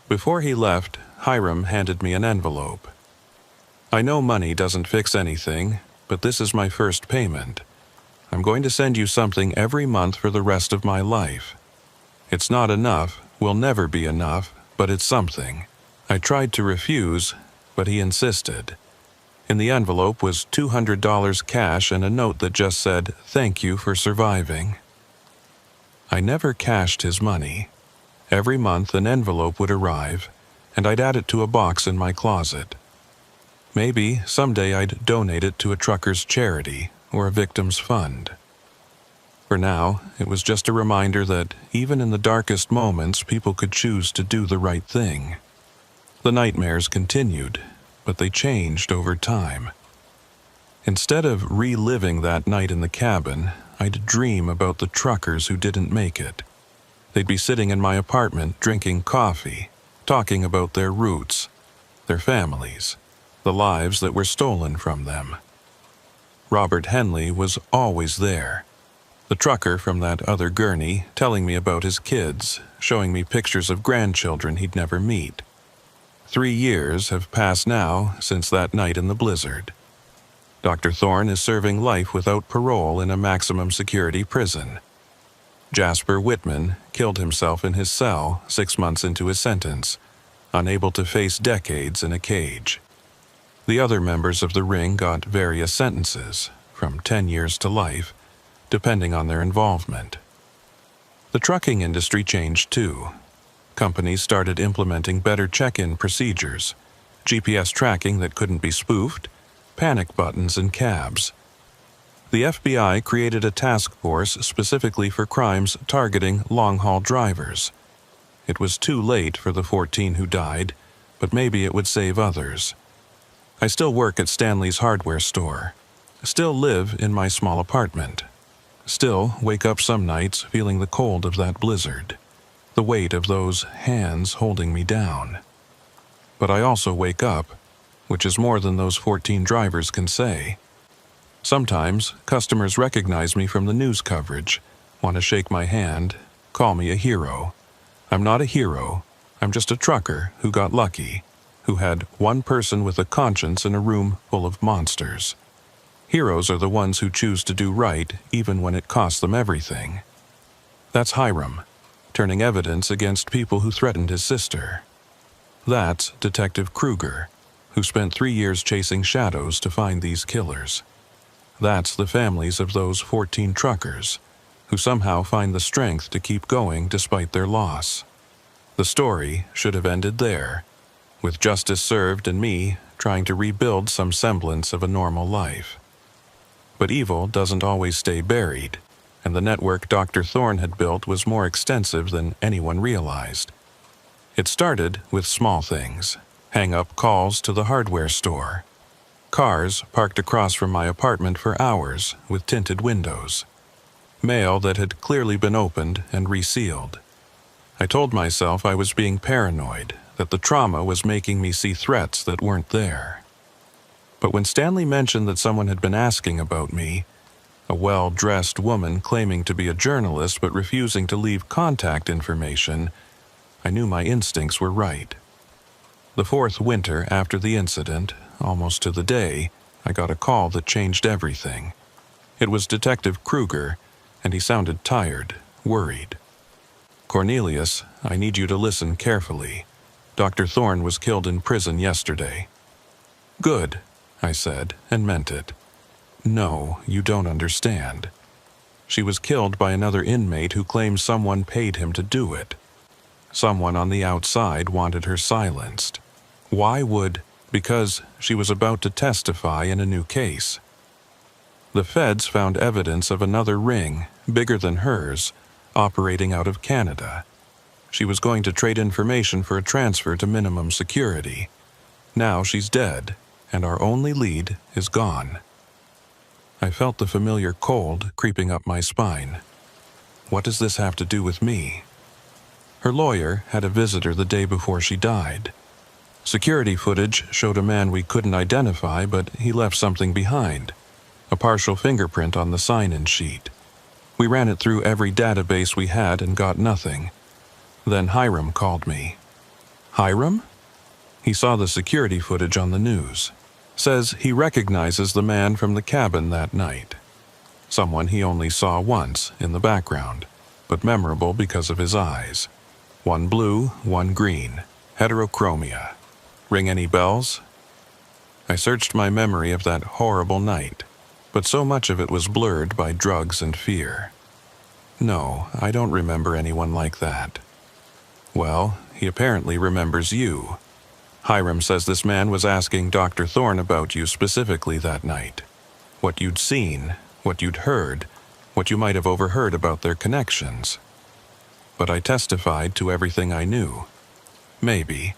[SPEAKER 1] Before he left, Hiram handed me an envelope. "I know money doesn't fix anything, but this is my first payment. I'm going to send you something every month for the rest of my life. It's not enough, will never be enough, but it's something." I tried to refuse, but he insisted. In the envelope was $200 cash and a note that just said, "Thank you for surviving." I never cashed his money. Every month an envelope would arrive, and I'd add it to a box in my closet. Maybe someday I'd donate it to a trucker's charity or a victim's fund. For For now, it was just a reminder that even in the darkest moments, people could choose to do the right thing. The nightmares continued, but they changed over time. Instead of reliving that night in the cabin, I'd dream about the truckers who didn't make it. They'd be sitting in my apartment drinking coffee, talking about their roots, their families, the lives that were stolen from them. Robert Henley was always there. The trucker from that other gurney telling me about his kids, showing me pictures of grandchildren he'd never meet. 3 years have passed now since that night in the blizzard. Dr. Thorne is serving life without parole in a maximum security prison. Jasper Whitman killed himself in his cell 6 months into his sentence, unable to face decades in a cage. The other members of the ring got various sentences, from 10 years to life, depending on their involvement. The trucking industry changed too. Companies started implementing better check-in procedures, GPS tracking that couldn't be spoofed, panic buttons in cabs. The FBI created a task force specifically for crimes targeting long-haul drivers. It was too late for the 14 who died, but maybe it would save others. I still work at Stanley's hardware store. Still live in my small apartment. Still wake up some nights feeling the cold of that blizzard, the weight of those hands holding me down. But I also wake up, which is more than those 14 drivers can say. Sometimes customers recognize me from the news coverage, want to shake my hand, call me a hero. I'm not a hero. I'm just a trucker who got lucky, who had one person with a conscience in a room full of monsters. Heroes are the ones who choose to do right even when it costs them everything. That's Hiram, turning evidence against people who threatened his sister. That's Detective Kruger, who spent 3 years chasing shadows to find these killers. That's the families of those 14 truckers, who somehow find the strength to keep going despite their loss. The story should have ended there, with justice served and me trying to rebuild some semblance of a normal life. But evil doesn't always stay buried, and the network Dr. Thorne had built was more extensive than anyone realized. It started with small things: hang-up calls to the hardware store, cars parked across from my apartment for hours with tinted windows, mail that had clearly been opened and resealed. I told myself I was being paranoid, that the trauma was making me see threats that weren't there. But when Stanley mentioned that someone had been asking about me, a well-dressed woman claiming to be a journalist but refusing to leave contact information, I knew my instincts were right. The 4th winter after the incident, almost to the day, I got a call that changed everything. It was Detective Kruger, and he sounded tired, worried. "Cornelius, I need you to listen carefully. Dr. Thorne was killed in prison yesterday." "Good," I said, and meant it. "No, you don't understand. She was killed by another inmate who claims someone paid him to do it. Someone on the outside wanted her silenced. Why would? Because she was about to testify in a new case. The feds found evidence of another ring, bigger than hers, operating out of Canada. She was going to trade information for a transfer to minimum security. Now she's dead, and our only lead is gone." I felt the familiar cold creeping up my spine. What does this have to do with me? Her lawyer had a visitor the day before she died. Security footage showed a man we couldn't identify, but he left something behind. A partial fingerprint on the sign-in sheet. We ran it through every database we had and got nothing. Then Hiram called me. "Hiram?" He saw the security footage on the news. Says he recognizes the man from the cabin that night. Someone he only saw once in the background, but memorable because of his eyes. One blue, one green. Heterochromia. Ring any bells? I searched my memory of that horrible night, but so much of it was blurred by drugs and fear. No, I don't remember anyone like that. Well, he apparently remembers you. Hiram says this man was asking Dr. Thorne about you specifically that night. What you'd seen, what you'd heard, what you might have overheard about their connections. But I testified to everything I knew. Maybe.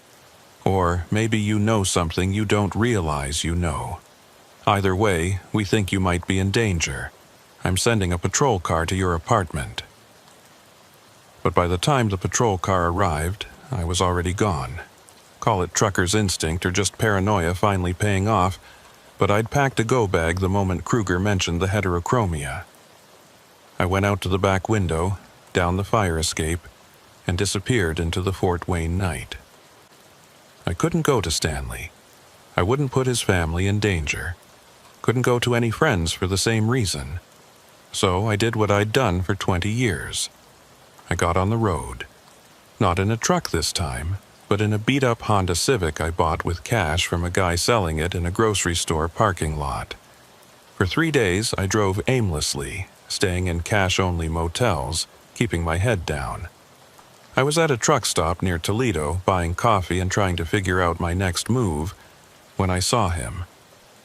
[SPEAKER 1] Or maybe you know something you don't realize you know. Either way, we think you might be in danger. I'm sending a patrol car to your apartment. But by the time the patrol car arrived, I was already gone. Call it trucker's instinct or just paranoia finally paying off, but I'd packed a go bag the moment Kruger mentioned the heterochromia. I went out to the back window, down the fire escape, and disappeared into the Fort Wayne night. I couldn't go to Stanley. I wouldn't put his family in danger. Couldn't go to any friends for the same reason. So I did what I'd done for 20 years. I got on the road. Not in a truck this time, but in a beat-up Honda Civic I bought with cash from a guy selling it in a grocery store parking lot. For 3 days, I drove aimlessly, staying in cash-only motels, keeping my head down. I was at a truck stop near Toledo, buying coffee and trying to figure out my next move, when I saw him.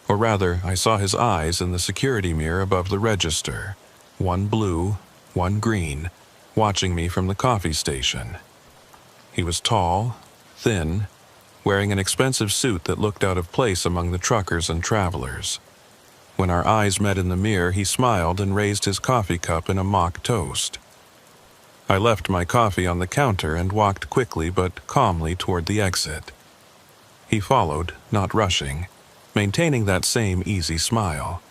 [SPEAKER 1] Or rather, I saw his eyes in the security mirror above the register, one blue, one green, watching me from the coffee station. He was tall, thin, wearing an expensive suit that looked out of place among the truckers and travelers. When our eyes met in the mirror, he smiled and raised his coffee cup in a mock toast. I left my coffee on the counter and walked quickly but calmly toward the exit. He followed, not rushing, maintaining that same easy smile.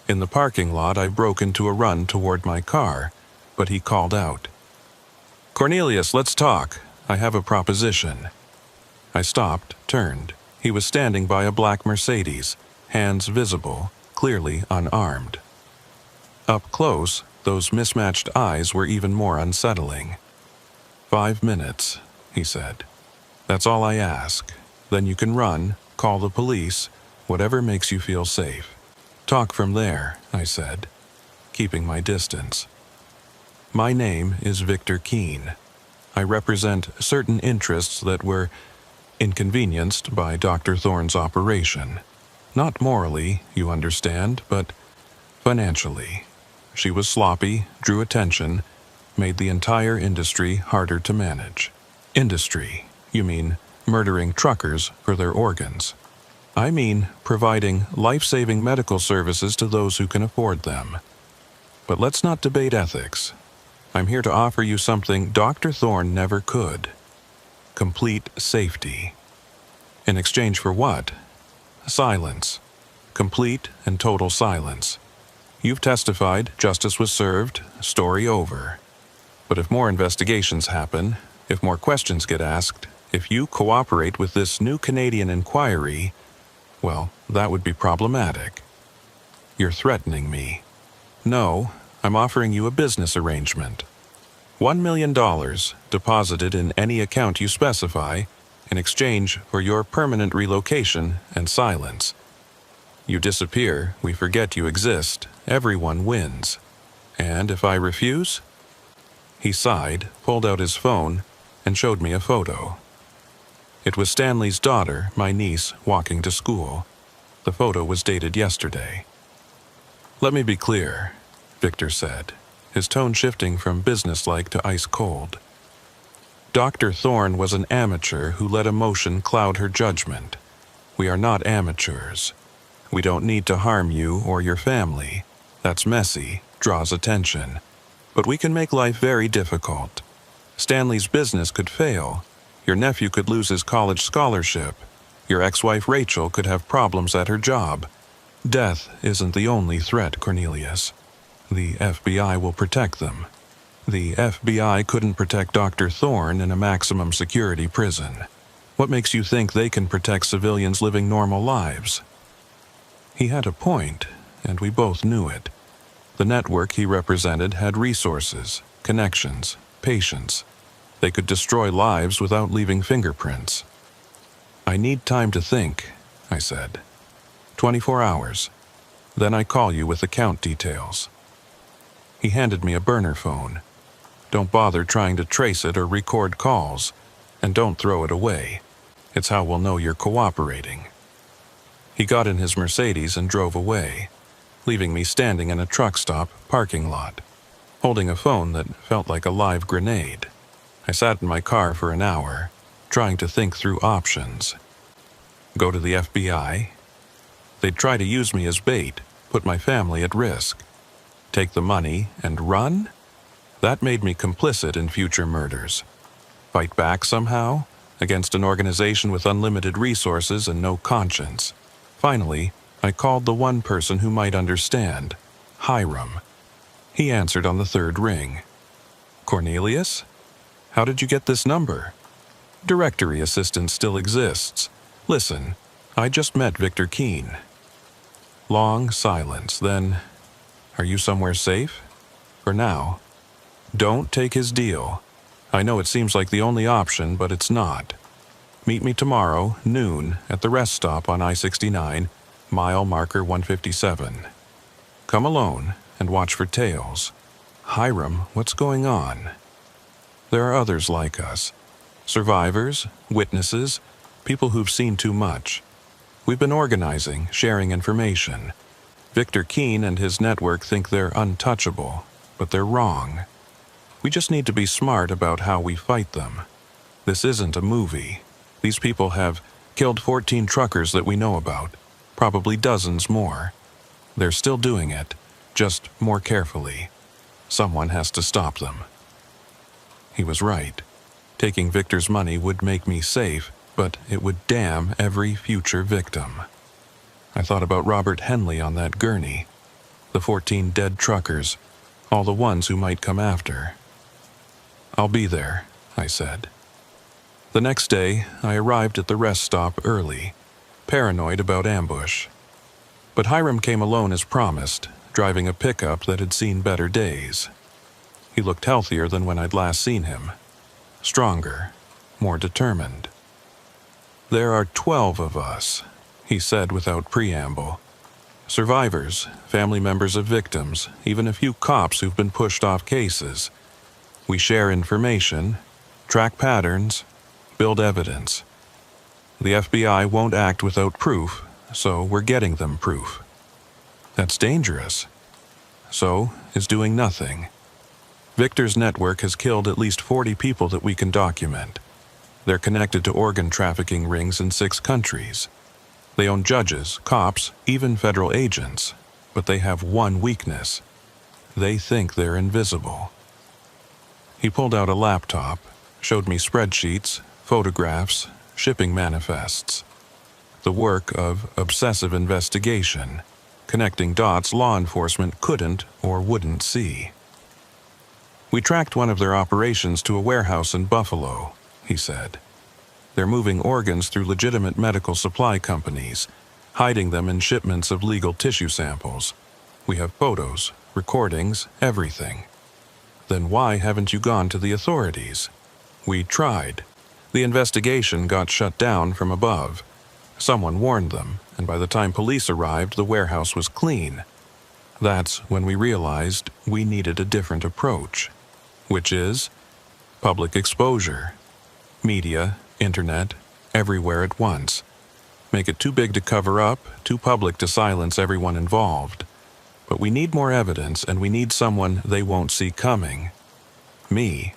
[SPEAKER 1] In the parking lot, I broke into a run toward my car, but he called out, "Cornelius, let's talk. I have a proposition." I stopped, turned. He was standing by a black Mercedes, hands visible, clearly unarmed. Up close, those mismatched eyes were even more unsettling. "5 minutes," he said. "That's all I ask. Then you can run, call the police, whatever makes you feel safe. Talk from there," I said, keeping my distance. "My name is Victor Keene. I represent certain interests that were inconvenienced by Dr. Thorne's operation. Not morally, you understand, but financially. She was sloppy, drew attention, made the entire industry harder to manage." "Industry? You mean murdering truckers for their organs?" "I mean providing life-saving medical services to those who can afford them. But let's not debate ethics. I'm here to offer you something Dr. Thorne never could. Complete safety. In exchange for what? Silence. Complete and total silence. You've testified, justice was served, story over. But if more investigations happen, if more questions get asked, if you cooperate with this new Canadian inquiry, well, that would be problematic. You're threatening me. No, I'm offering you a business arrangement. $1 million deposited in any account you specify in exchange for your permanent relocation and silence. You disappear, we forget you exist, everyone wins. And if I refuse?" He sighed, pulled out his phone, and showed me a photo. It was Stanley's daughter, my niece, walking to school. The photo was dated yesterday. "Let me be clear," Victor said, his tone shifting from businesslike to ice-cold. "Dr. Thorne was an amateur who let emotion cloud her judgment. We are not amateurs. We don't need to harm you or your family. That's messy, draws attention. But we can make life very difficult. Stanley's business could fail. Your nephew could lose his college scholarship. Your ex-wife Rachel could have problems at her job. Death isn't the only threat, Cornelius. The FBI will protect them. The FBI couldn't protect Dr. Thorne in a maximum security prison. What makes you think they can protect civilians living normal lives?" He had a point, and we both knew it. The network he represented had resources, connections, patience. They could destroy lives without leaving fingerprints. "I need time to think," I said. 24 hours. Then I call you with account details." He handed me a burner phone. "Don't bother trying to trace it or record calls, and don't throw it away. It's how we'll know you're cooperating." He got in his Mercedes and drove away. leaving me standing in a truck stop parking lot, holding a phone that felt like a live grenade. I sat in my car for an hour, trying to think through options. Go to the FBI? They'd try to use me as bait, put my family at risk. Take the money and run? That made me complicit in future murders. Fight back somehow, against an organization with unlimited resources and no conscience. Finally, I called the one person who might understand, Hiram. He answered on the third ring. Cornelius? How did you get this number? Directory assistant still exists. Listen, I just met Victor Keene. Long silence, then, are you somewhere safe? For now. Don't take his deal. I know it seems like the only option, but it's not. Meet me tomorrow, noon, at the rest stop on I-69, mile marker 157. Come alone and watch for tails. Hiram, what's going on? There are others like us. Survivors, witnesses, people who've seen too much. We've been organizing, sharing information. Victor Keene and his network think they're untouchable, but they're wrong. We just need to be smart about how we fight them. This isn't a movie. These people have killed 14 truckers that we know about, probably dozens more. They're still doing it, just more carefully. Someone has to stop them. He was right. Taking Victor's money would make me safe, but it would damn every future victim. I thought about Robert Henley on that gurney, the 14 dead truckers, all the ones who might come after. I'll be there, I said. The next day, I arrived at the rest stop early, paranoid about ambush. But Hiram came alone as promised, driving a pickup that had seen better days. He looked healthier than when I'd last seen him. Stronger, more determined. There are 12 of us, he said without preamble. Survivors, family members of victims, even a few cops who've been pushed off cases. We share information, track patterns, build evidence. The FBI won't act without proof, so we're getting them proof. That's dangerous. So is doing nothing. Victor's network has killed at least 40 people that we can document. They're connected to organ trafficking rings in 6 countries. They own judges, cops, even federal agents, but they have one weakness. They think they're invisible. He pulled out a laptop, showed me spreadsheets, photographs, shipping manifests. The work of obsessive investigation, connecting dots law enforcement couldn't or wouldn't see. We tracked one of their operations to a warehouse in Buffalo, he said. They're moving organs through legitimate medical supply companies, hiding them in shipments of legal tissue samples. We have photos, recordings, everything. Then why haven't you gone to the authorities? We tried. The investigation got shut down from above. Someone warned them, and by the time police arrived, the warehouse was clean. That's when we realized we needed a different approach, which is public exposure. Media, internet, everywhere at once. Make it too big to cover up, too public to silence everyone involved. But we need more evidence, and we need someone they won't see coming. Me.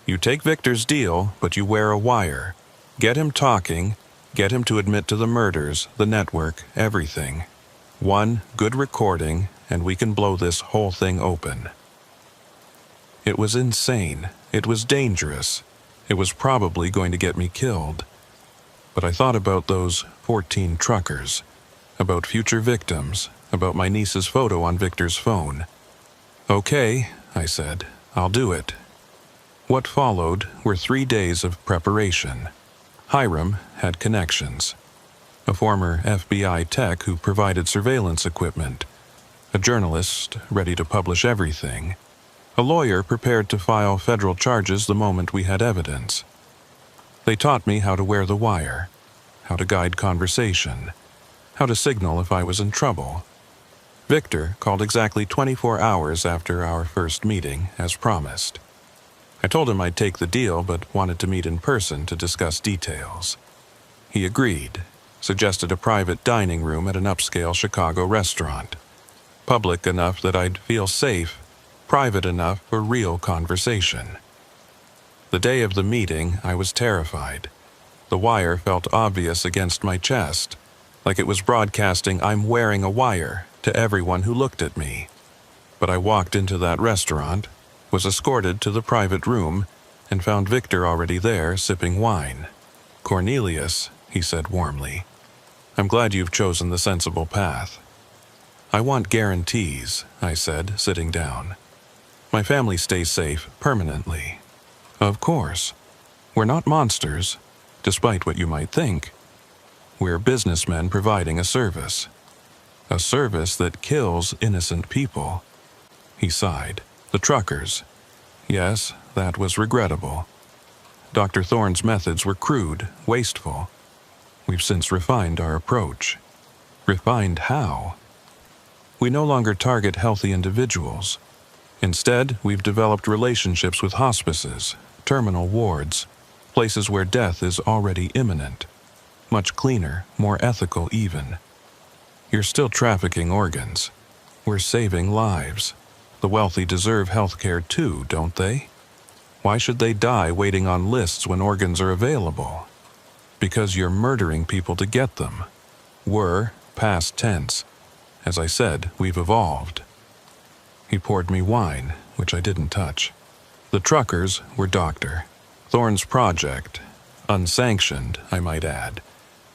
[SPEAKER 1] You take Victor's deal, but you wear a wire. Get him talking, get him to admit to the murders, the network, everything. One good recording, and we can blow this whole thing open. It was insane. It was dangerous. It was probably going to get me killed. But I thought about those 14 truckers, about future victims, about my niece's photo on Victor's phone. Okay, I said, I'll do it. What followed were 3 days of preparation. Hiram had connections. A former FBI tech who provided surveillance equipment. A journalist ready to publish everything. A lawyer prepared to file federal charges the moment we had evidence. They taught me how to wear the wire, how to guide conversation, how to signal if I was in trouble. Victor called exactly 24 hours after our first meeting, as promised. I told him I'd take the deal, but wanted to meet in person to discuss details. He agreed, suggested a private dining room at an upscale Chicago restaurant. public enough that I'd feel safe, private enough for real conversation. The day of the meeting, I was terrified. The wire felt obvious against my chest, like it was broadcasting "I'm wearing a wire" to everyone who looked at me. But I walked into that restaurant, was escorted to the private room, and found Victor already there sipping wine. "Cornelius," he said warmly, "I'm glad you've chosen the sensible path." "I want guarantees," I said, sitting down. "My family stays safe permanently." "Of course. We're not monsters, despite what you might think. We're businessmen providing a service. A service that kills innocent people." He sighed. "The truckers. Yes, that was regrettable. Dr. Thorne's methods were crude, wasteful. We've since refined our approach." "Refined how?" "We no longer target healthy individuals. Instead, we've developed relationships with hospices, terminal wards, places where death is already imminent. Much cleaner, more ethical even. You're still trafficking organs. We're saving lives. The wealthy deserve health care too, don't they? Why should they die waiting on lists when organs are available? Because you're murdering people to get them. We're, past tense. As I said, we've evolved." He poured me wine, which I didn't touch. "The truckers were Dr. Thorne's project. Unsanctioned, I might add.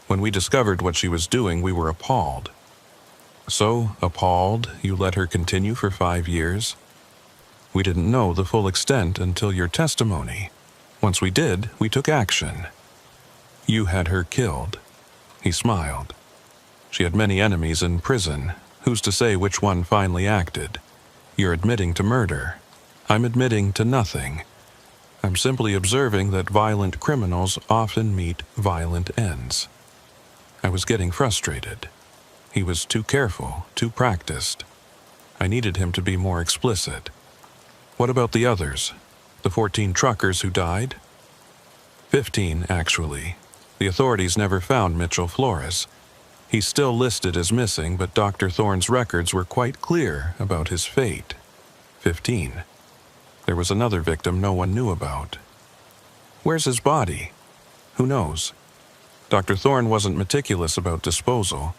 [SPEAKER 1] When we discovered what she was doing, we were appalled." "So appalled, you let her continue for 5 years?" "We didn't know the full extent until your testimony. Once we did, we took action." "You had her killed." He smiled. "She had many enemies in prison. Who's to say which one finally acted? You're admitting to murder. I'm admitting to nothing. I'm simply observing that violent criminals often meet violent ends." I was getting frustrated. He was too careful, too practiced. I needed him to be more explicit. "What about the others? The 14 truckers who died?" 15, actually. The authorities never found Mitchell Flores. He's still listed as missing, but Dr. Thorne's records were quite clear about his fate. 15. There was another victim no one knew about. "Where's his body?" "Who knows? Dr. Thorne wasn't meticulous about disposal.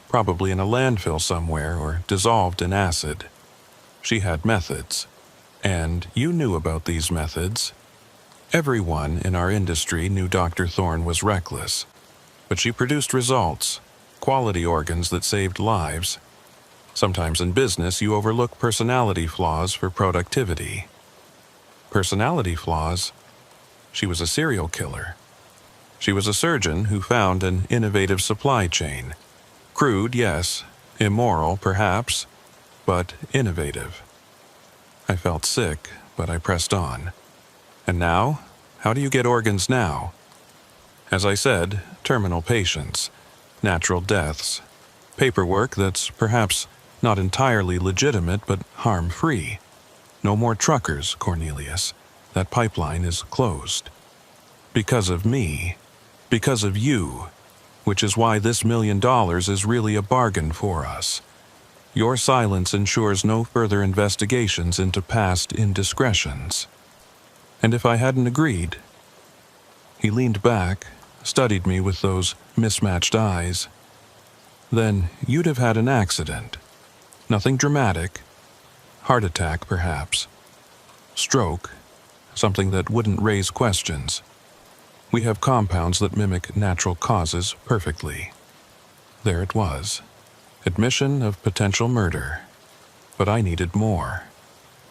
[SPEAKER 1] Probably in a landfill somewhere or dissolved in acid. She had methods. And you knew about these methods. Everyone in our industry knew Dr. Thorne was reckless. But she produced results, quality organs that saved lives. Sometimes in business you overlook personality flaws for productivity." "Personality flaws?" "She was a serial killer. She was a surgeon who found an innovative supply chain. Crude, yes. Immoral, perhaps. But innovative." I felt sick, but I pressed on. "And now? How do you get organs now?" "As I said, terminal patients. Natural deaths. Paperwork that's perhaps not entirely legitimate but harm-free. No more truckers, Cornelius. That pipeline is closed. Because of me. Because of you. Which is why this $1 million is really a bargain for us. Your silence ensures no further investigations into past indiscretions. And if I hadn't agreed..." He leaned back, studied me with those mismatched eyes. "Then you'd have had an accident. Nothing dramatic. Heart attack, perhaps. Stroke. Something that wouldn't raise questions. We have compounds that mimic natural causes perfectly." There it was. Admission of potential murder. But I needed more.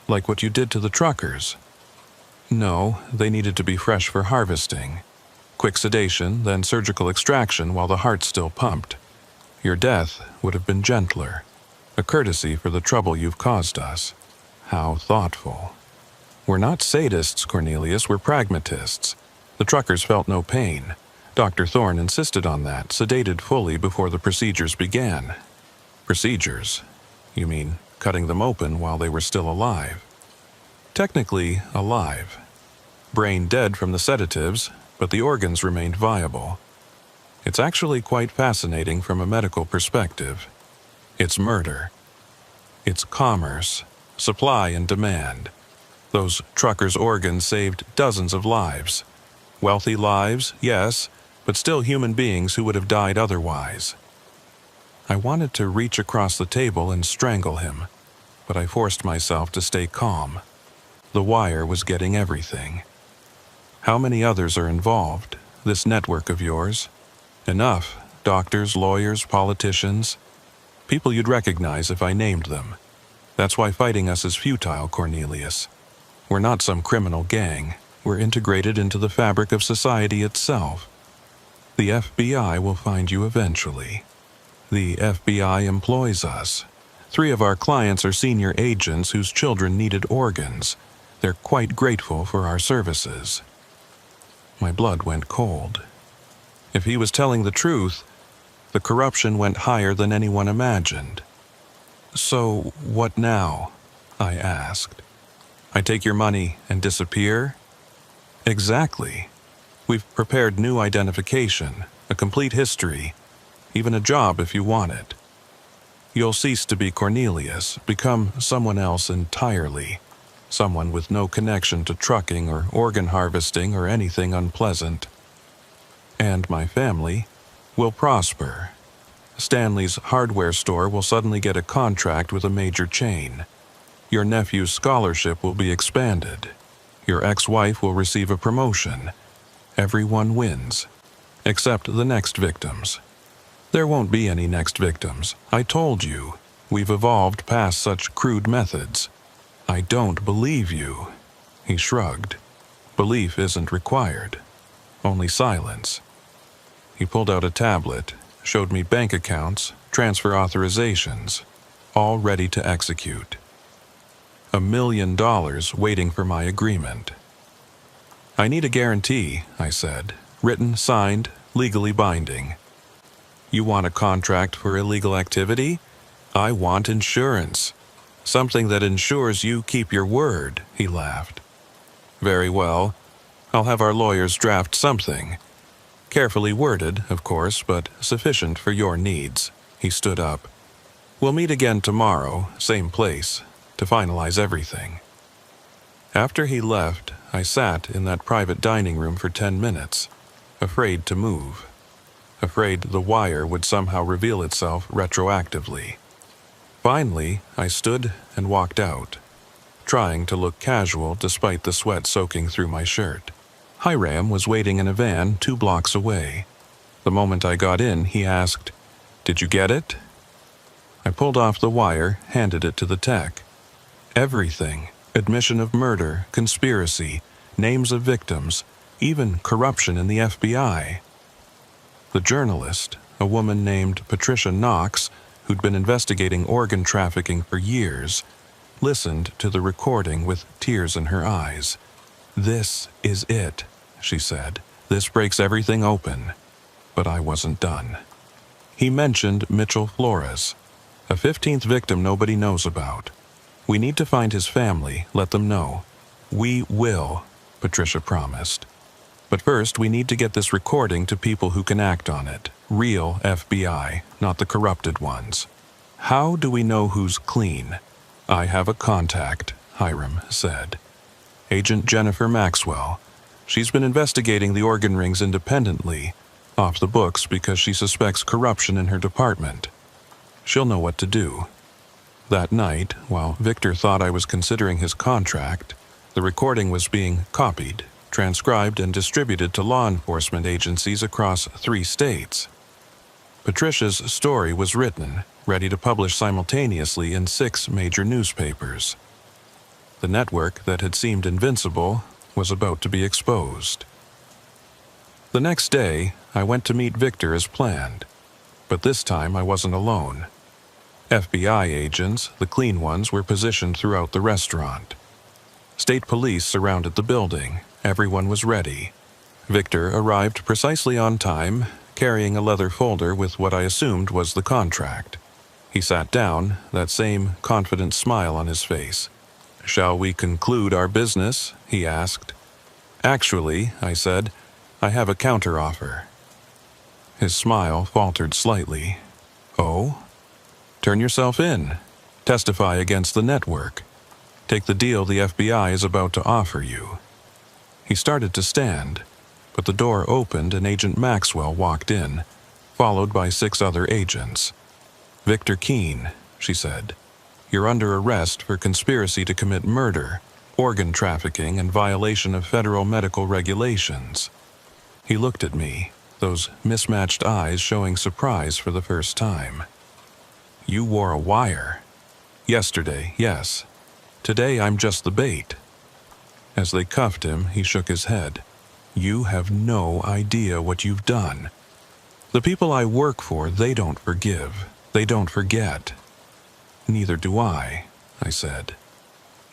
[SPEAKER 1] "Like what you did to the truckers." "No, they needed to be fresh for harvesting. Quick sedation, then surgical extraction while the heart still pumped. Your death would have been gentler. A courtesy for the trouble you've caused us." How thoughtful. "We're not sadists, Cornelius, we're pragmatists. The truckers felt no pain. Dr. Thorne insisted on that, sedated fully before the procedures began." "Procedures? You mean cutting them open while they were still alive?" "Technically alive. Brain dead from the sedatives, but the organs remained viable. It's actually quite fascinating from a medical perspective. It's murder. It's commerce, supply and demand. Those truckers' organs saved dozens of lives. Wealthy lives, yes, but still human beings who would have died otherwise. I wanted to reach across the table and strangle him, but I forced myself to stay calm. The wire was getting everything. How many others are involved, this network of yours? Enough. Doctors, lawyers, politicians. People you'd recognize if I named them. That's why fighting us is futile, Cornelius. We're not some criminal gang. We're integrated into the fabric of society itself. The FBI will find you eventually. The FBI employs us. 3 of our clients are senior agents whose children needed organs. They're quite grateful for our services. My blood went cold. If he was telling the truth, the corruption went higher than anyone imagined. So, what now? I asked. I take your money and disappear? Exactly. We've prepared new identification, a complete history, even a job if you want it. You'll cease to be Cornelius, become someone else entirely, someone with no connection to trucking or organ harvesting or anything unpleasant. And my family will prosper. Stanley's hardware store will suddenly get a contract with a major chain. Your nephew's scholarship will be expanded. Your ex-wife will receive a promotion. Everyone wins, except the next victims. There won't be any next victims. I told you, we've evolved past such crude methods. I don't believe you. He shrugged. Belief isn't required. Only silence. He pulled out a tablet, showed me bank accounts, transfer authorizations, all ready to execute. $1 million waiting for my agreement. I need a guarantee, I said, written, signed, legally binding. You want a contract for illegal activity? I want insurance. Something that ensures you keep your word, he laughed. Very well. I'll have our lawyers draft something. Carefully worded, of course, but sufficient for your needs. He stood up. We'll meet again tomorrow, same place, to finalize everything. After he left, I sat in that private dining room for 10 minutes, afraid to move, afraid the wire would somehow reveal itself retroactively. Finally, I stood and walked out, trying to look casual despite the sweat soaking through my shirt. Hiram was waiting in a van 2 blocks away. The moment I got in, he asked, "Did you get it?" I pulled off the wire, handed it to the tech. Everything. Admission of murder, conspiracy, names of victims, even corruption in the FBI. The journalist, a woman named Patricia Knox, who'd been investigating organ trafficking for years, listened to the recording with tears in her eyes. "This is it," she said. "This breaks everything open." But I wasn't done. He mentioned Mitchell Flores, a 15th victim nobody knows about. We need to find his family, let them know. We will, Patricia promised. But first, we need to get this recording to people who can act on it. Real FBI, not the corrupted ones. How do we know who's clean? I have a contact, Hiram said. Agent Jennifer Maxwell. She's been investigating the organ rings independently, off the books because she suspects corruption in her department. She'll know what to do. That night, while Victor thought I was considering his contract, the recording was being copied, transcribed, and distributed to law enforcement agencies across 3 states. Patricia's story was written, ready to publish simultaneously in 6 major newspapers. The network that had seemed invincible was about to be exposed. The next day, I went to meet Victor as planned, but this time I wasn't alone. FBI agents, the clean ones, were positioned throughout the restaurant. State police surrounded the building. Everyone was ready. Victor arrived precisely on time, carrying a leather folder with what I assumed was the contract. He sat down, that same confident smile on his face. "Shall we conclude our business?" he asked. "Actually," I said, "I have a counteroffer." His smile faltered slightly. "Oh? Turn yourself in. Testify against the network. Take the deal the FBI is about to offer you." He started to stand, but the door opened and Agent Maxwell walked in, followed by 6 other agents. "Victor Keene," she said, "you're under arrest for conspiracy to commit murder, organ trafficking, and violation of federal medical regulations." He looked at me, those mismatched eyes showing surprise for the first time. "You wore a wire." "Yesterday, yes. Today I'm just the bait." As they cuffed him, he shook his head. "You have no idea what you've done. The people I work for, they don't forgive. They don't forget." "Neither do I," said.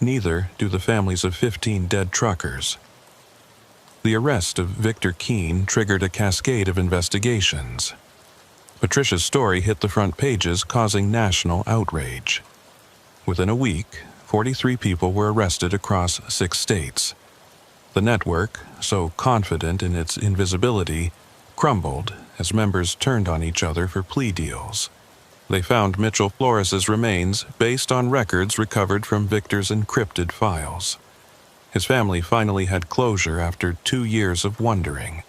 [SPEAKER 1] "Neither do the families of 15 dead truckers." The arrest of Victor Keene triggered a cascade of investigations. Patricia's story hit the front pages, causing national outrage. Within a week, 43 people were arrested across 6 states. The network, so confident in its invisibility, crumbled as members turned on each other for plea deals. They found Mitchell Flores's remains based on records recovered from Victor's encrypted files. His family finally had closure after 2 years of wondering.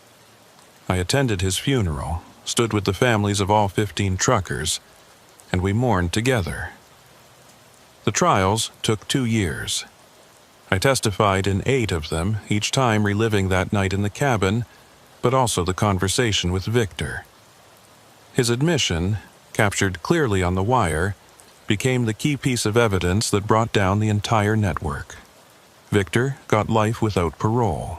[SPEAKER 1] I attended his funeral, stood with the families of all 15 truckers, and we mourned together. The trials took 2 years. I testified in 8 of them, each time reliving that night in the cabin, but also the conversation with Victor. His admission, captured clearly on the wire, became the key piece of evidence that brought down the entire network. Victor got life without parole.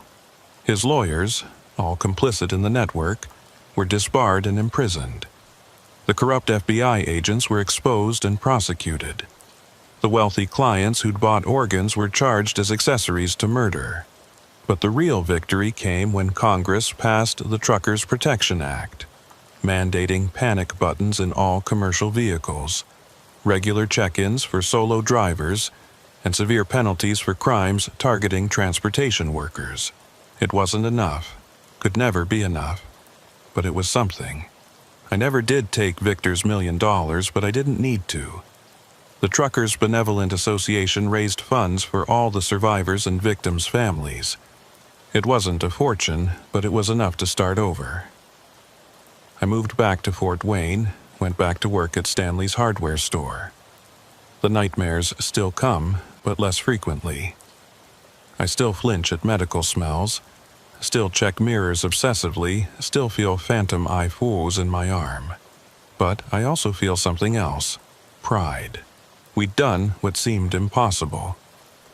[SPEAKER 1] His lawyers, all complicit in the network, were disbarred and imprisoned. The corrupt FBI agents were exposed and prosecuted. The wealthy clients who'd bought organs were charged as accessories to murder. But the real victory came when Congress passed the Truckers' Protection Act, mandating panic buttons in all commercial vehicles, regular check-ins for solo drivers, and severe penalties for crimes targeting transportation workers. It wasn't enough, could never be enough, but it was something. I never did take Victor's $1 million, but I didn't need to. The Truckers' Benevolent Association raised funds for all the survivors and victims' families. It wasn't a fortune, but it was enough to start over. I moved back to Fort Wayne, went back to work at Stanley's hardware store. The nightmares still come, but less frequently. I still flinch at medical smells, still check mirrors obsessively, still feel phantom eye fours in my arm. But I also feel something else: pride. We'd done what seemed impossible.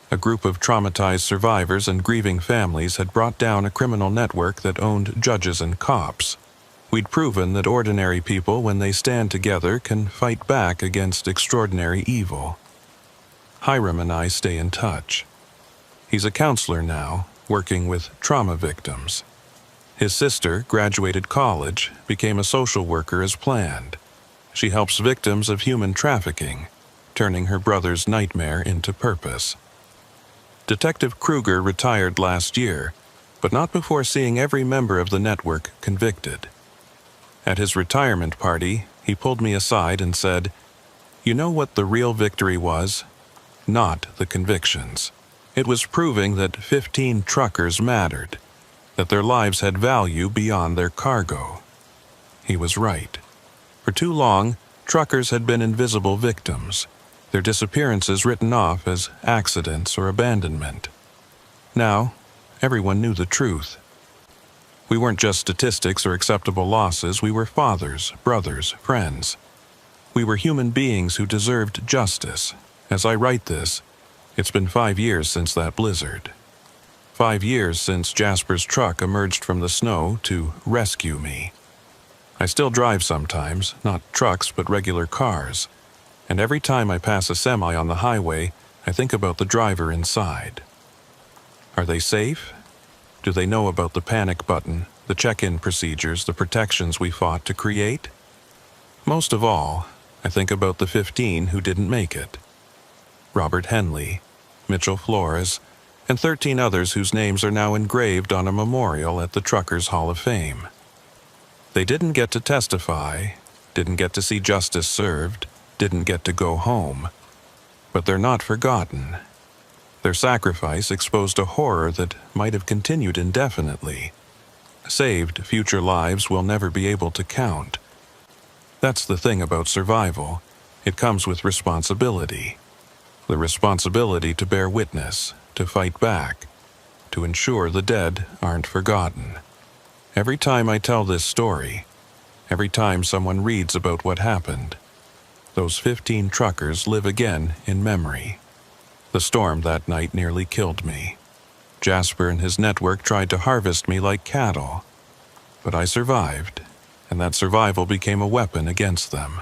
[SPEAKER 1] A group of traumatized survivors and grieving families had brought down a criminal network that owned judges and cops. We'd proven that ordinary people, when they stand together, can fight back against extraordinary evil. Hiram and I stay in touch. He's a counselor now, working with trauma victims. His sister graduated college, became a social worker as planned. She helps victims of human trafficking, turning her brother's nightmare into purpose. Detective Kruger retired last year, but not before seeing every member of the network convicted. At his retirement party, he pulled me aside and said, "You know what the real victory was? Not the convictions. It was proving that 15 truckers mattered, that their lives had value beyond their cargo." He was right. For too long, truckers had been invisible victims, their disappearances written off as accidents or abandonment. Now, everyone knew the truth. We weren't just statistics or acceptable losses, we were fathers, brothers, friends. We were human beings who deserved justice. As I write this, it's been 5 years since that blizzard. 5 years since Jasper's truck emerged from the snow to rescue me. I still drive sometimes, not trucks but regular cars, and every time I pass a semi on the highway, I think about the driver inside. Are they safe? Do they know about the panic button, the check-in procedures, the protections we fought to create? Most of all, I think about the 15 who didn't make it. Robert Henley, Mitchell Flores, and 13 others whose names are now engraved on a memorial at the Truckers' Hall of Fame. They didn't get to testify, didn't get to see justice served, didn't get to go home, But they're not forgotten. Their sacrifice exposed a horror that might have continued indefinitely. Saved future lives we'll never be able to count. That's the thing about survival. It comes with responsibility. The responsibility to bear witness, to fight back, to ensure the dead aren't forgotten. Every time I tell this story, every time someone reads about what happened, those 15 truckers live again in memory. The storm that night nearly killed me. Jasper and his network tried to harvest me like cattle. But I survived, and that survival became a weapon against them.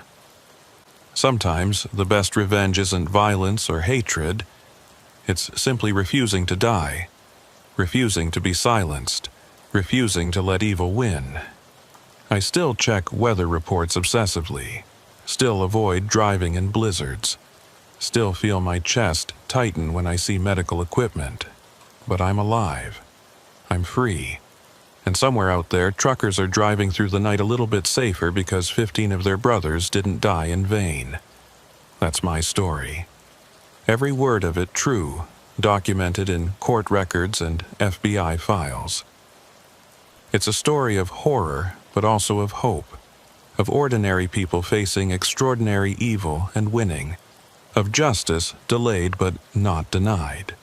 [SPEAKER 1] Sometimes the best revenge isn't violence or hatred. It's simply refusing to die, refusing to be silenced, refusing to let evil win. I still check weather reports obsessively, still avoid driving in blizzards, still feel my chest tighten when I see medical equipment. But I'm alive. I'm free. And somewhere out there, truckers are driving through the night a little bit safer because 15 of their brothers didn't die in vain. That's my story. Every word of it true, documented in court records and FBI files. It's a story of horror, but also of hope, of ordinary people facing extraordinary evil and winning, of justice delayed but not denied.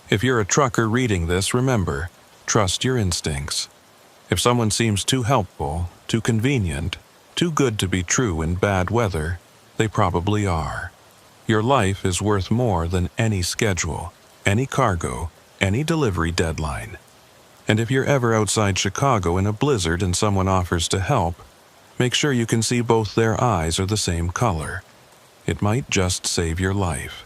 [SPEAKER 1] If you're a trucker reading this, remember, trust your instincts. If someone seems too helpful, too convenient, too good to be true in bad weather, they probably are. Your life is worth more than any schedule, any cargo, any delivery deadline. And if you're ever outside Chicago in a blizzard and someone offers to help, make sure you can see both their eyes are the same color. It might just save your life.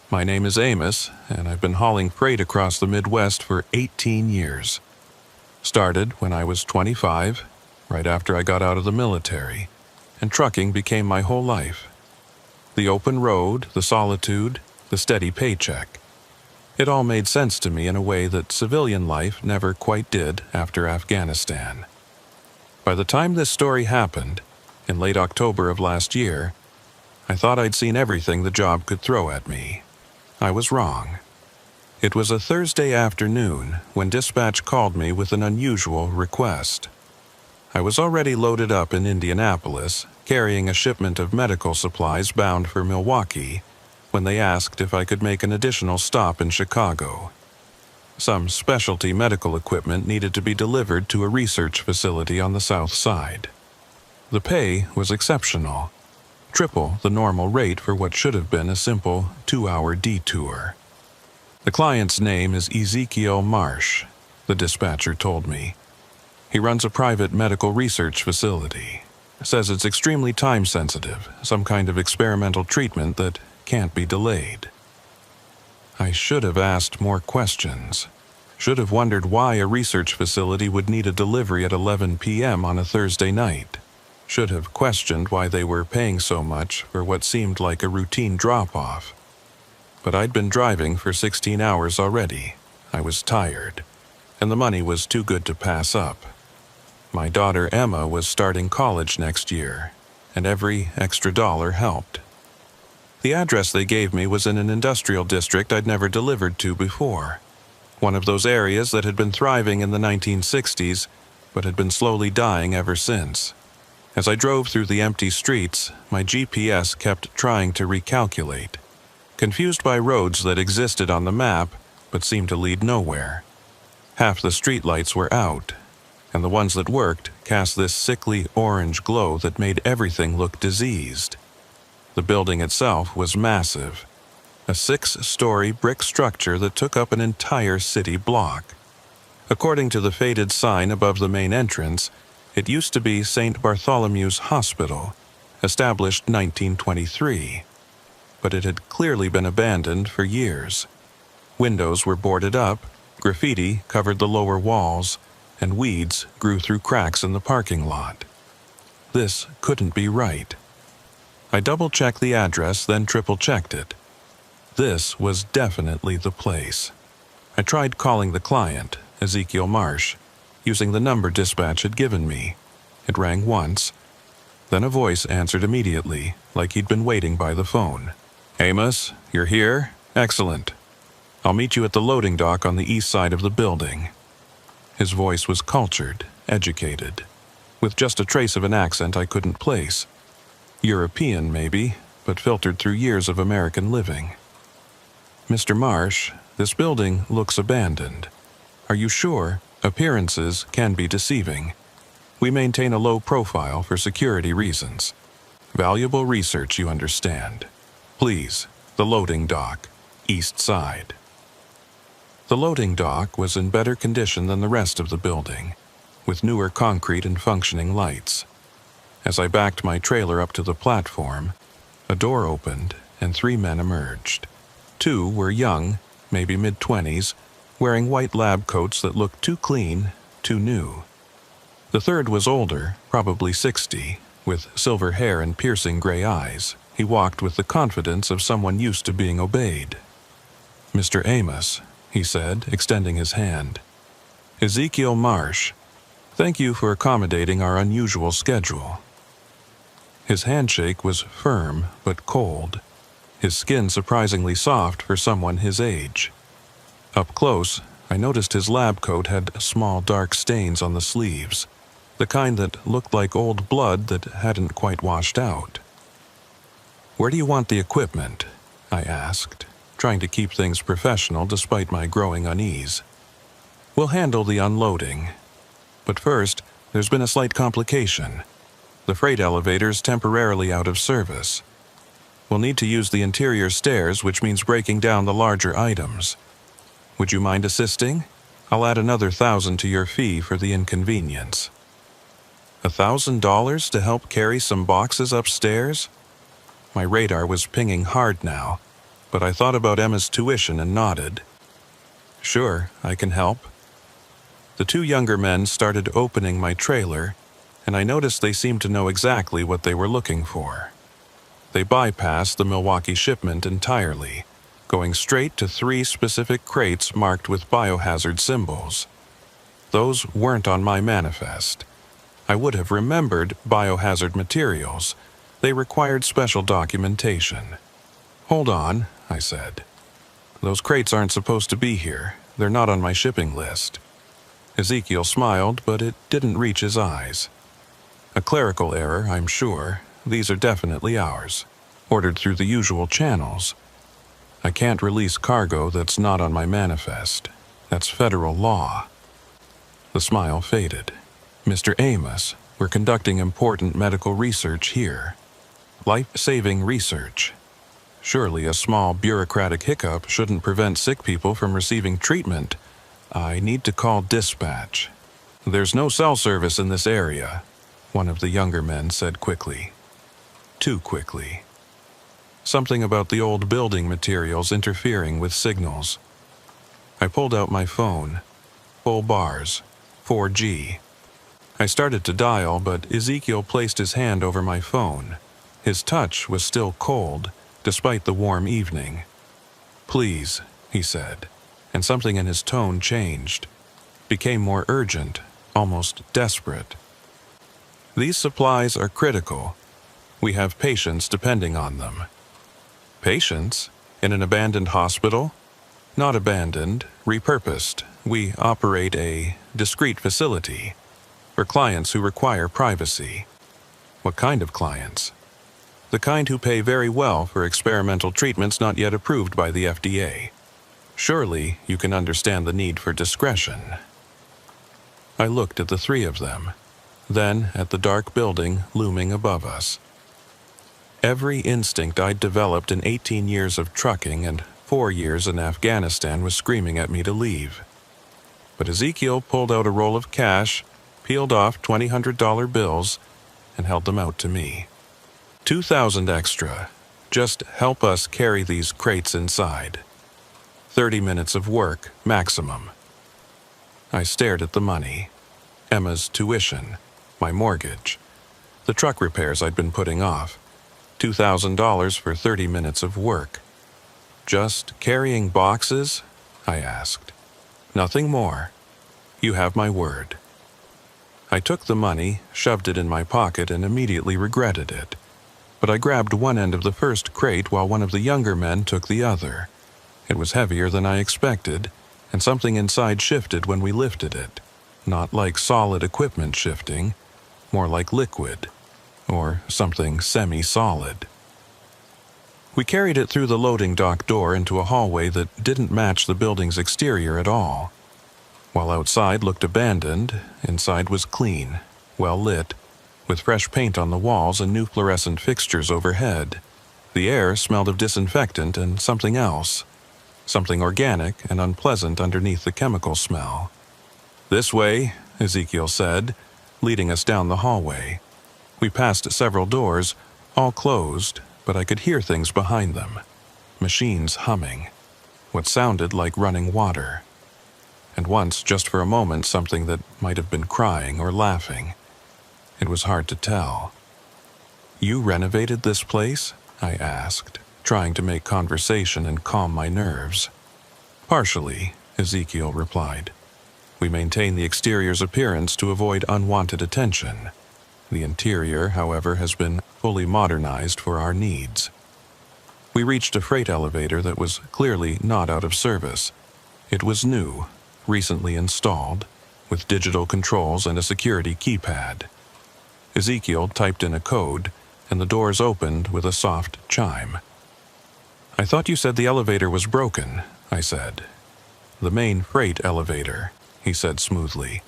[SPEAKER 1] My name is Amos, and I've been hauling freight across the Midwest for 18 years. Started when I was 25, right after I got out of the military, and trucking became my whole life. The open road, the solitude, the steady paycheck. It all made sense to me in a way that civilian life never quite did after Afghanistan. By the time this story happened, in late October of last year, I thought I'd seen everything the job could throw at me. I was wrong. It was a Thursday afternoon when dispatch called me with an unusual request. I was already loaded up in Indianapolis, carrying a shipment of medical supplies bound for Milwaukee, when they asked if I could make an additional stop in Chicago. Some specialty medical equipment needed to be delivered to a research facility on the south side. The pay was exceptional, triple the normal rate for what should have been a simple 2-hour detour. The client's name is Ezekiel Marsh, the dispatcher told me. He runs a private medical research facility. Says it's extremely time-sensitive, some kind of experimental treatment that can't be delayed. I should have asked more questions. Should have wondered why a research facility would need a delivery at 11 p.m. on a Thursday night. Should have questioned why they were paying so much for what seemed like a routine drop-off. But I'd been driving for 16 hours already. I was tired, and the money was too good to pass up. My daughter Emma was starting college next year, and every extra dollar helped. The address they gave me was in an industrial district I'd never delivered to before. One of those areas that had been thriving in the 1960s, but had been slowly dying ever since. As I drove through the empty streets, my GPS kept trying to recalculate, confused by roads that existed on the map but seemed to lead nowhere. Half the streetlights were out, and the ones that worked cast this sickly orange glow that made everything look diseased. The building itself was massive, a 6-story brick structure that took up an entire city block. According to the faded sign above the main entrance, it used to be St. Bartholomew's Hospital, established 1923, but it had clearly been abandoned for years. Windows were boarded up, graffiti covered the lower walls, and weeds grew through cracks in the parking lot. This couldn't be right. I double-checked the address, then triple-checked it. This was definitely the place. I tried calling the client, Ezekiel Marsh, using the number dispatch had given me. It rang once, Then a voice answered immediately, like he'd been waiting by the phone. "Amos, you're here? Excellent. I'll meet you at the loading dock on the east side of the building." His voice was cultured, educated, with just a trace of an accent I couldn't place. European, maybe, but filtered through years of American living. "Mr. Marsh, this building looks abandoned. Are you sure? Appearances can be deceiving. We maintain a low profile for security reasons. Valuable research, you understand. Please, the loading dock, east side." The loading dock was in better condition than the rest of the building, with newer concrete and functioning lights. As I backed my trailer up to the platform, a door opened and 3 men emerged. 2 were young, maybe mid-20s, wearing white lab coats that looked too clean, too new. The third was older, probably 60, with silver hair and piercing gray eyes. He walked with the confidence of someone used to being obeyed. "Mr. Amos," he said, extending his hand. "Ezekiel Marsh. Thank you for accommodating our unusual schedule." His handshake was firm but cold, his skin surprisingly soft for someone his age. Up close, I noticed his lab coat had small dark stains on the sleeves, the kind that looked like old blood that hadn't quite washed out. "Where do you want the equipment?" I asked, trying to keep things professional despite my growing unease. "We'll handle the unloading. But first, there's been a slight complication. The freight elevator's temporarily out of service. We'll need to use the interior stairs, which means breaking down the larger items. Would you mind assisting? I'll add another $1,000 to your fee for the inconvenience." $1,000 to help carry some boxes upstairs? My radar was pinging hard now, but I thought about Emma's tuition and nodded. "Sure, I can help." The 2 younger men started opening my trailer, and I noticed they seemed to know exactly what they were looking for. They bypassed the Milwaukee shipment entirely, going straight to 3 specific crates marked with biohazard symbols. Those weren't on my manifest. I would have remembered biohazard materials. They required special documentation. "Hold on," I said. "Those crates aren't supposed to be here. They're not on my shipping list." Ezekiel smiled, but it didn't reach his eyes. "A clerical error, I'm sure. These are definitely ours, ordered through the usual channels. I can't release cargo that's not on my manifest. That's federal law." The smile faded. "Mr. Amos, we're conducting important medical research here. Life-saving research. Surely a small bureaucratic hiccup shouldn't prevent sick people from receiving treatment. I need to call dispatch." "There's no cell service in this area," one of the younger men said quickly. Too quickly. Something about the old building materials interfering with signals. I pulled out my phone. Full bars. 4G. I started to dial, but Ezekiel placed his hand over my phone. His touch was still cold, despite the warm evening. "Please," he said, and something in his tone changed. Became more urgent, almost desperate. "These supplies are critical. We have patients depending on them." "Patients? In an abandoned hospital?" "Not abandoned, repurposed. We operate a discreet facility for clients who require privacy." "What kind of clients?" "The kind who pay very well for experimental treatments not yet approved by the FDA. Surely you can understand the need for discretion." I looked at the 3 of them, then at the dark building looming above us. Every instinct I'd developed in 18 years of trucking and 4 years in Afghanistan was screaming at me to leave. But Ezekiel pulled out a roll of cash, peeled off $200 bills, and held them out to me. $2,000 extra. Just help us carry these crates inside. 30 minutes of work, maximum. I stared at the money. Emma's tuition, my mortgage, the truck repairs I'd been putting off. $2,000 for 30 minutes of work. "Just carrying boxes?" I asked. "Nothing more. You have my word." I took the money, shoved it in my pocket, and immediately regretted it. But I grabbed one end of the first crate while one of the younger men took the other. It was heavier than I expected, and something inside shifted when we lifted it. Not like solid equipment shifting, more like liquid, or something semi-solid. We carried it through the loading dock door into a hallway that didn't match the building's exterior at all. While outside looked abandoned, inside was clean, well lit, with fresh paint on the walls and new fluorescent fixtures overhead. The air smelled of disinfectant and something else, something organic and unpleasant underneath the chemical smell. "This way," Ezekiel said, leading us down the hallway. We passed several doors, all closed, but I could hear things behind them. Machines humming, what sounded like running water. And once, just for a moment, something that might have been crying or laughing. It was hard to tell. "You renovated this place?" I asked, trying to make conversation and calm my nerves. "Partially," Ezekiel replied. "We maintain the exterior's appearance to avoid unwanted attention. The interior, however, has been fully modernized for our needs." We reached a freight elevator that was clearly not out of service. It was new, recently installed, with digital controls and a security keypad. Ezekiel typed in a code, and the doors opened with a soft chime. "I thought you said the elevator was broken," I said. "The main freight elevator," he said smoothly.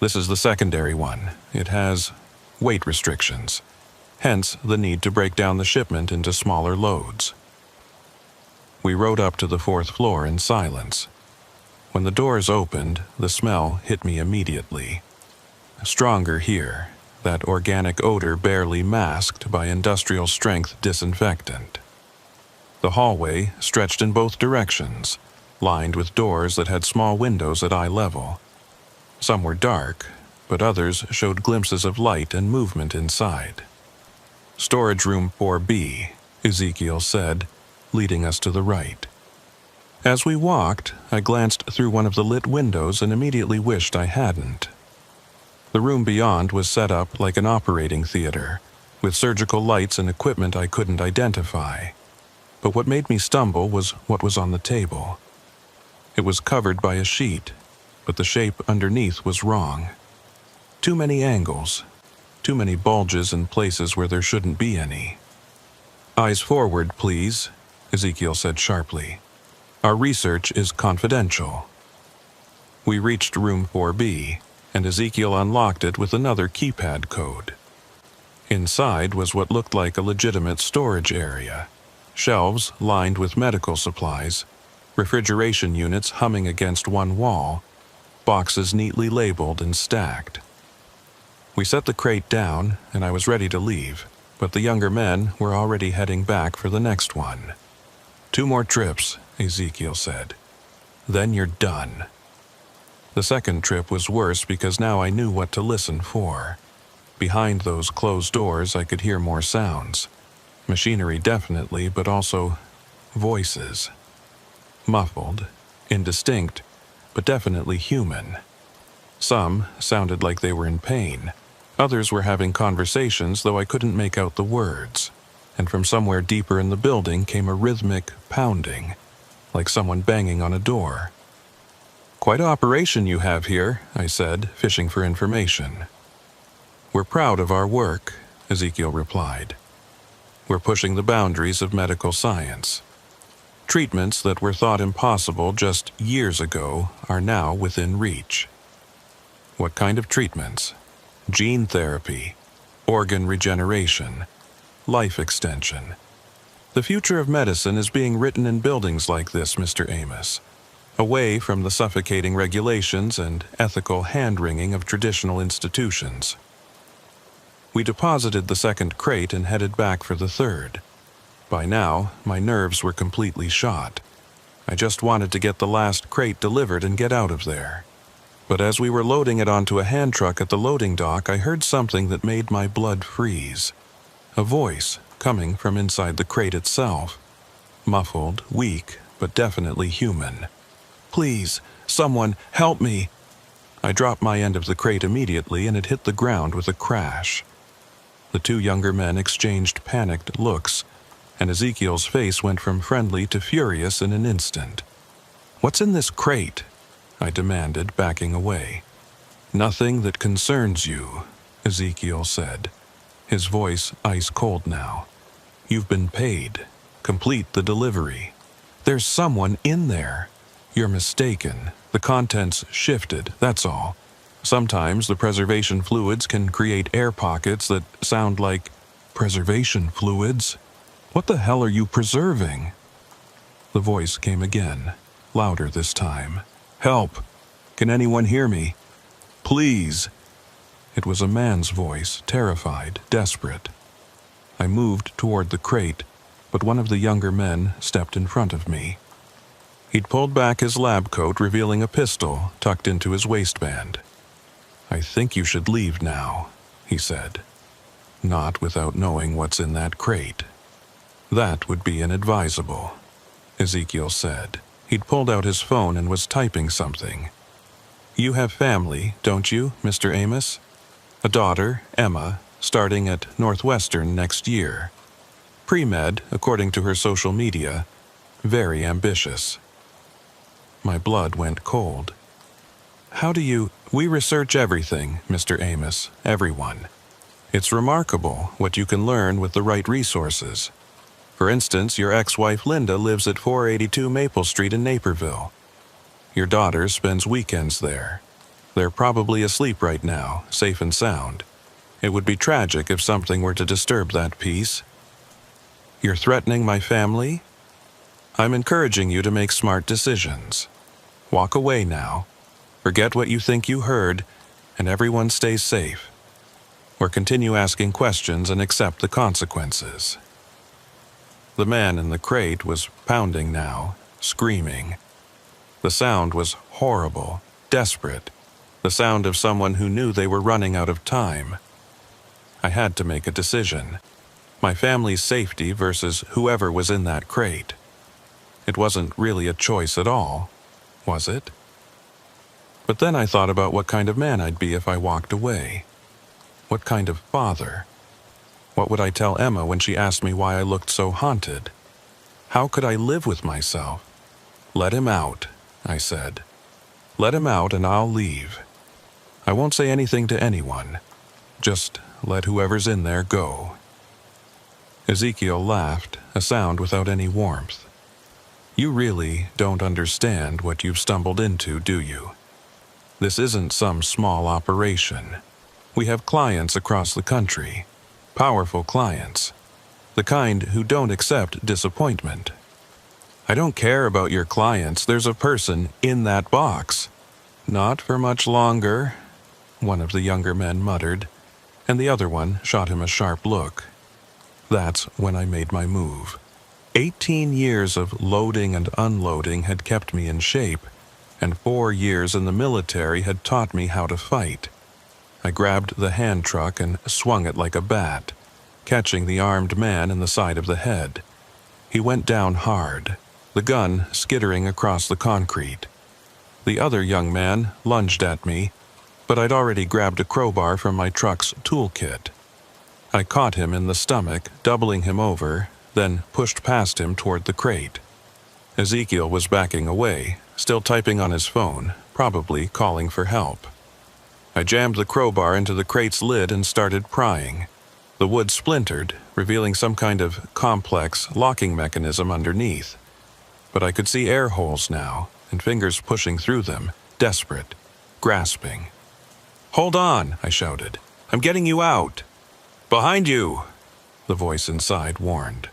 [SPEAKER 1] "This is the secondary one. It has weight restrictions, hence the need to break down the shipment into smaller loads." We rode up to the fourth floor in silence. When the doors opened, the smell hit me immediately. Stronger here, that organic odor barely masked by industrial-strength disinfectant. The hallway stretched in both directions, lined with doors that had small windows at eye level. Some were dark, but others showed glimpses of light and movement inside. "Storage room 4B, Ezekiel said, leading us to the right. As we walked, I glanced through one of the lit windows and immediately wished I hadn't. The room beyond was set up like an operating theater, with surgical lights and equipment I couldn't identify. But what made me stumble was what was on the table. It was covered by a sheet, but the shape underneath was wrong. Too many angles, too many bulges in places where there shouldn't be any. "Eyes forward, please," Ezekiel said sharply. "Our research is confidential." We reached room 4B, and Ezekiel unlocked it with another keypad code. Inside was what looked like a legitimate storage area. Shelves lined with medical supplies, refrigeration units humming against one wall, boxes neatly labeled and stacked. We set the crate down, and I was ready to leave, but the younger men were already heading back for the next one. "2 more trips," Ezekiel said. "Then you're done." The second trip was worse because now I knew what to listen for. Behind those closed doors I could hear more sounds. Machinery definitely, but also voices. Muffled, indistinct, but definitely human. Some sounded like they were in pain. Others were having conversations, though I couldn't make out the words. And from somewhere deeper in the building came a rhythmic pounding, like someone banging on a door. "Quite an operation you have here," I said, fishing for information. "We're proud of our work," Ezekiel replied. "We're pushing the boundaries of medical science. Treatments that were thought impossible just years ago are now within reach." "What kind of treatments?" "Gene therapy, organ regeneration, life extension. The future of medicine is being written in buildings like this, Mr. Amos, away from the suffocating regulations and ethical hand-wringing of traditional institutions." We deposited the second crate and headed back for the third. By now, my nerves were completely shot. I just wanted to get the last crate delivered and get out of there. But as we were loading it onto a hand truck at the loading dock, I heard something that made my blood freeze. A voice coming from inside the crate itself. Muffled, weak, but definitely human. "Please, someone, help me." I dropped my end of the crate immediately and it hit the ground with a crash. The two younger men exchanged panicked looks, and Ezekiel's face went from friendly to furious in an instant. "What's in this crate?" I demanded, backing away. "Nothing that concerns you," Ezekiel said, his voice ice cold now. "You've been paid. Complete the delivery. There's someone in there. You're mistaken. The contents shifted, that's all. Sometimes the preservation fluids can create air pockets that sound like preservation fluids. What the hell are you preserving?" The voice came again, louder this time. "Help! Can anyone hear me? Please!" It was a man's voice, terrified, desperate. I moved toward the crate, but one of the younger men stepped in front of me. He'd pulled back his lab coat, revealing a pistol tucked into his waistband. "I think you should leave now," he said. "Not without knowing what's in that crate." "That would be inadvisable," Ezekiel said. He'd pulled out his phone and was typing something. "You have family, don't you, Mr. Amos? A daughter, Emma, starting at Northwestern next year. Pre-med, according to her social media. Very ambitious." My blood went cold. "How do you—" "We research everything, Mr. Amos, everyone. It's remarkable what you can learn with the right resources. For instance, your ex-wife Linda lives at 482 Maple Street in Naperville. Your daughter spends weekends there. They're probably asleep right now, safe and sound. It would be tragic if something were to disturb that peace. You're threatening my family? I'm encouraging you to make smart decisions. Walk away now. Forget what you think you heard, and everyone stays safe. Or continue asking questions and accept the consequences." The man in the crate was pounding now, screaming. The sound was horrible, desperate, the sound of someone who knew they were running out of time. I had to make a decision. My family's safety versus whoever was in that crate. It wasn't really a choice at all, was it? But then I thought about what kind of man I'd be if I walked away. What kind of father? What would I tell Emma when she asked me why I looked so haunted? How could I live with myself? "Let him out," I said. "Let him out and I'll leave. I won't say anything to anyone. Just let whoever's in there go." Ezekiel laughed, a sound without any warmth. "You really don't understand what you've stumbled into, do you? This isn't some small operation. We have clients across the country, powerful clients, the kind who don't accept disappointment. I don't care about your clients, there's a person in that box." "Not for much longer," one of the younger men muttered, and the other one shot him a sharp look. That's when I made my move. 18 years of loading and unloading had kept me in shape, and 4 years in the military had taught me how to fight. I grabbed the hand truck and swung it like a bat, catching the armed man in the side of the head. He went down hard, the gun skittering across the concrete. The other young man lunged at me, but I'd already grabbed a crowbar from my truck's toolkit. I caught him in the stomach, doubling him over, then pushed past him toward the crate. Ezekiel was backing away, still typing on his phone, probably calling for help. I jammed the crowbar into the crate's lid and started prying. The wood splintered, revealing some kind of complex locking mechanism underneath. But I could see air holes now, and fingers pushing through them, desperate, grasping. "Hold on," I shouted. "I'm getting you out." "Behind you," the voice inside warned.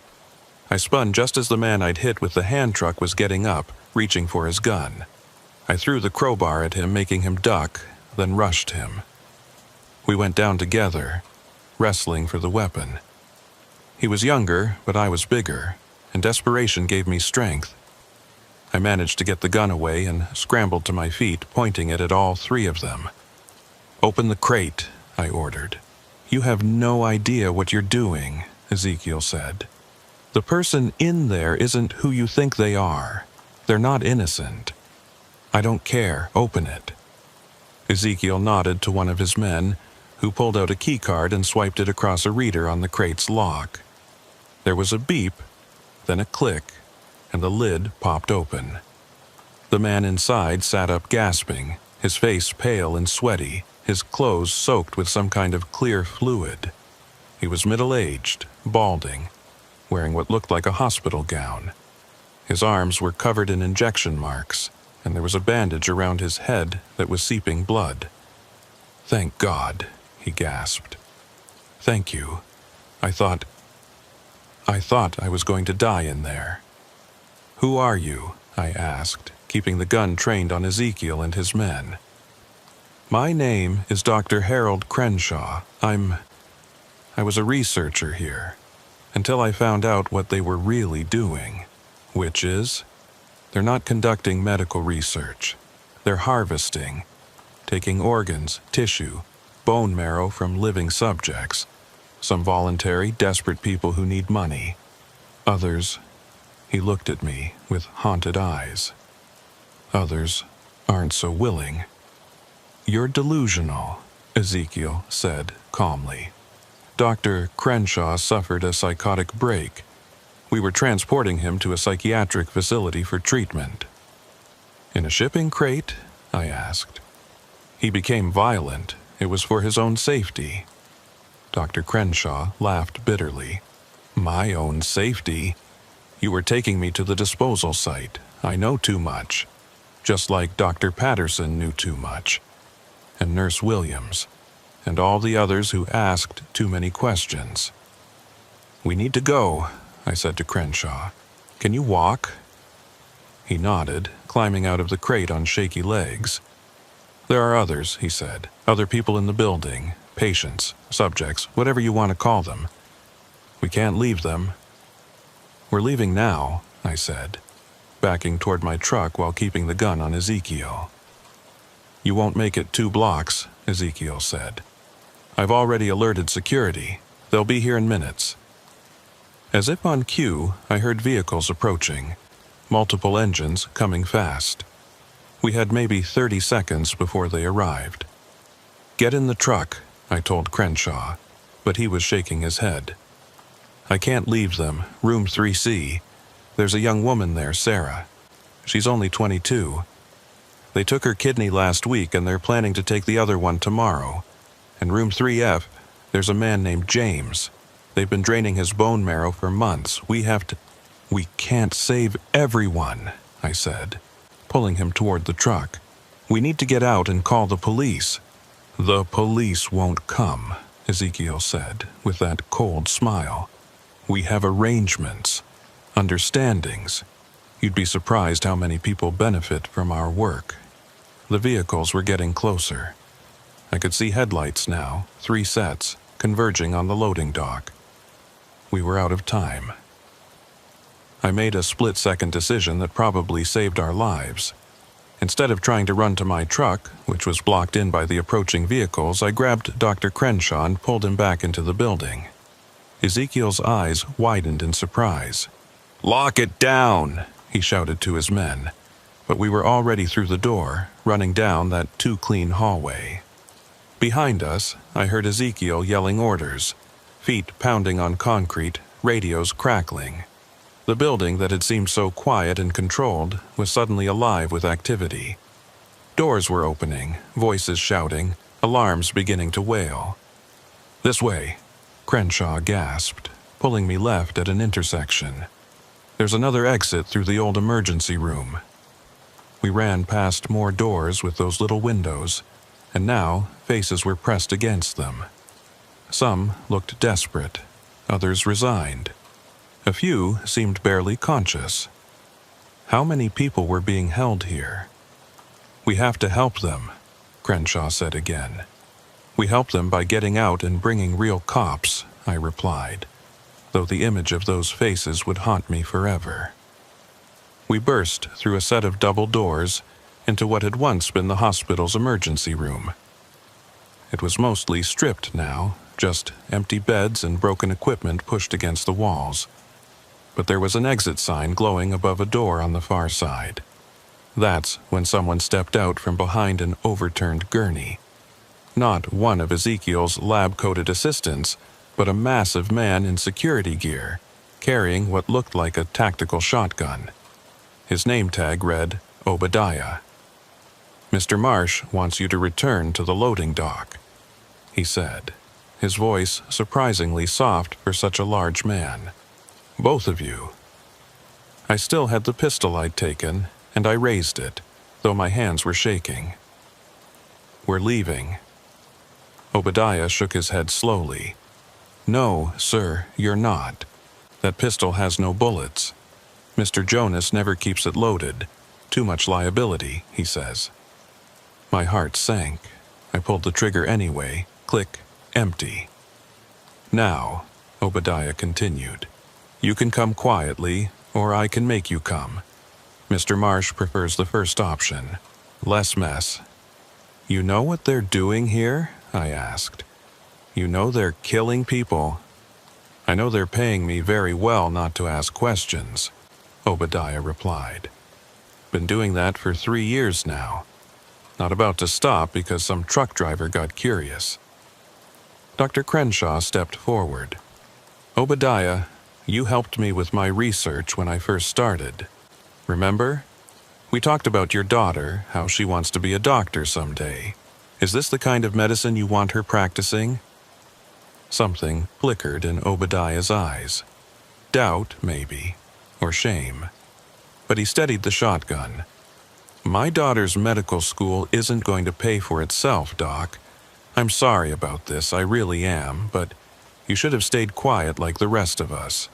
[SPEAKER 1] I spun just as the man I'd hit with the hand truck was getting up, reaching for his gun. I threw the crowbar at him, making him duck, then rushed him. We went down together, wrestling for the weapon. He was younger, but I was bigger, and desperation gave me strength. I managed to get the gun away and scrambled to my feet, pointing it at all three of them. "Open the crate," I ordered. "You have no idea what you're doing," Ezekiel said. "The person in there isn't who you think they are. They're not innocent. I don't care. Open it." Ezekiel nodded to one of his men, who pulled out a keycard and swiped it across a reader on the crate's lock. There was a beep, then a click, and the lid popped open. The man inside sat up gasping, his face pale and sweaty, his clothes soaked with some kind of clear fluid. He was middle-aged, balding, wearing what looked like a hospital gown. His arms were covered in injection marks, and there was a bandage around his head that was seeping blood. "Thank God," he gasped. "Thank you. I thought I was going to die in there." "Who are you?" I asked, keeping the gun trained on Ezekiel and his men. "My name is Dr. Harold Crenshaw. I was a researcher here, until I found out what they were really doing, which is, they're not conducting medical research. They're harvesting, taking organs, tissue, bone marrow from living subjects, some voluntary, desperate people who need money. Others," he looked at me with haunted eyes, "others aren't so willing." "You're delusional," Ezekiel said calmly. "Dr. Crenshaw suffered a psychotic break. We were transporting him to a psychiatric facility for treatment." "In a shipping crate?" I asked. "He became violent. It was for his own safety." Dr. Crenshaw laughed bitterly. "My own safety? You were taking me to the disposal site. I know too much. Just like Dr. Patterson knew too much. And Nurse Williams. And all the others who asked too many questions." "We need to go," I said to Crenshaw. "Can you walk?" He nodded, climbing out of the crate on shaky legs. "There are others," he said. "Other people in the building. Patients, subjects, whatever you want to call them. We can't leave them." "We're leaving now," I said, backing toward my truck while keeping the gun on Ezekiel. "You won't make it 2 blocks," Ezekiel said. "I've already alerted security. They'll be here in minutes." As if on cue, I heard vehicles approaching, multiple engines coming fast. We had maybe 30 seconds before they arrived. "Get in the truck," I told Crenshaw, but he was shaking his head. "I can't leave them. Room 3C. There's a young woman there, Sarah. She's only 22. They took her kidney last week and they're planning to take the other one tomorrow. And room 3F, there's a man named James. They've been draining his bone marrow for months. We can't save everyone," I said, pulling him toward the truck. "We need to get out and call the police." "The police won't come," Ezekiel said, with that cold smile. "We have arrangements, understandings. You'd be surprised how many people benefit from our work." The vehicles were getting closer. I could see headlights now, 3 sets, converging on the loading dock. We were out of time. I made a split-second decision that probably saved our lives. Instead of trying to run to my truck, which was blocked in by the approaching vehicles, I grabbed Dr. Crenshaw and pulled him back into the building. Ezekiel's eyes widened in surprise. "Lock it down!" he shouted to his men. But we were already through the door, running down that too-clean hallway. Behind us, I heard Ezekiel yelling orders, feet pounding on concrete, radios crackling. The building that had seemed so quiet and controlled was suddenly alive with activity. Doors were opening, voices shouting, alarms beginning to wail. "This way," Crenshaw gasped, pulling me left at an intersection. "There's another exit through the old emergency room." We ran past more doors with those little windows, and now faces were pressed against them. Some looked desperate, others resigned. A few seemed barely conscious. How many people were being held here? "We have to help them," Crenshaw said again. "We help them by getting out and bringing real cops," I replied, though the image of those faces would haunt me forever. We burst through a set of double doors into what had once been the hospital's emergency room. It was mostly stripped now, just empty beds and broken equipment pushed against the walls. But there was an exit sign glowing above a door on the far side. That's when someone stepped out from behind an overturned gurney. Not one of Ezekiel's lab-coated assistants, but a massive man in security gear, carrying what looked like a tactical shotgun. His name tag read, Obadiah. "Mr. Marsh wants you to return to the loading dock," he said, his voice surprisingly soft for such a large man. "Both of you." I still had the pistol I'd taken, and I raised it, though my hands were shaking. "We're leaving." Obadiah shook his head slowly. "No, sir, you're not. That pistol has no bullets. Mr. Jonas never keeps it loaded. Too much liability, he says." My heart sank. I pulled the trigger anyway. Click, empty. "Now," Obadiah continued, "you can come quietly, or I can make you come. Mr. Marsh prefers the first option. Less mess." "You know what they're doing here?" I asked. "You know they're killing people." "I know they're paying me very well not to ask questions," Obadiah replied. "Been doing that for 3 years now. Not about to stop because some truck driver got curious." Dr. Crenshaw stepped forward. "Obadiah, you helped me with my research when I first started. Remember? We talked about your daughter, how she wants to be a doctor someday. Is this the kind of medicine you want her practicing?" Something flickered in Obadiah's eyes. Doubt, maybe, or shame. But he steadied the shotgun. "My daughter's medical school isn't going to pay for itself, Doc. I'm sorry about this, I really am, but you should have stayed quiet like the rest of us."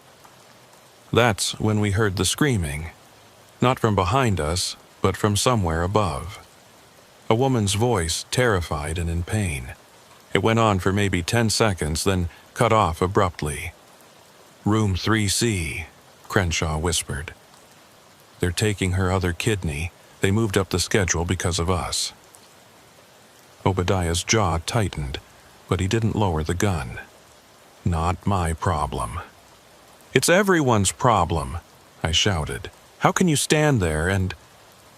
[SPEAKER 1] That's when we heard the screaming. Not from behind us, but from somewhere above. A woman's voice, terrified and in pain. It went on for maybe 10 seconds, then cut off abruptly. "Room 3C, Crenshaw whispered. "They're taking her other kidney. They moved up the schedule because of us." Obadiah's jaw tightened, but he didn't lower the gun. "Not my problem." "It's everyone's problem," I shouted. "How can you stand there and—"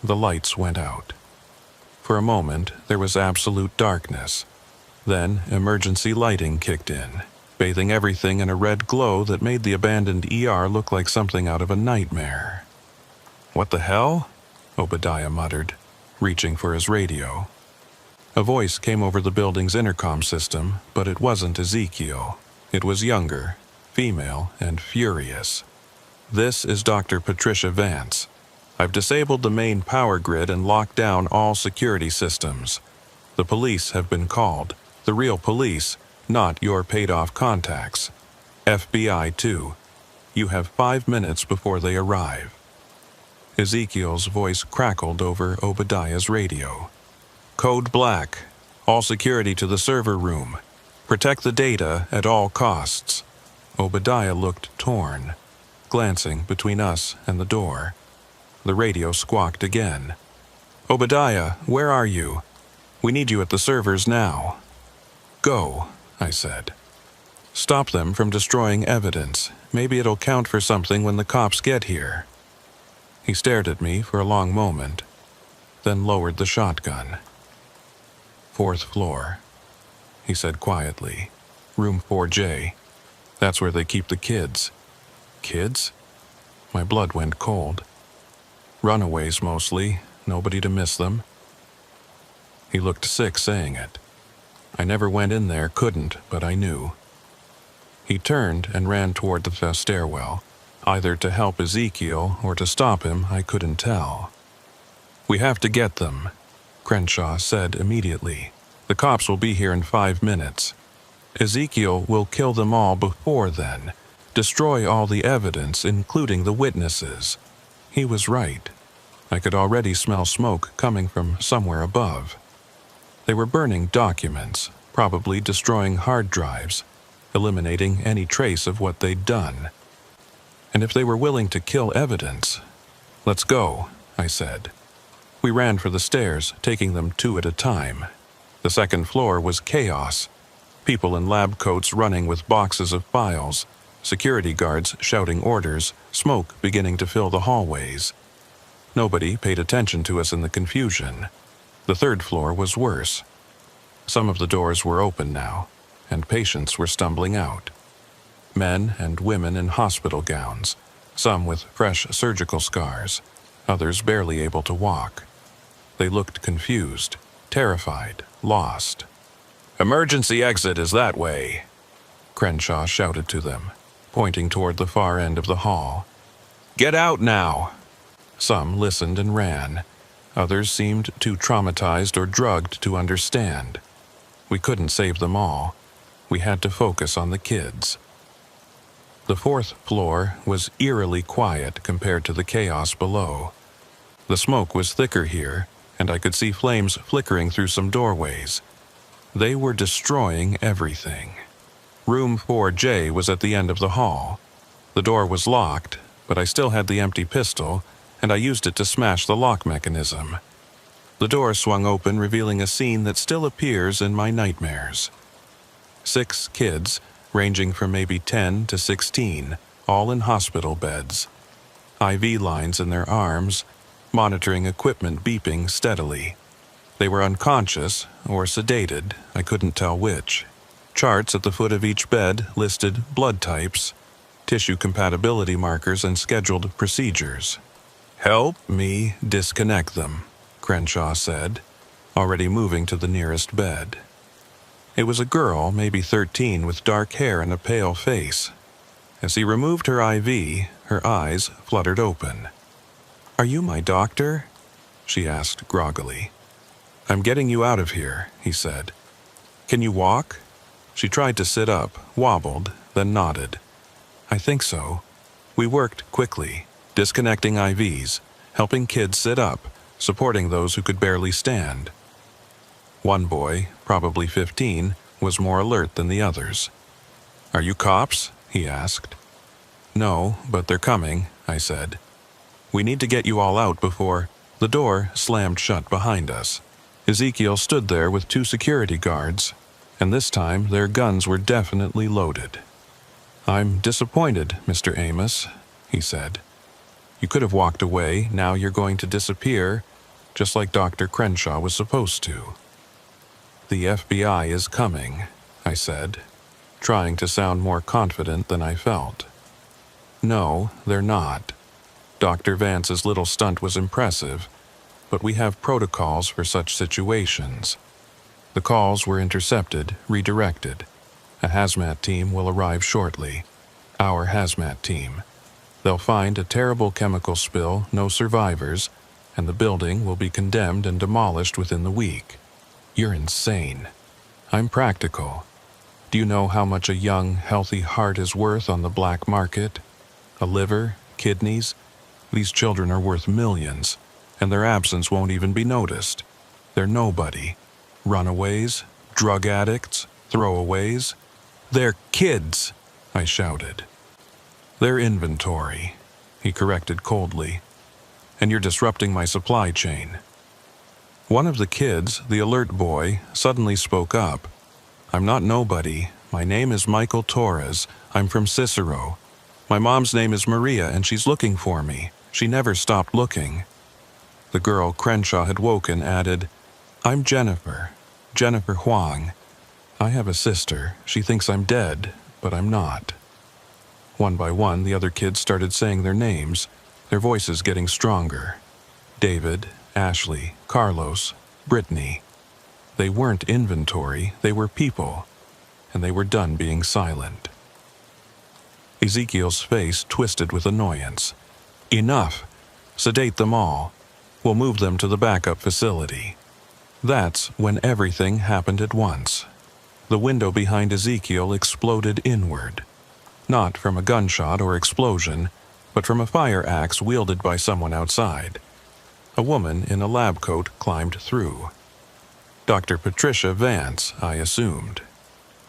[SPEAKER 1] The lights went out. For a moment, there was absolute darkness. Then, emergency lighting kicked in, bathing everything in a red glow that made the abandoned ER look like something out of a nightmare. "What the hell?" Obadiah muttered, reaching for his radio. A voice came over the building's intercom system, but it wasn't Ezekiel. It was younger, female, and furious. "This is Dr. Patricia Vance. I've disabled the main power grid and locked down all security systems. The police have been called. The real police, not your paid-off contacts. FBI, too. You have 5 minutes before they arrive." Ezekiel's voice crackled over Obadiah's radio. "Code Black. All security to the server room. Protect the data at all costs." Obadiah looked torn, glancing between us and the door. The radio squawked again. "Obadiah, where are you? We need you at the servers now." "Go," I said. "Stop them from destroying evidence. Maybe it'll count for something when the cops get here." He stared at me for a long moment, then lowered the shotgun. "4th floor," he said quietly. "Room 4J. That's where they keep the kids." "Kids?" My blood went cold. "Runaways mostly, nobody to miss them." He looked sick saying it. I never went in there, couldn't, but I knew. He turned and ran toward the stairwell, either to help Ezekiel or to stop him, I couldn't tell. "We have to get them," Crenshaw said immediately. "The cops will be here in 5 minutes. Ezekiel will kill them all before then, destroy all the evidence, including the witnesses." He was right. I could already smell smoke coming from somewhere above. They were burning documents, probably destroying hard drives, eliminating any trace of what they'd done. And if they were willing to kill evidence— "Let's go," I said. We ran for the stairs, taking them 2 at a time. The 2nd floor was chaos. People in lab coats running with boxes of files, security guards shouting orders, smoke beginning to fill the hallways. Nobody paid attention to us in the confusion. The third floor was worse. Some of the doors were open now, and patients were stumbling out. Men and women in hospital gowns, some with fresh surgical scars, others barely able to walk. They looked confused, terrified, lost. "Emergency exit is that way," Crenshaw shouted to them, pointing toward the far end of the hall. "Get out now!" Some listened and ran. Others seemed too traumatized or drugged to understand. We couldn't save them all. We had to focus on the kids. The fourth floor was eerily quiet compared to the chaos below. The smoke was thicker here, and I could see flames flickering through some doorways. They were destroying everything. Room 4J was at the end of the hall. The door was locked, but I still had the empty pistol, and I used it to smash the lock mechanism. The door swung open, revealing a scene that still appears in my nightmares. 6 kids, ranging from maybe 10 to 16, all in hospital beds. IV lines in their arms, monitoring equipment beeping steadily. They were unconscious or sedated, I couldn't tell which. Charts at the foot of each bed listed blood types, tissue compatibility markers, and scheduled procedures. "Help me disconnect them," Crenshaw said, already moving to the nearest bed. It was a girl, maybe 13, with dark hair and a pale face. As he removed her IV, her eyes fluttered open. "Are you my doctor?" she asked groggily. "I'm getting you out of here," he said. "Can you walk?" She tried to sit up, wobbled, then nodded. "I think so." We worked quickly, disconnecting IVs, helping kids sit up, supporting those who could barely stand. One boy, probably 15, was more alert than the others. "Are you cops?" he asked. "No, but they're coming," I said. "We need to get you all out before—" The door slammed shut behind us. Ezekiel stood there with 2 security guards, and this time their guns were definitely loaded. "I'm disappointed, Mr. Amos," he said. "You could have walked away. Now you're going to disappear, just like Dr. Crenshaw was supposed to." "The FBI is coming," I said, trying to sound more confident than I felt. "No, they're not. Dr. Vance's little stunt was impressive, but we have protocols for such situations. The calls were intercepted, redirected. A hazmat team will arrive shortly. Our hazmat team. They'll find a terrible chemical spill, no survivors, and the building will be condemned and demolished within the week. You're insane. I'm practical. Do you know how much a young, healthy heart is worth on the black market? A liver, kidneys? These children are worth millions, and their absence won't even be noticed. They're nobody. Runaways, drug addicts, throwaways. They're kids, I shouted. They're inventory, he corrected coldly. And you're disrupting my supply chain. One of the kids, the alert boy, suddenly spoke up. "I'm not nobody. My name is Michael Torres. I'm from Cicero. My mom's name is Maria, and she's looking for me. She never stopped looking." The girl Crenshaw had woken added, "I'm Jennifer Huang. I have a sister. She thinks I'm dead, but I'm not." One by one, the other kids started saying their names, their voices getting stronger. David, Ashley, Carlos, Brittany. They weren't inventory, they were people, and they were done being silent. Ezekiel's face twisted with annoyance. "Enough! Sedate them all. We'll move them to the backup facility." That's when everything happened at once. The window behind Ezekiel exploded inward. Not from a gunshot or explosion, but from a fire axe wielded by someone outside. A woman in a lab coat climbed through. Dr. Patricia Vance, I assumed.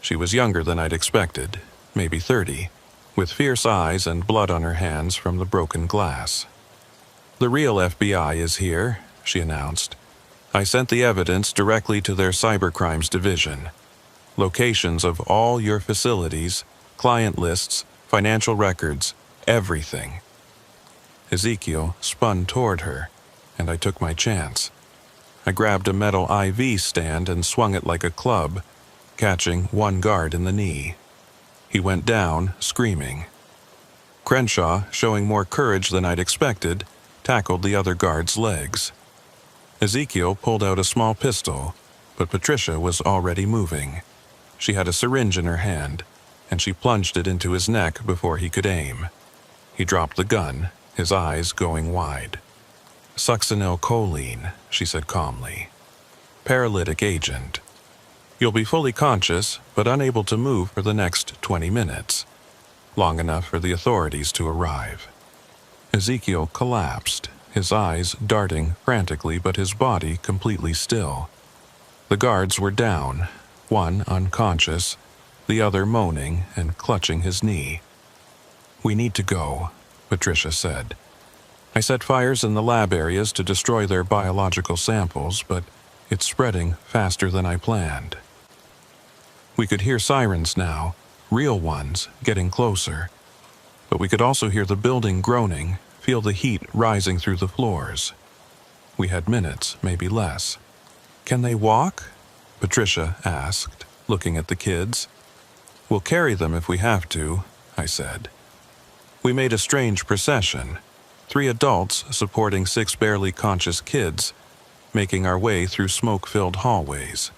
[SPEAKER 1] She was younger than I'd expected, maybe 30, with fierce eyes and blood on her hands from the broken glass. "The real FBI is here," she announced. "I sent the evidence directly to their cybercrimes division. Locations of all your facilities, client lists, financial records, everything." Ezekiel spun toward her, and I took my chance. I grabbed a metal IV stand and swung it like a club, catching one guard in the knee. He went down, screaming. Crenshaw, showing more courage than I'd expected, tackled the other guard's legs. Ezekiel pulled out a small pistol, but Patricia was already moving. She had a syringe in her hand, and she plunged it into his neck before he could aim. He dropped the gun, his eyes going wide. "Succinylcholine," she said calmly. "Paralytic agent. You'll be fully conscious, but unable to move for the next 20 minutes. Long enough for the authorities to arrive." Ezekiel collapsed, his eyes darting frantically but his body completely still. The guards were down, one unconscious, the other moaning and clutching his knee. "We need to go," Patricia said. "I set fires in the lab areas to destroy their biological samples, but it's spreading faster than I planned." We could hear sirens now, real ones, getting closer. But we could also hear the building groaning, feel the heat rising through the floors. We had minutes, maybe less. "Can they walk?" Patricia asked, looking at the kids. "We'll carry them if we have to," I said. We made a strange procession, 3 adults supporting 6 barely conscious kids, making our way through smoke-filled hallways.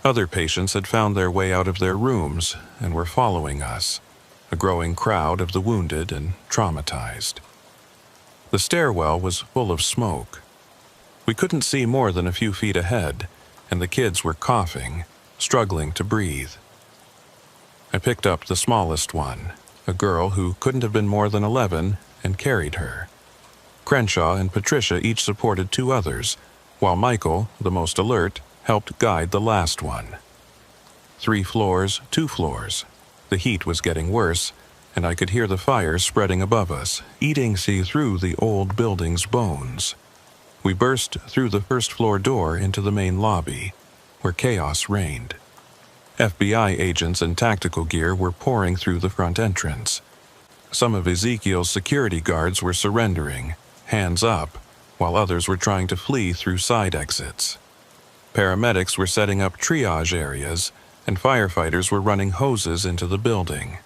[SPEAKER 1] Other patients had found their way out of their rooms and were following us, a growing crowd of the wounded and traumatized. The stairwell was full of smoke. We couldn't see more than a few feet ahead, and the kids were coughing, struggling to breathe. I picked up the smallest one, a girl who couldn't have been more than 11, and carried her. Crenshaw and Patricia each supported 2 others, while Michael, the most alert, helped guide the last one. 3 floors, 2 floors. The heat was getting worse, and I could hear the fires spreading above us, eating through the old building's bones. We burst through the first-floor door into the main lobby, where chaos reigned. FBI agents in tactical gear were pouring through the front entrance. Some of Ezekiel's security guards were surrendering, hands up, while others were trying to flee through side exits. Paramedics were setting up triage areas, and firefighters were running hoses into the building.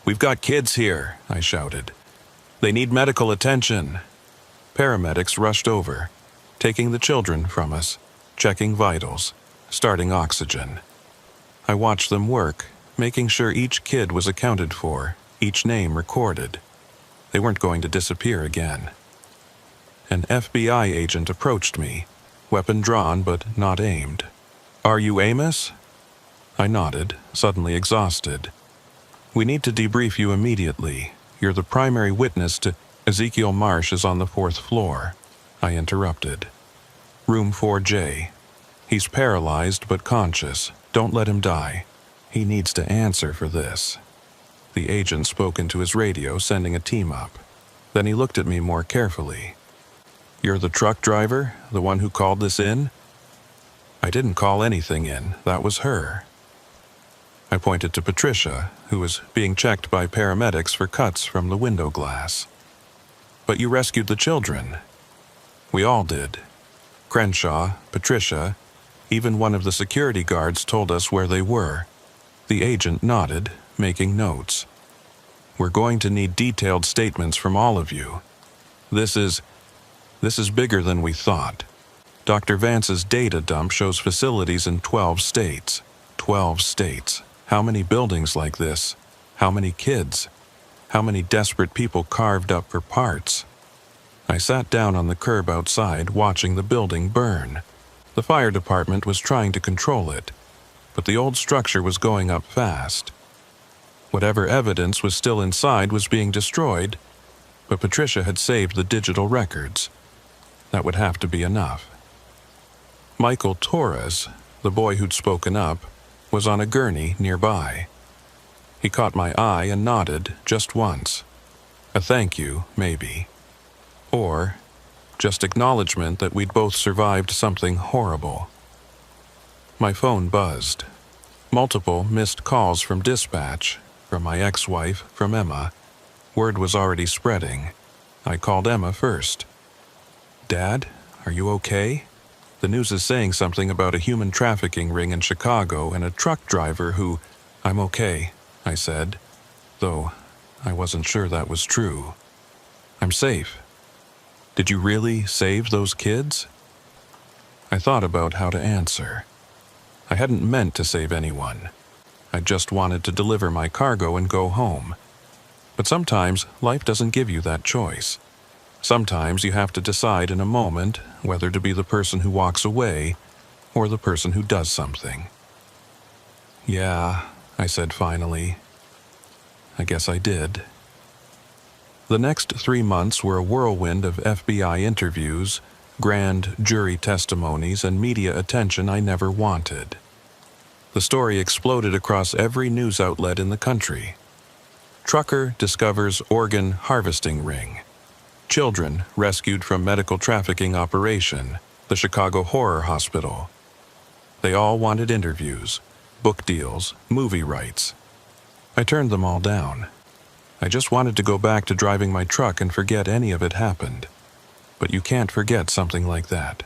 [SPEAKER 1] "We've got kids here," I shouted. "They need medical attention." Paramedics rushed over, taking the children from us, checking vitals, starting oxygen. I watched them work, making sure each kid was accounted for, each name recorded. They weren't going to disappear again. An FBI agent approached me, weapon drawn but not aimed. "Are you Amos?" I nodded, suddenly exhausted. "We need to debrief you immediately. You're the primary witness to—" "Ezekiel Marsh is on the 4th floor," I interrupted. "Room 4J. He's paralyzed but conscious. Don't let him die. He needs to answer for this." The agent spoke into his radio, sending a team up. Then he looked at me more carefully. "You're the truck driver, the one who called this in?" "I didn't call anything in. That was her." I pointed to Patricia, who was being checked by paramedics for cuts from the window glass. "But you rescued the children." "We all did. Crenshaw, Patricia, even one of the security guards told us where they were." The agent nodded, making notes. "We're going to need detailed statements from all of you. This is bigger than we thought. Dr. Vance's data dump shows facilities in 12 states. 12 states. How many buildings like this? How many kids? How many desperate people carved up for parts?" I sat down on the curb outside, watching the building burn. The fire department was trying to control it, but the old structure was going up fast. Whatever evidence was still inside was being destroyed, but Patricia had saved the digital records. That would have to be enough. Michael Torres, the boy who'd spoken up, was on a gurney nearby. He caught my eye and nodded just once. A thank you, maybe. Or just acknowledgement that we'd both survived something horrible. My phone buzzed. Multiple missed calls from dispatch, from my ex-wife, from Emma. Word was already spreading. I called Emma first. "Dad, are you okay? The news is saying something about a human trafficking ring in Chicago and a truck driver who—" "I'm okay," I said, though I wasn't sure that was true. "I'm safe." "Did you really save those kids?" I thought about how to answer. I hadn't meant to save anyone. I just wanted to deliver my cargo and go home. But sometimes life doesn't give you that choice. Sometimes you have to decide in a moment whether to be the person who walks away or the person who does something. "Yeah," I said finally. "I guess I did." The next 3 months were a whirlwind of FBI interviews, grand jury testimonies, and media attention I never wanted. The story exploded across every news outlet in the country. Trucker discovers organ harvesting ring. Children rescued from medical trafficking operation, the Chicago Horror Hospital. They all wanted interviews, book deals, movie rights. I turned them all down. I just wanted to go back to driving my truck and forget any of it happened. But you can't forget something like that.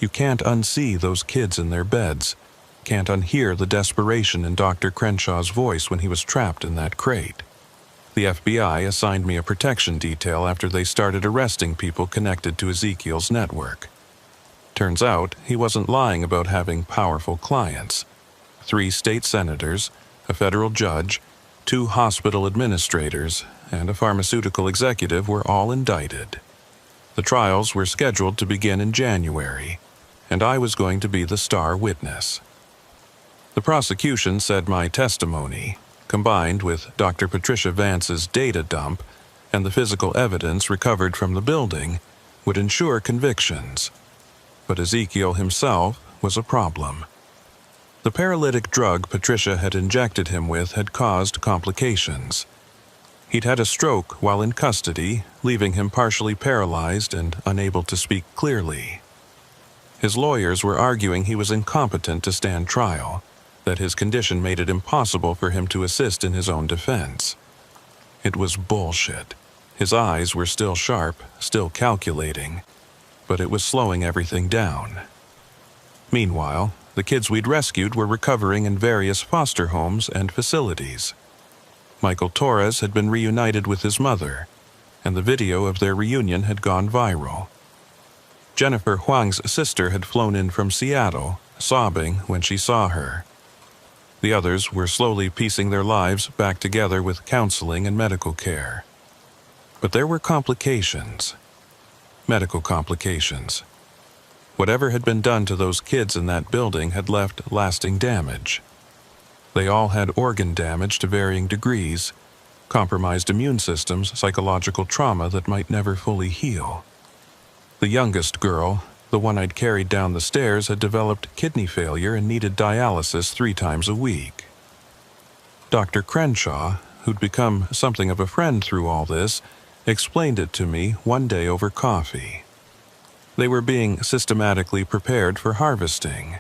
[SPEAKER 1] You can't unsee those kids in their beds, can't unhear the desperation in Dr. Crenshaw's voice when he was trapped in that crate. The FBI assigned me a protection detail after they started arresting people connected to Ezekiel's network. Turns out, he wasn't lying about having powerful clients. 3 state senators, a federal judge, 2 hospital administrators, and a pharmaceutical executive were all indicted. The trials were scheduled to begin in January, and I was going to be the star witness. The prosecution said my testimony, combined with Dr. Patricia Vance's data dump and the physical evidence recovered from the building, would ensure convictions. But Ezekiel himself was a problem. The paralytic drug Patricia had injected him with had caused complications. He'd had a stroke while in custody, leaving him partially paralyzed and unable to speak clearly. His lawyers were arguing he was incompetent to stand trial, that his condition made it impossible for him to assist in his own defense. It was bullshit. His eyes were still sharp, still calculating, but it was slowing everything down. Meanwhile, the kids we'd rescued were recovering in various foster homes and facilities. Michael Torres had been reunited with his mother, and the video of their reunion had gone viral. Jennifer Huang's sister had flown in from Seattle, sobbing when she saw her. The others were slowly piecing their lives back together with counseling and medical care. But there were complications. Medical complications. Whatever had been done to those kids in that building had left lasting damage. They all had organ damage to varying degrees, compromised immune systems, psychological trauma that might never fully heal. The youngest girl, the one I'd carried down the stairs, had developed kidney failure and needed dialysis 3 times a week. Dr. Crenshaw, who'd become something of a friend through all this, explained it to me one day over coffee. They were being systematically prepared for harvesting.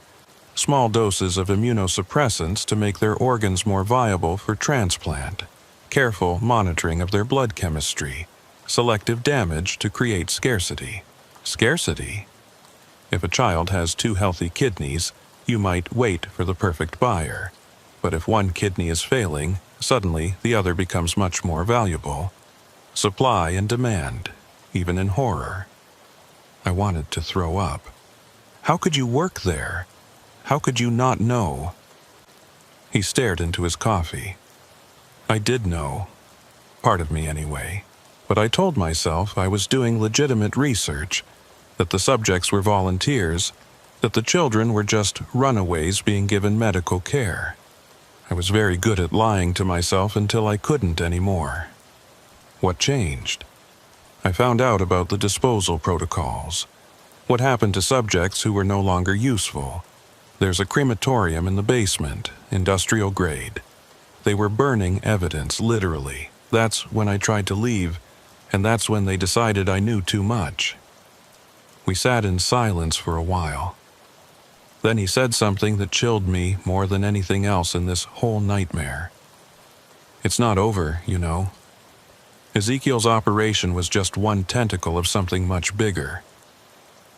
[SPEAKER 1] Small doses of immunosuppressants to make their organs more viable for transplant. Careful monitoring of their blood chemistry. Selective damage to create scarcity. Scarcity? If a child has 2 healthy kidneys, you might wait for the perfect buyer. But if one kidney is failing, suddenly the other becomes much more valuable. Supply and demand, even in horror. I wanted to throw up. How could you work there? How could you not know? He stared into his coffee. I did know. Part of me anyway. But I told myself I was doing legitimate research, that the subjects were volunteers, that the children were just runaways being given medical care. I was very good at lying to myself until I couldn't anymore. What changed? I found out about the disposal protocols. What happened to subjects who were no longer useful? There's a crematorium in the basement, industrial grade. They were burning evidence, literally. That's when I tried to leave, and that's when they decided I knew too much. We sat in silence for a while. Then he said something that chilled me more than anything else in this whole nightmare. It's not over, you know. Ezekiel's operation was just one tentacle of something much bigger.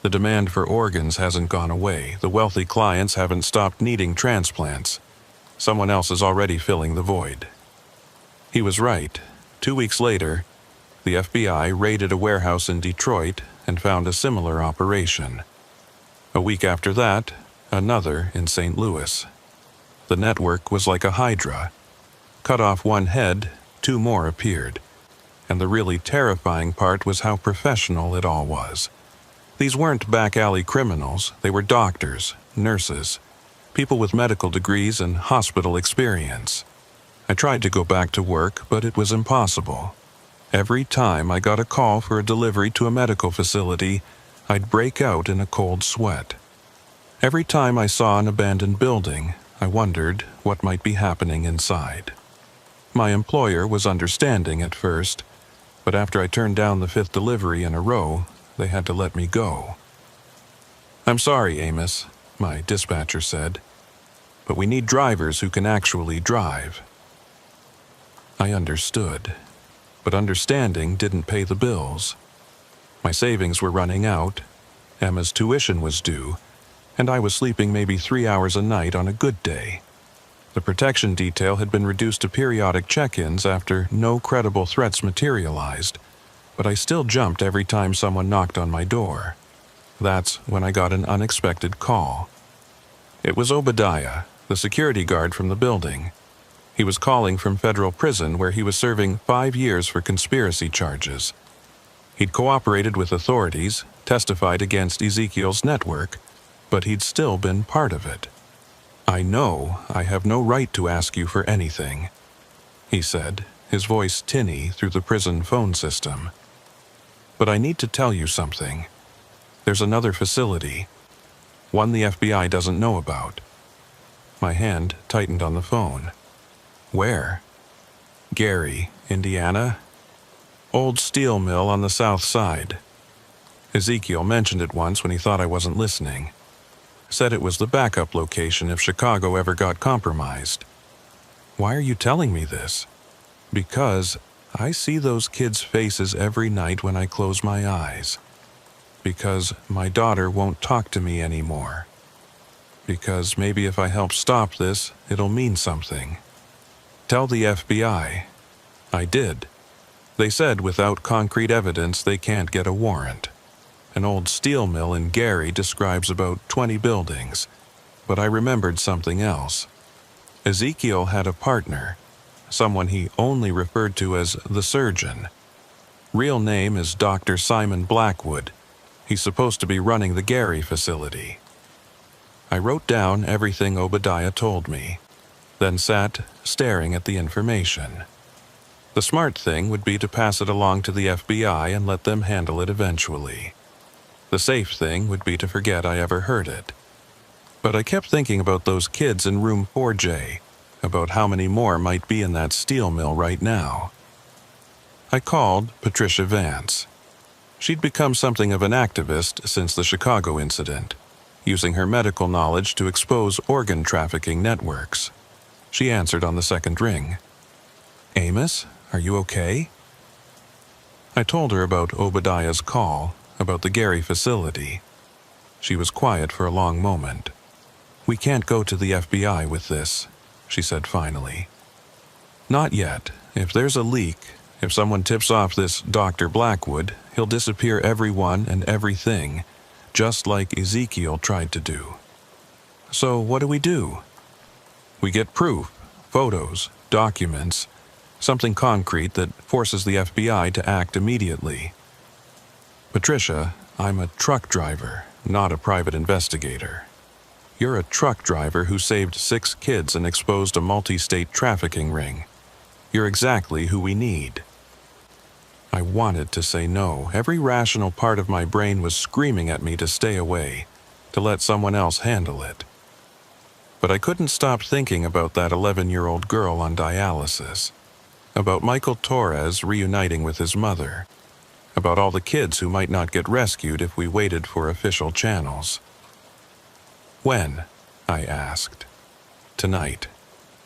[SPEAKER 1] The demand for organs hasn't gone away. The wealthy clients haven't stopped needing transplants. Someone else is already filling the void. He was right. 2 weeks later, the FBI raided a warehouse in Detroit and found a similar operation. A week after that, another in St. Louis. The network was like a hydra. Cut off one head, 2 more appeared. And the really terrifying part was how professional it all was. These weren't back-alley criminals. They were doctors, nurses, people with medical degrees and hospital experience. I tried to go back to work, but it was impossible. Every time I got a call for a delivery to a medical facility, I'd break out in a cold sweat. Every time I saw an abandoned building, I wondered what might be happening inside. My employer was understanding at first, but after I turned down the 5th delivery in a row, they had to let me go. "I'm sorry, Amos," my dispatcher said, "but we need drivers who can actually drive." I understood, but understanding didn't pay the bills. My savings were running out, Emma's tuition was due, and I was sleeping maybe 3 hours a night on a good day. The protection detail had been reduced to periodic check-ins after no credible threats materialized, but I still jumped every time someone knocked on my door. That's when I got an unexpected call. It was Obadiah, the security guard from the building. He was calling from federal prison where he was serving 5 years for conspiracy charges. He'd cooperated with authorities, testified against Ezekiel's network, but he'd still been part of it. "I know I have no right to ask you for anything," he said, his voice tinny through the prison phone system. "But I need to tell you something. There's another facility, one the FBI doesn't know about." My hand tightened on the phone. "Where?" "Gary, Indiana. Old steel mill on the south side. Ezekiel mentioned it once when he thought I wasn't listening. Said it was the backup location if Chicago ever got compromised." "Why are you telling me this?" "Because I see those kids' faces every night when I close my eyes. Because my daughter won't talk to me anymore. Because maybe if I help stop this, it'll mean something. Tell the FBI." I did. They said without concrete evidence they can't get a warrant. An old steel mill in Gary describes about 20 buildings, but I remembered something else. Ezekiel had a partner, someone he only referred to as the surgeon. Real name is Dr. Simon Blackwood. He's supposed to be running the Gary facility. I wrote down everything Obadiah told me, then sat staring at the information. The smart thing would be to pass it along to the FBI and let them handle it eventually. The safe thing would be to forget I ever heard it. But I kept thinking about those kids in room 4J, about how many more might be in that steel mill right now. I called Patricia Vance. She'd become something of an activist since the Chicago incident, using her medical knowledge to expose organ trafficking networks. She answered on the second ring. "Amos, are you okay?" I told her about Obadiah's call, about the Gary facility. She was quiet for a long moment. "We can't go to the FBI with this," she said finally. "Not yet. If there's a leak, if someone tips off this Dr. Blackwood, he'll disappear everyone and everything, just like Ezekiel tried to do. So what do? We get proof, photos, documents, something concrete that forces the FBI to act immediately. Patricia, I'm a truck driver, not a private investigator. You're a truck driver who saved 6 kids and exposed a multi-state trafficking ring. You're exactly who we need." I wanted to say no. Every rational part of my brain was screaming at me to stay away, to let someone else handle it. But I couldn't stop thinking about that 11-year-old girl on dialysis, about Michael Torres reuniting with his mother, about all the kids who might not get rescued if we waited for official channels. "When?" I asked. "Tonight.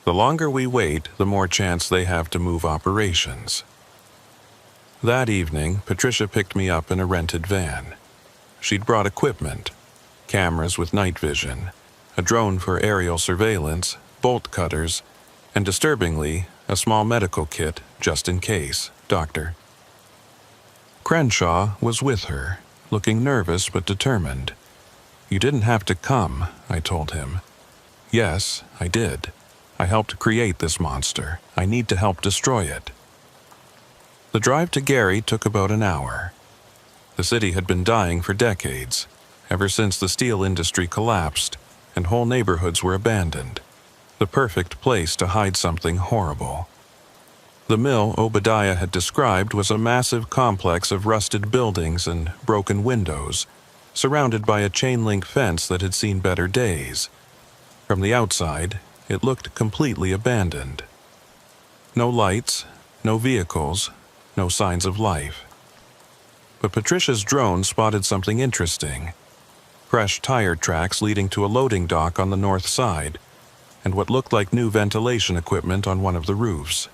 [SPEAKER 1] The longer we wait, the more chance they have to move operations." That evening, Patricia picked me up in a rented van. She'd brought equipment, cameras with night vision, a drone for aerial surveillance, bolt cutters, and disturbingly, a small medical kit just in case, doctor. Crenshaw was with her, looking nervous but determined. "You didn't have to come," I told him. "Yes, I did. I helped create this monster. I need to help destroy it." The drive to Gary took about an hour. The city had been dying for decades, ever since the steel industry collapsed and whole neighborhoods were abandoned. The perfect place to hide something horrible. The mill Obadiah had described was a massive complex of rusted buildings and broken windows, surrounded by a chain-link fence that had seen better days. From the outside, it looked completely abandoned. No lights, no vehicles, no signs of life. But Patricia's drone spotted something interesting. Fresh tire tracks leading to a loading dock on the north side, and what looked like new ventilation equipment on one of the roofs.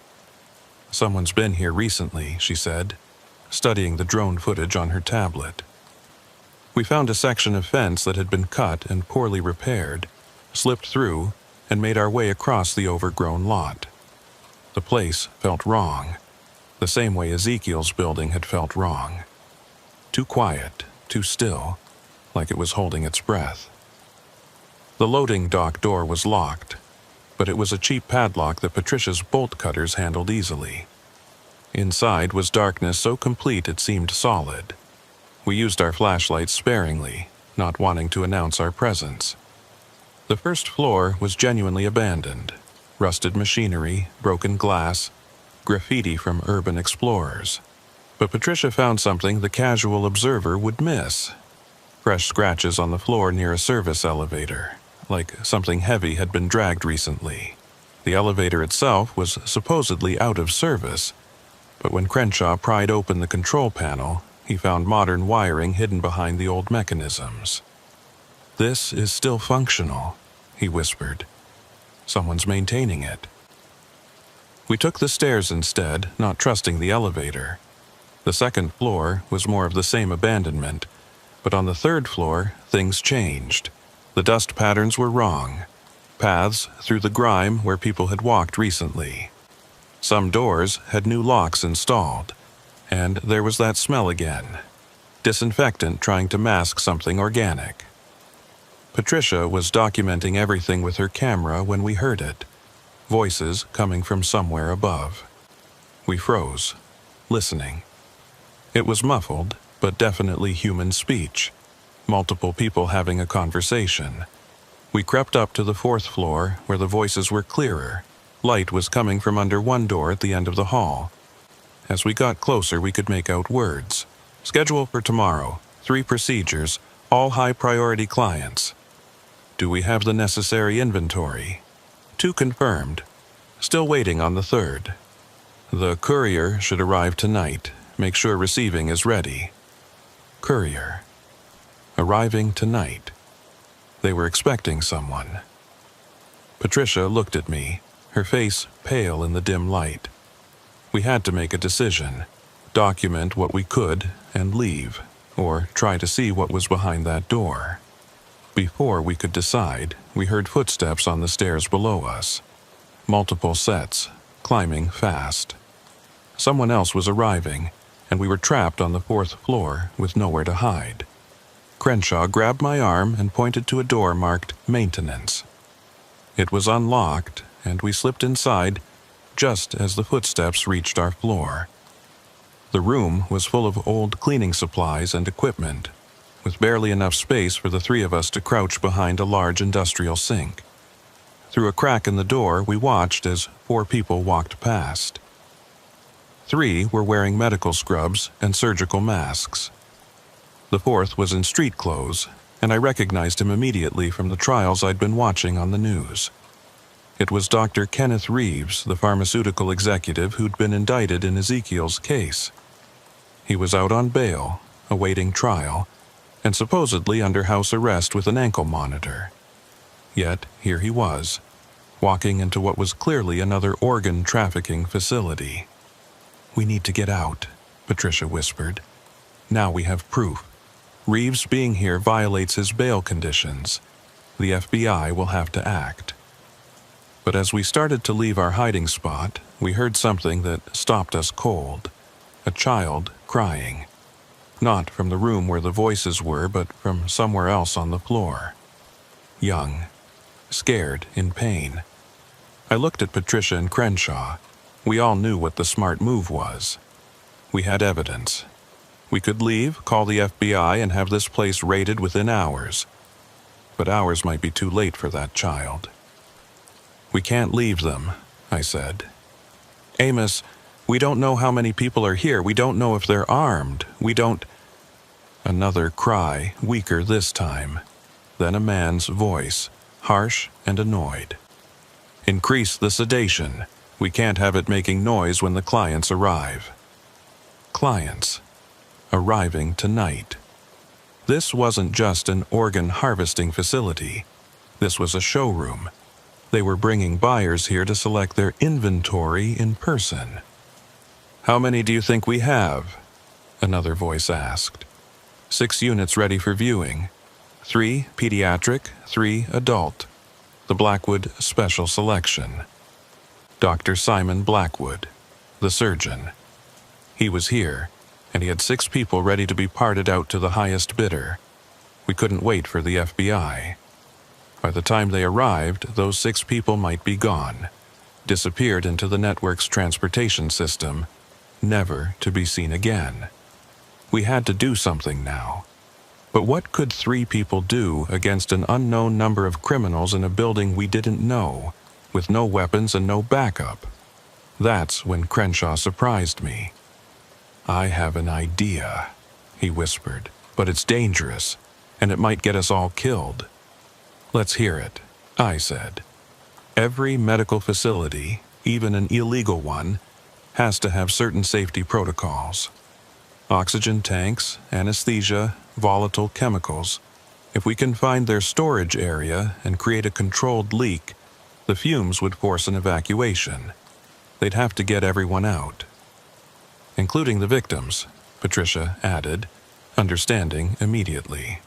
[SPEAKER 1] "Someone's been here recently," she said, studying the drone footage on her tablet. We found a section of fence that had been cut and poorly repaired, slipped through, and made our way across the overgrown lot. The place felt wrong, the same way Ezekiel's building had felt wrong. Too quiet, too still, like it was holding its breath. The loading dock door was locked, but it was a cheap padlock that Patricia's bolt cutters handled easily. Inside was darkness so complete it seemed solid. We used our flashlights sparingly, not wanting to announce our presence. The first floor was genuinely abandoned. Rusted machinery, broken glass, graffiti from urban explorers. But Patricia found something the casual observer would miss. Fresh scratches on the floor near a service elevator, like something heavy had been dragged recently. The elevator itself was supposedly out of service, but when Crenshaw pried open the control panel, he found modern wiring hidden behind the old mechanisms. "This is still functional," he whispered. "Someone's maintaining it." We took the stairs instead, not trusting the elevator. The second floor was more of the same abandonment, but on the third floor, things changed. The dust patterns were wrong. Paths through the grime where people had walked recently. Some doors had new locks installed, and there was that smell again. Disinfectant trying to mask something organic. Patricia was documenting everything with her camera when we heard it. Voices coming from somewhere above. We froze, listening. It was muffled, but definitely human speech. Multiple people having a conversation. We crept up to the fourth floor, where the voices were clearer. Light was coming from under one door at the end of the hall. As we got closer, we could make out words. "Schedule for tomorrow. 3 procedures, all high-priority clients." "Do we have the necessary inventory?" 2 confirmed. Still waiting on the 3rd. "The courier should arrive tonight. Make sure receiving is ready." Courier. Arriving tonight. They were expecting someone. Patricia looked at me, her face pale in the dim light. We had to make a decision. Document what we could and leave, or try to see what was behind that door. Before we could decide, we heard footsteps on the stairs below us. Multiple sets, climbing fast. Someone else was arriving, and we were trapped on the 4th floor with nowhere to hide. Crenshaw grabbed my arm and pointed to a door marked Maintenance. It was unlocked, and we slipped inside just as the footsteps reached our floor. The room was full of old cleaning supplies and equipment, with barely enough space for the 3 of us to crouch behind a large industrial sink. Through a crack in the door, we watched as 4 people walked past. 3 were wearing medical scrubs and surgical masks. The 4th was in street clothes, and I recognized him immediately from the trials I'd been watching on the news. It was Dr. Kenneth Reeves, the pharmaceutical executive who'd been indicted in Ezekiel's case. He was out on bail, awaiting trial, and supposedly under house arrest with an ankle monitor. Yet here he was, walking into what was clearly another organ trafficking facility. "We need to get out," Patricia whispered. "Now we have proof." Reeves being here violates his bail conditions. The FBI will have to act. But as we started to leave our hiding spot, we heard something that stopped us cold. A child crying. Not from the room where the voices were, but from somewhere else on the floor. Young. Scared, in pain. I looked at Patricia and Crenshaw. We all knew what the smart move was. We had evidence. We could leave, call the FBI, and have this place raided within hours. But hours might be too late for that child. We can't leave them, I said. Amos, we don't know how many people are here. We don't know if they're armed. We don't... Another cry, weaker this time. Then a man's voice, harsh and annoyed. Increase the sedation. We can't have it making noise when the clients arrive. Clients. Arriving tonight. This wasn't just an organ harvesting facility. This was a showroom. They were bringing buyers here to select their inventory in person. How many do you think we have? Another voice asked. 6 units ready for viewing. 3 pediatric, 3 adult. The Blackwood Special Selection. Dr. Simon Blackwood, the surgeon. He was here, and he had 6 people ready to be parted out to the highest bidder. We couldn't wait for the FBI. By the time they arrived, those 6 people might be gone, disappeared into the network's transportation system, never to be seen again. We had to do something now. But what could 3 people do against an unknown number of criminals in a building we didn't know, with no weapons and no backup? That's when Crenshaw surprised me. I have an idea, he whispered, but it's dangerous, and it might get us all killed. Let's hear it, I said. Every medical facility, even an illegal one, has to have certain safety protocols. Oxygen tanks, anesthesia, volatile chemicals. If we can find their storage area and create a controlled leak, the fumes would force an evacuation. They'd have to get everyone out. Including the victims, Patricia added, understanding immediately.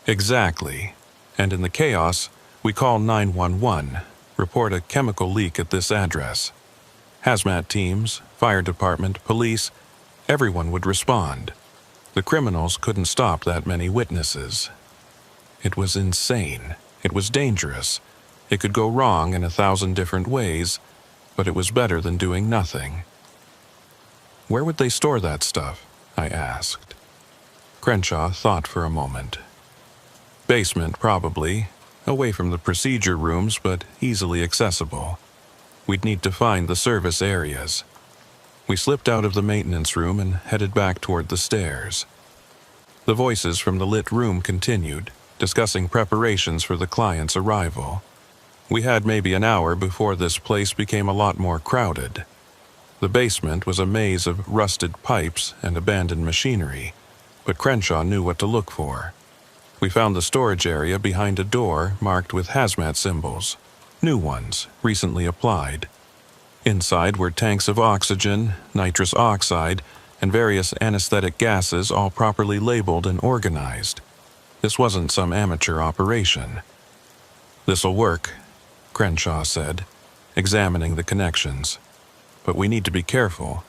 [SPEAKER 1] Exactly. And in the chaos, we call 911, report a chemical leak at this address. Hazmat teams, fire department, police, everyone would respond. The criminals couldn't stop that many witnesses. It was insane. It was dangerous. It could go wrong in 1,000 different ways, but it was better than doing nothing. Where would they store that stuff? I asked. Crenshaw thought for a moment. Basement, probably. Away from the procedure rooms, but easily accessible. We'd need to find the service areas. We slipped out of the maintenance room and headed back toward the stairs. The voices from the lit room continued, discussing preparations for the client's arrival. We had maybe an hour before this place became a lot more crowded. The basement was a maze of rusted pipes and abandoned machinery, but Crenshaw knew what to look for. We found the storage area behind a door marked with hazmat symbols, new ones, recently applied. Inside were tanks of oxygen, nitrous oxide, and various anesthetic gases, all properly labeled and organized. This wasn't some amateur operation. "This'll work," Crenshaw said, examining the connections. "But we need to be careful.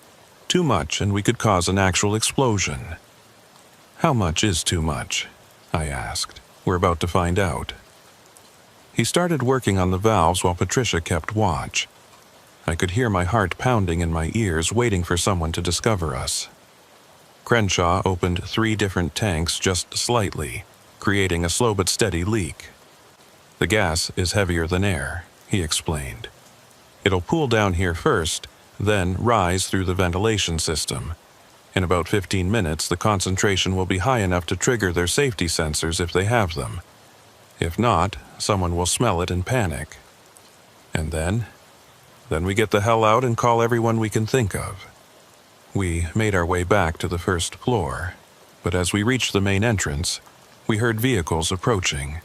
[SPEAKER 1] Too much and we could cause an actual explosion." "How much is too much?" I asked. "We're about to find out." He started working on the valves while Patricia kept watch. I could hear my heart pounding in my ears, waiting for someone to discover us. Crenshaw opened 3 different tanks just slightly, creating a slow but steady leak. "The gas is heavier than air," he explained. "It'll pool down here first, then rise through the ventilation system. In about 15 minutes, the concentration will be high enough to trigger their safety sensors if they have them. If not, someone will smell it and panic. And then we get the hell out and call everyone we can think of." We made our way back to the first floor, but as we reached the main entrance, we heard vehicles approaching.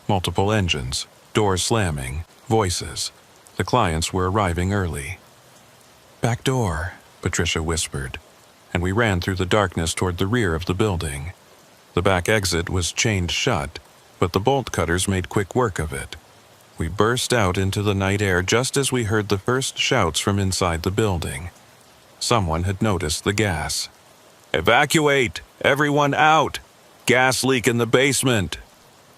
[SPEAKER 1] Multiple engines, doors slamming, voices. The clients were arriving early. "Back door," Patricia whispered, and we ran through the darkness toward the rear of the building. The back exit was chained shut, but the bolt cutters made quick work of it. We burst out into the night air just as we heard the first shouts from inside the building. Someone had noticed the gas. "Evacuate! Everyone out! Gas leak in the basement!"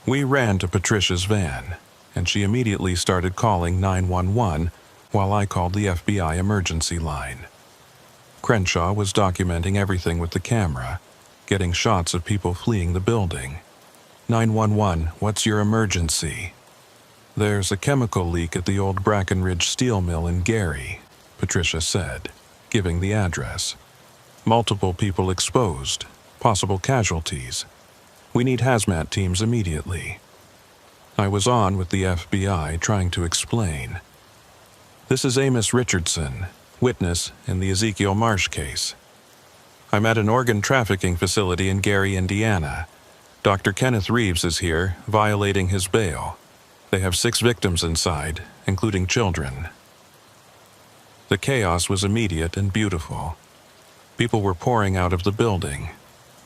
[SPEAKER 1] We ran to Patricia's van, and she immediately started calling 911 while I called the FBI emergency line. Crenshaw was documenting everything with the camera, getting shots of people fleeing the building. 911, what's your emergency? There's a chemical leak at the old Brackenridge steel mill in Gary, Patricia said, giving the address. Multiple people exposed, possible casualties. We need hazmat teams immediately. I was on with the FBI trying to explain. This is Amos Richardson, witness in the Ezekiel Marsh case. I'm at an organ trafficking facility in Gary, Indiana. Dr. Kenneth Reeves is here, violating his bail. They have 6 victims inside, including children. The chaos was immediate and beautiful. People were pouring out of the building.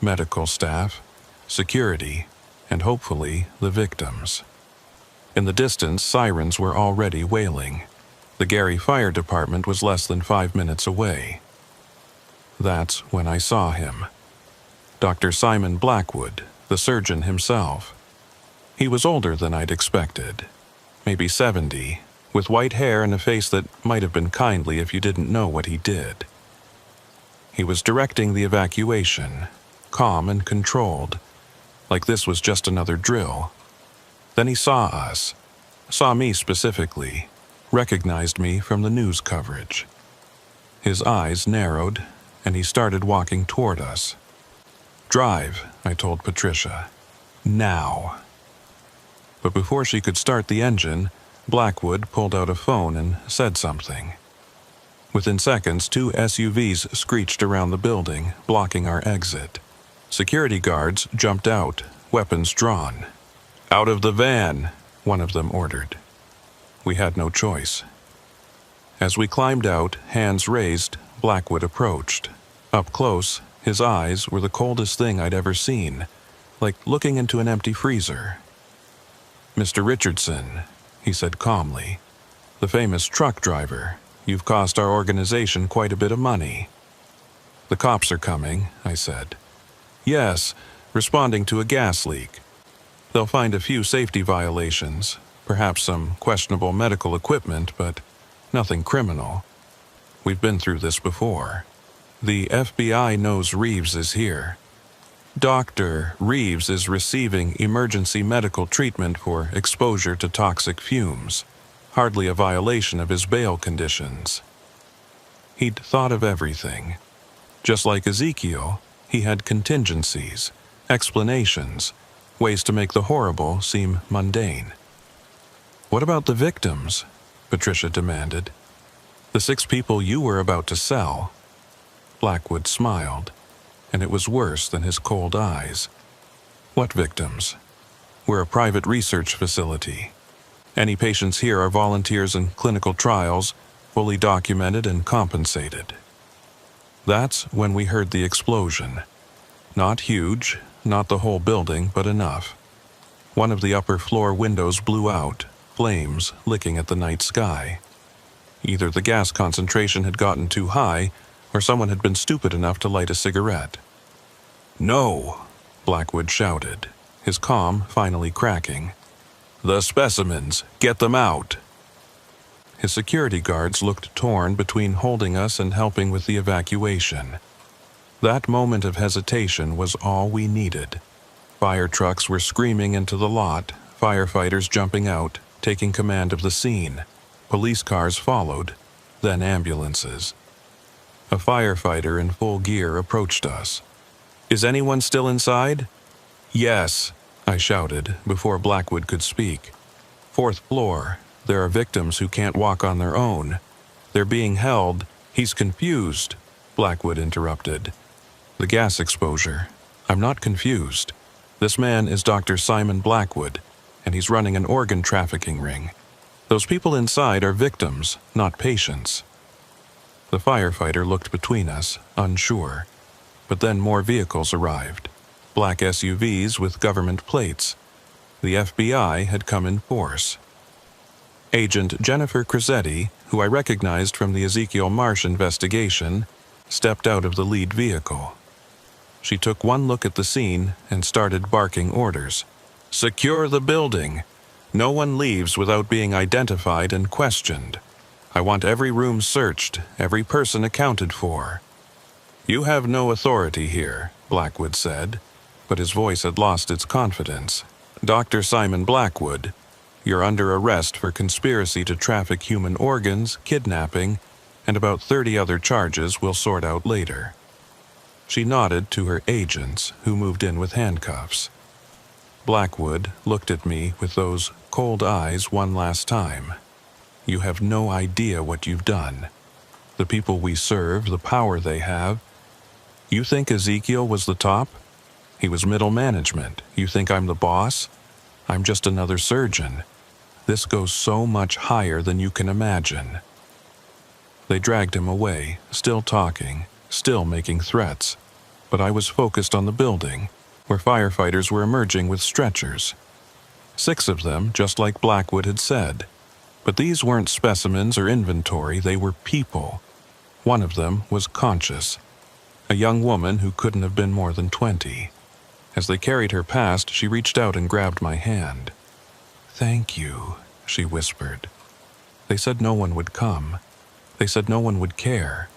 [SPEAKER 1] Medical staff, security, and hopefully the victims. In the distance, sirens were already wailing. The Gary Fire Department was less than 5 minutes away. That's when I saw him. Dr. Simon Blackwood, the surgeon himself. He was older than I'd expected, maybe 70, with white hair and a face that might have been kindly if you didn't know what he did. He was directing the evacuation, calm and controlled, like this was just another drill. Then he saw us, saw me specifically, recognized me from the news coverage. His eyes narrowed, and he started walking toward us. "Drive," I told Patricia. "Now." But before she could start the engine, Blackwood pulled out a phone and said something. Within seconds, 2 SUVs screeched around the building, blocking our exit. Security guards jumped out, weapons drawn. "Out of the van," one of them ordered. We had no choice. As we climbed out, hands raised, Blackwood approached. Up close, his eyes were the coldest thing I'd ever seen, like looking into an empty freezer. "Mr. Richardson," he said calmly, "the famous truck driver, you've cost our organization quite a bit of money." "The cops are coming," I said. "Yes, responding to a gas leak. They'll find a few safety violations, perhaps some questionable medical equipment, but nothing criminal. We've been through this before. The FBI knows Reeves is here. Dr. Reeves is receiving emergency medical treatment for exposure to toxic fumes, hardly a violation of his bail conditions." He'd thought of everything. Just like Ezekiel, he had contingencies, explanations, ways to make the horrible seem mundane. "What about the victims?" Patricia demanded. "The 6 people you were about to sell." Blackwood smiled, and it was worse than his cold eyes. "What victims? We're a private research facility. Any patients here are volunteers in clinical trials, fully documented and compensated." That's when we heard the explosion. Not huge, not the whole building, but enough. One of the upper floor windows blew out, flames licking at the night sky. Either the gas concentration had gotten too high, or someone had been stupid enough to light a cigarette. "No!" Blackwood shouted, his calm finally cracking. "The specimens! Get them out!" His security guards looked torn between holding us and helping with the evacuation. That moment of hesitation was all we needed. Fire trucks were screaming into the lot, firefighters jumping out, taking command of the scene. Police cars followed, then ambulances. A firefighter in full gear approached us. "Is anyone still inside?" "Yes," I shouted before Blackwood could speak. "4th floor. There are victims who can't walk on their own. They're being held." "He's confused," Blackwood interrupted. "The gas exposure. I'm not confused. This man is Dr. Simon Blackwood, and he's running an organ trafficking ring. Those people inside are victims, not patients." The firefighter looked between us, unsure, but then more vehicles arrived. black SUVs with government plates. The FBI had come in force. Agent Jennifer Crizzetti, who I recognized from the Ezekiel Marsh investigation, stepped out of the lead vehicle. She took one look at the scene and started barking orders. "Secure the building. No one leaves without being identified and questioned. I want every room searched, every person accounted for." "You have no authority here," Blackwood said, but his voice had lost its confidence. "Dr. Simon Blackwood, you're under arrest for conspiracy to traffic human organs, kidnapping, and about 30 other charges we'll sort out later." She nodded to her agents, who moved in with handcuffs. Blackwood looked at me with those cold eyes one last time. "You have no idea what you've done. The people we serve, the power they have. You think Ezekiel was the top? He was middle management. You think I'm the boss? I'm just another surgeon. This goes so much higher than you can imagine." They dragged him away, still talking, still making threats. But I was focused on the building, where firefighters were emerging with stretchers. 6 of them, just like Blackwood had said. But these weren't specimens or inventory, they were people. One of them was conscious. A young woman who couldn't have been more than 20. As they carried her past, she reached out and grabbed my hand. "Thank you," she whispered. "They said no one would come. They said no one would care.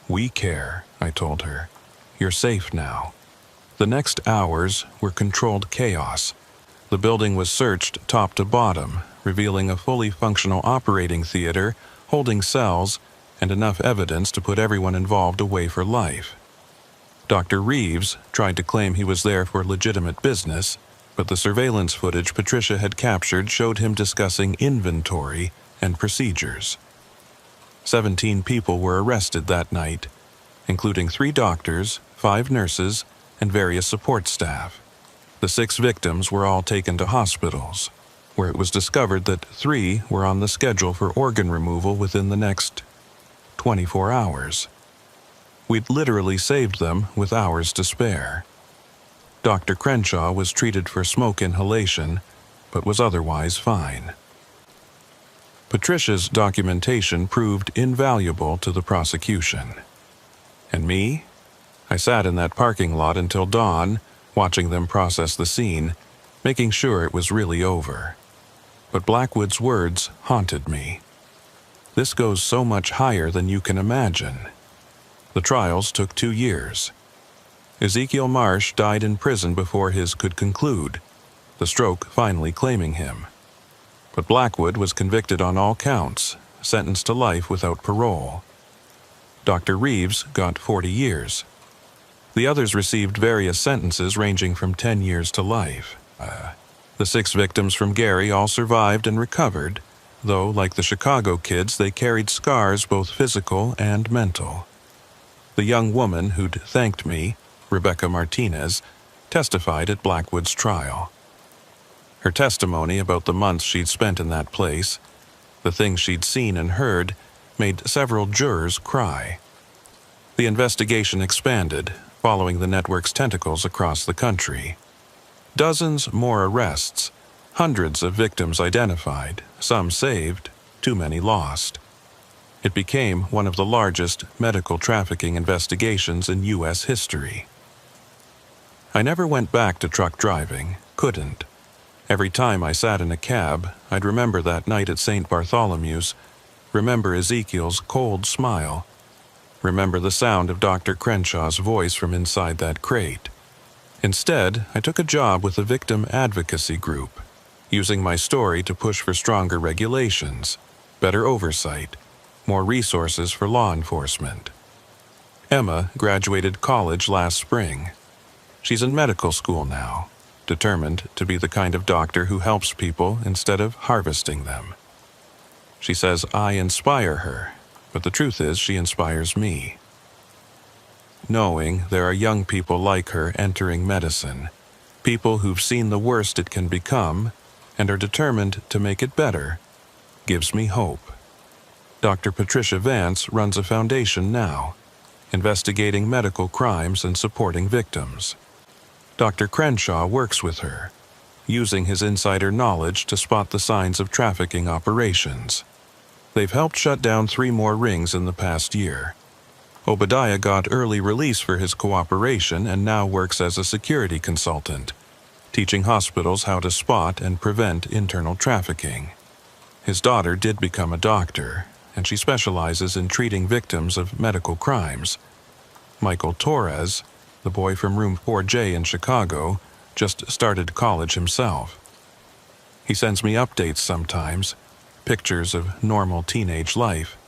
[SPEAKER 1] We care," I told her. "You're safe now." The next hours were controlled chaos. The building was searched top to bottom, revealing a fully functional operating theater, holding cells, and enough evidence to put everyone involved away for life. Dr. Reeves tried to claim he was there for legitimate business, but the surveillance footage Patricia had captured showed him discussing inventory and procedures. 17 people were arrested that night, including 3 doctors, 5 nurses, and various support staff. The 6 victims were all taken to hospitals, where it was discovered that 3 were on the schedule for organ removal within the next 24 hours. We'd literally saved them with hours to spare. Dr. Crenshaw was treated for smoke inhalation, but was otherwise fine. Patricia's documentation proved invaluable to the prosecution. And me? I sat in that parking lot until dawn, watching them process the scene, making sure it was really over. But Blackwood's words haunted me. "This goes so much higher than you can imagine." The trials took 2 years. Ezekiel Marsh died in prison before his could conclude, the stroke finally claiming him. But Blackwood was convicted on all counts, sentenced to life without parole. Dr. Reeves got 40 years. The others received various sentences ranging from 10 years to life. The 6 victims from Gary all survived and recovered, though, like the Chicago kids, they carried scars both physical and mental. The young woman who'd thanked me, Rebecca Martinez, testified at Blackwood's trial. Her testimony about the months she'd spent in that place, the things she'd seen and heard, made several jurors cry. The investigation expanded, following the network's tentacles across the country. Dozens more arrests, hundreds of victims identified, some saved, too many lost. It became one of the largest medical trafficking investigations in U.S. history. I never went back to truck driving, couldn't. Every time I sat in a cab, I'd remember that night at St. Bartholomew's, remember Ezekiel's cold smile, remember the sound of Dr. Crenshaw's voice from inside that crate. Instead, I took a job with a victim advocacy group, using my story to push for stronger regulations, better oversight, more resources for law enforcement. Emma graduated college last spring. She's in medical school now, determined to be the kind of doctor who helps people instead of harvesting them. She says I inspire her, but the truth is she inspires me. Knowing there are young people like her entering medicine, people who've seen the worst it can become and are determined to make it better, gives me hope. Dr. Patricia Vance runs a foundation now, investigating medical crimes and supporting victims. Dr. Crenshaw works with her, using his insider knowledge to spot the signs of trafficking operations. They've helped shut down 3 more rings in the past year. Obadiah got early release for his cooperation and now works as a security consultant, teaching hospitals how to spot and prevent internal trafficking. His daughter did become a doctor, and she specializes in treating victims of medical crimes. Michael Torres, the boy from room 4J in Chicago, just started college himself. He sends me updates sometimes, pictures of normal teenage life.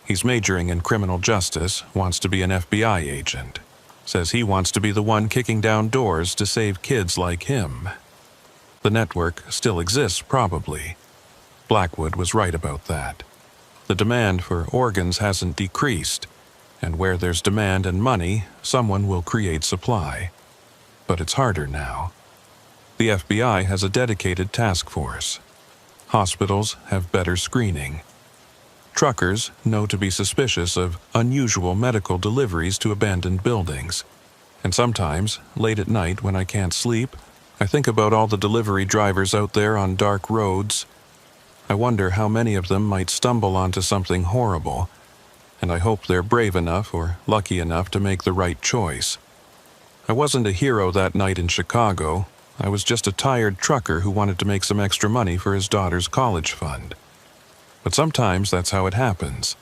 [SPEAKER 1] He's majoring in criminal justice, wants to be an FBI agent. Says he wants to be the one kicking down doors to save kids like him. The network still exists, probably. Blackwood was right about that. The demand for organs hasn't decreased, and where there's demand and money, someone will create supply. But it's harder now. The FBI has a dedicated task force. Hospitals have better screening. Truckers know to be suspicious of unusual medical deliveries to abandoned buildings. And sometimes, late at night when I can't sleep, I think about all the delivery drivers out there on dark roads. I wonder how many of them might stumble onto something horrible, and I hope they're brave enough or lucky enough to make the right choice. I wasn't a hero that night in Chicago. I was just a tired trucker who wanted to make some extra money for his daughter's college fund. But sometimes that's how it happens.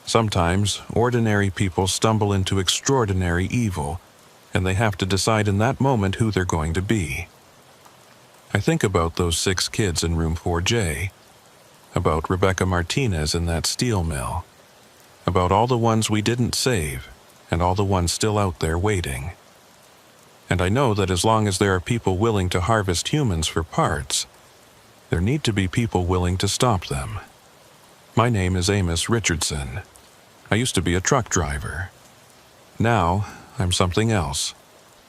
[SPEAKER 1] Sometimes ordinary people stumble into extraordinary evil, and they have to decide in that moment who they're going to be. I think about those 6 kids in room 4J, about Rebecca Martinez in that steel mill, about all the ones we didn't save, and all the ones still out there waiting. And I know that as long as there are people willing to harvest humans for parts, there need to be people willing to stop them. My name is Amos Richardson. I used to be a truck driver. Now, I'm something else.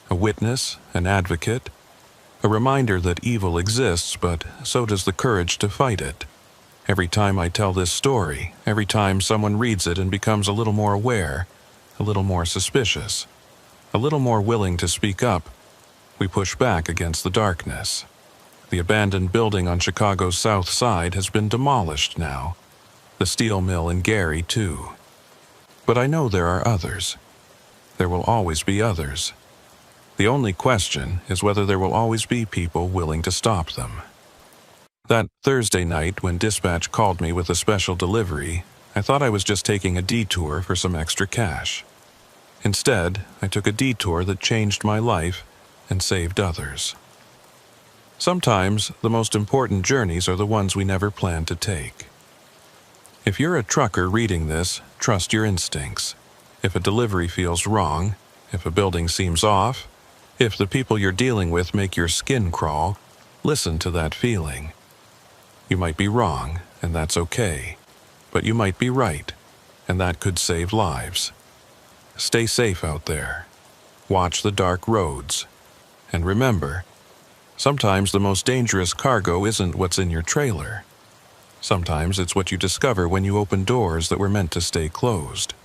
[SPEAKER 1] A witness, an advocate, a reminder that evil exists, but so does the courage to fight it. Every time I tell this story, every time someone reads it and becomes a little more aware, a little more suspicious, a little more willing to speak up, we push back against the darkness. The abandoned building on Chicago's South Side has been demolished now. The steel mill in Gary, too. But I know there are others. There will always be others. The only question is whether there will always be people willing to stop them. That Thursday night when dispatch called me with a special delivery, I thought I was just taking a detour for some extra cash. Instead, I took a detour that changed my life and saved others. Sometimes, the most important journeys are the ones we never plan to take. If you're a trucker reading this, trust your instincts. If a delivery feels wrong, if a building seems off, if the people you're dealing with make your skin crawl, listen to that feeling. You might be wrong, and that's okay. But you might be right, and that could save lives. Stay safe out there. Watch the dark roads. And remember, sometimes the most dangerous cargo isn't what's in your trailer. Sometimes it's what you discover when you open doors that were meant to stay closed.